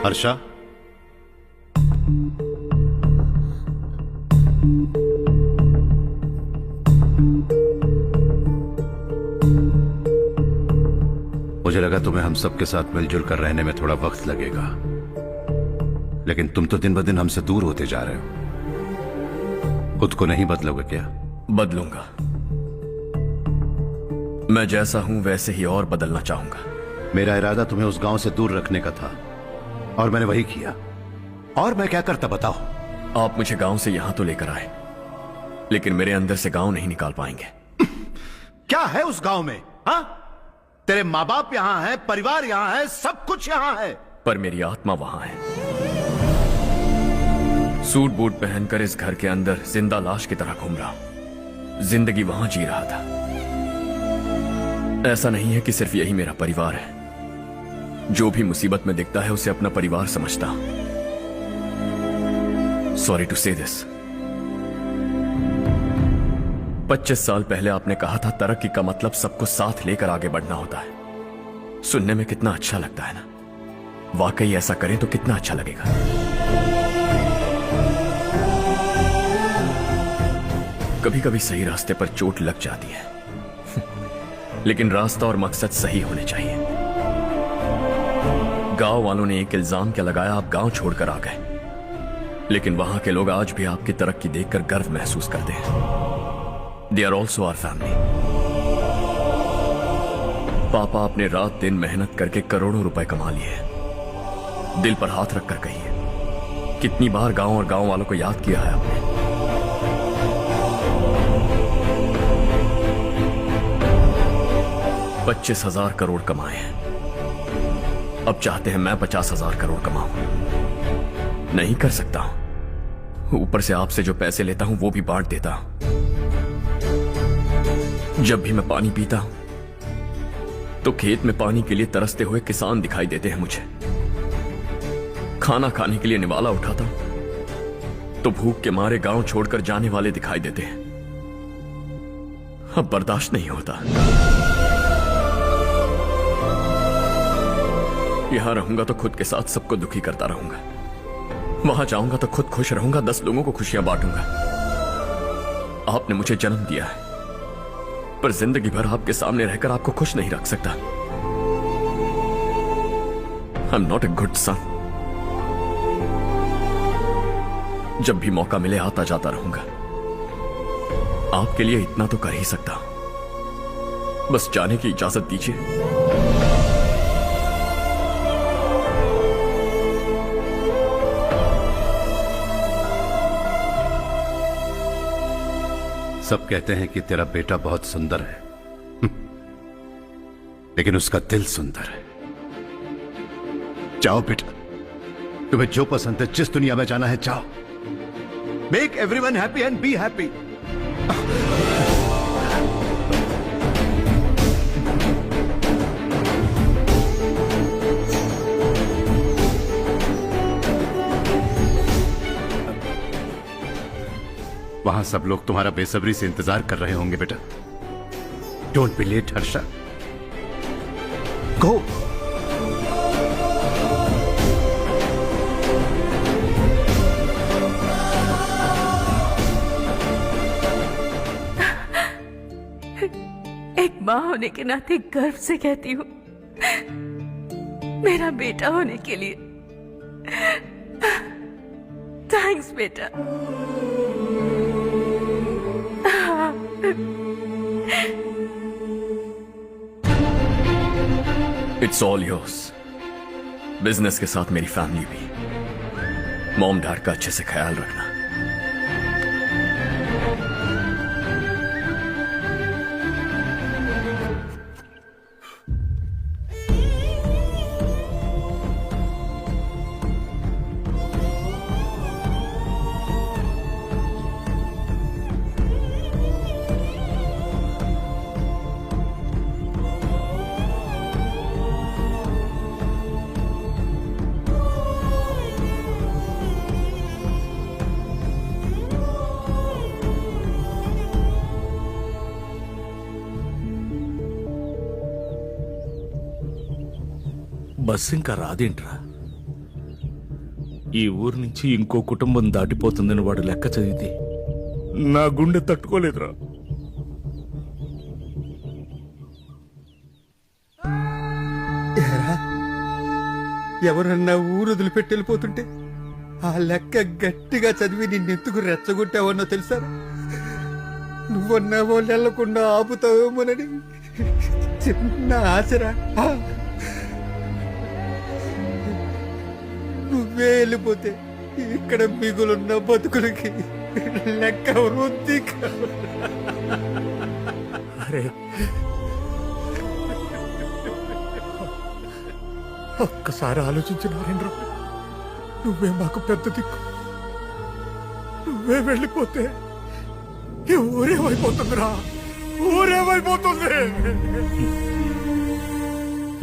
Speaker 6: हर्षा, मुझे लगा तुम्हें हम सबके साथ मिलजुल कर रहने में थोड़ा वक्त लगेगा, लेकिन तुम तो दिन ब दिन हमसे दूर होते जा रहे हो। खुद को नहीं बदलोगे क्या?
Speaker 7: बदलूंगा। मैं जैसा हूं वैसे ही और बदलना चाहूंगा।
Speaker 6: मेरा इरादा तुम्हें उस गांव से दूर रखने का था और मैंने वही किया। और मैं क्या करता बताओ?
Speaker 7: आप मुझे गांव से यहां तो लेकर आए, लेकिन मेरे अंदर से गांव नहीं निकाल पाएंगे।
Speaker 6: क्या है उस गांव में? हाँ, तेरे माँ बाप यहां है, परिवार यहां है, सब कुछ यहां है,
Speaker 7: पर मेरी आत्मा वहां है। सूट बूट पहनकर इस घर के अंदर जिंदा लाश की तरह घूम रहा हूं। जिंदगी वहां जी रहा था। ऐसा नहीं है कि सिर्फ यही मेरा परिवार है। जो भी मुसीबत में दिखता है उसे अपना परिवार समझता हूं। सॉरी टू से दिस। 25 साल पहले आपने कहा था तरक्की का मतलब सबको साथ लेकर आगे बढ़ना होता है। सुनने में कितना अच्छा लगता है ना? वाकई ऐसा करें तो कितना अच्छा लगेगा। कभी कभी सही रास्ते पर चोट लग जाती है, लेकिन रास्ता और मकसद सही होने चाहिए। गांव वालों ने एक इल्जाम क्या लगाया, आप गांव छोड़कर आ गए, लेकिन वहां के लोग आज भी आपकी तरक्की देखकर गर्व महसूस करते हैं। They are also our family. पापा आपने रात दिन मेहनत करके करोड़ों रुपए कमा लिए, दिल पर हाथ रखकर कहिए, कितनी बार गांव और गांव वालों को याद किया है आपने? $25,000 करोड़ कमाए हैं, अब चाहते हैं मैं 50,000 करोड़ कमाऊं। नहीं कर सकता हूं। ऊपर से आपसे जो पैसे लेता हूं वो भी बांट देता हूं। जब भी मैं पानी पीता हूं तो खेत में पानी के लिए तरसते हुए किसान दिखाई देते हैं मुझे। खाना खाने के लिए निवाला उठाता हूं तो भूख के मारे गांव छोड़कर जाने वाले दिखाई देते हैं। अब बर्दाश्त नहीं होता। यहां रहूंगा तो खुद के साथ सबको दुखी करता रहूंगा, वहां जाऊंगा तो खुद खुश रहूंगा, 10 लोगों को खुशियां बांटूंगा। आपने मुझे जन्म दिया है, पर जिंदगी भर आपके सामने रहकर आपको खुश नहीं रख सकता। I am not a good son. जब भी मौका मिले आता जाता रहूंगा। आपके लिए इतना तो कर ही सकता हूं, बस जाने की इजाजत दीजिए।
Speaker 6: सब कहते हैं कि तेरा बेटा बहुत सुंदर है, लेकिन उसका दिल सुंदर है। जाओ बेटा, तुम्हें जो पसंद है, जिस दुनिया में जाना है जाओ। Make everyone happy and be happy. वहां सब लोग तुम्हारा बेसब्री से इंतजार कर रहे होंगे बेटा। डोंट बी लेट हर्षा, गो।
Speaker 14: एक माँ होने के नाते गर्व से कहती हूँ, मेरा बेटा होने के लिए थैंक्स बेटा।
Speaker 7: It's all yours. बिजनेस के साथ मेरी फैमिली भी। मॉम डैड का अच्छे से ख्याल रखना।
Speaker 22: బస్సు ఇంకా రాదేంట్రా? ఈ ఊరు నుంచి ఇంకో కుటుంబం దాటిపోతుందని వాడు లెక్క చదివితే నా గుండె తట్టుకోలేదురా.
Speaker 3: ఎవరన్నా ఊరు వదిలిపెట్టి వెళ్ళిపోతుంటే ఆ లెక్క గట్టిగా చదివి నిన్నెత్తుకు రెచ్చగొట్టావన్నో తెలుసా? నువ్వన్నా వాళ్ళు వెళ్లకుండా ఆపుతావేమోనని చిన్న ఆశరా. నువ్వే వెళ్ళిపోతే ఇక్కడ మిగులున్న బతుకులకి లెక్క వృద్ధి.
Speaker 22: అరే
Speaker 3: ఒక్కసారి ఆలోచించిన నరేంద్ర, నువ్వే మాకు పెద్ద దిక్కు. నువ్వే వెళ్ళిపోతే ఈ ఊరేమైపోతుందిరా, ఊరేమైపోతుంది.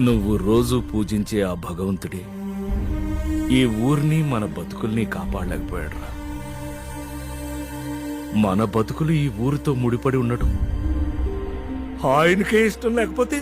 Speaker 22: నువ్వు రోజు పూజించే ఆ భగవంతుడే ఈ ఊరిని మన బతుకుల్ని కాపాడలేకపోయాడురా. మన బతుకులు ఈ ఊరితో ముడిపడి ఉండటం ఆయనకే ఇష్టం లేకపోతే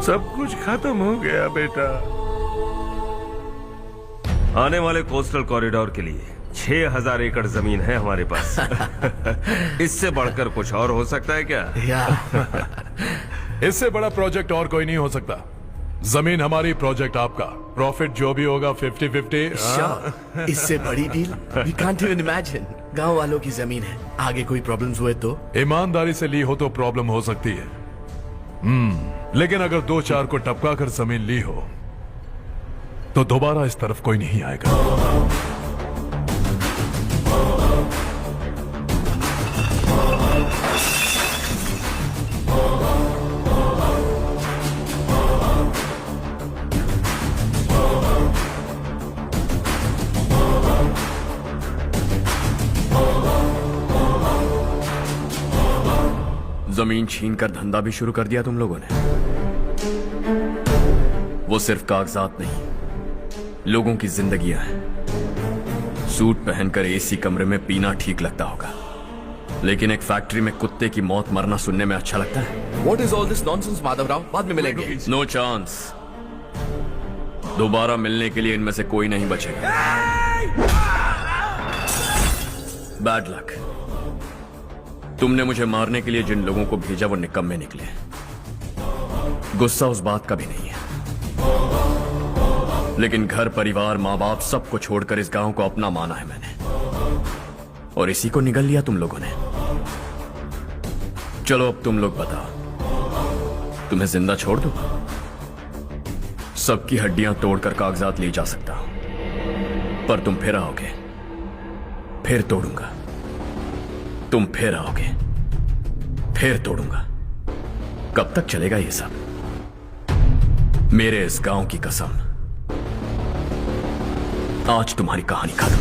Speaker 18: सब कुछ खत्म हो गया बेटा। आने वाले कोस्टल कॉरिडोर के लिए 6,000 एकड़ जमीन है हमारे पास। इससे बढ़कर कुछ और हो सकता है क्या?
Speaker 12: इससे बड़ा प्रोजेक्ट और कोई नहीं हो सकता। जमीन हमारी, प्रोजेक्ट आपका, प्रॉफिट जो भी होगा 50-50।
Speaker 13: इससे बड़ी deal we can't even imagine. गांव वालों की जमीन है, आगे कोई प्रॉब्लम्स हुए तो?
Speaker 12: ईमानदारी से ली हो तो प्रॉब्लम हो सकती है, लेकिन अगर 2-4 को टपका कर जमीन ली हो तो दोबारा इस तरफ कोई नहीं आएगा।
Speaker 7: जमीन छीन कर धंधा भी शुरू कर दिया तुम लोगों ने। वो सिर्फ कागजात नहीं, लोगों की जिंदगियां हैं। सूट पहनकर एसी कमरे में पीना ठीक लगता होगा, लेकिन एक फैक्ट्री में कुत्ते की मौत मरना सुनने में अच्छा लगता है।
Speaker 13: What is all this nonsense, Madhavrao? बाद में मिलेंगे।
Speaker 7: No chance. दोबारा मिलने के लिए इनमें से कोई नहीं बचेगा। Bad luck. तुमने मुझे मारने के लिए जिन लोगों को भेजा वो निकम्मे निकले। गुस्सा उस बात का भी नहीं है, लेकिन घर परिवार माँ बाप सबको छोड़कर इस गांव को अपना माना है मैंने, और इसी को निगल लिया तुम लोगों ने। चलो अब तुम लोग बताओ, तुम्हें जिंदा छोड़ दूं? सबकी हड्डियां तोड़कर कागजात ले जा सकता हूं, पर तुम फिर आओगे, फिर तोड़ूंगा। तुम फिर आओगे, फिर तोड़ूंगा। कब तक चलेगा ये सब? मेरे इस गांव की कसम, आज तुम्हारी कहानी खत्म।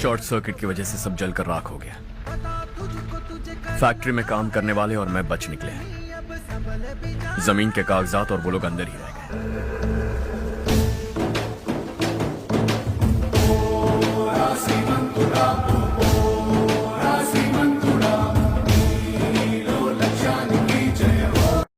Speaker 7: शॉर्ट सर्किट की वजह से सब जलकर राख हो गया। फैक्ट्री में काम करने वाले और मैं बच निकले। जमीन के कागजात और वो लोग अंदर ही रह गए।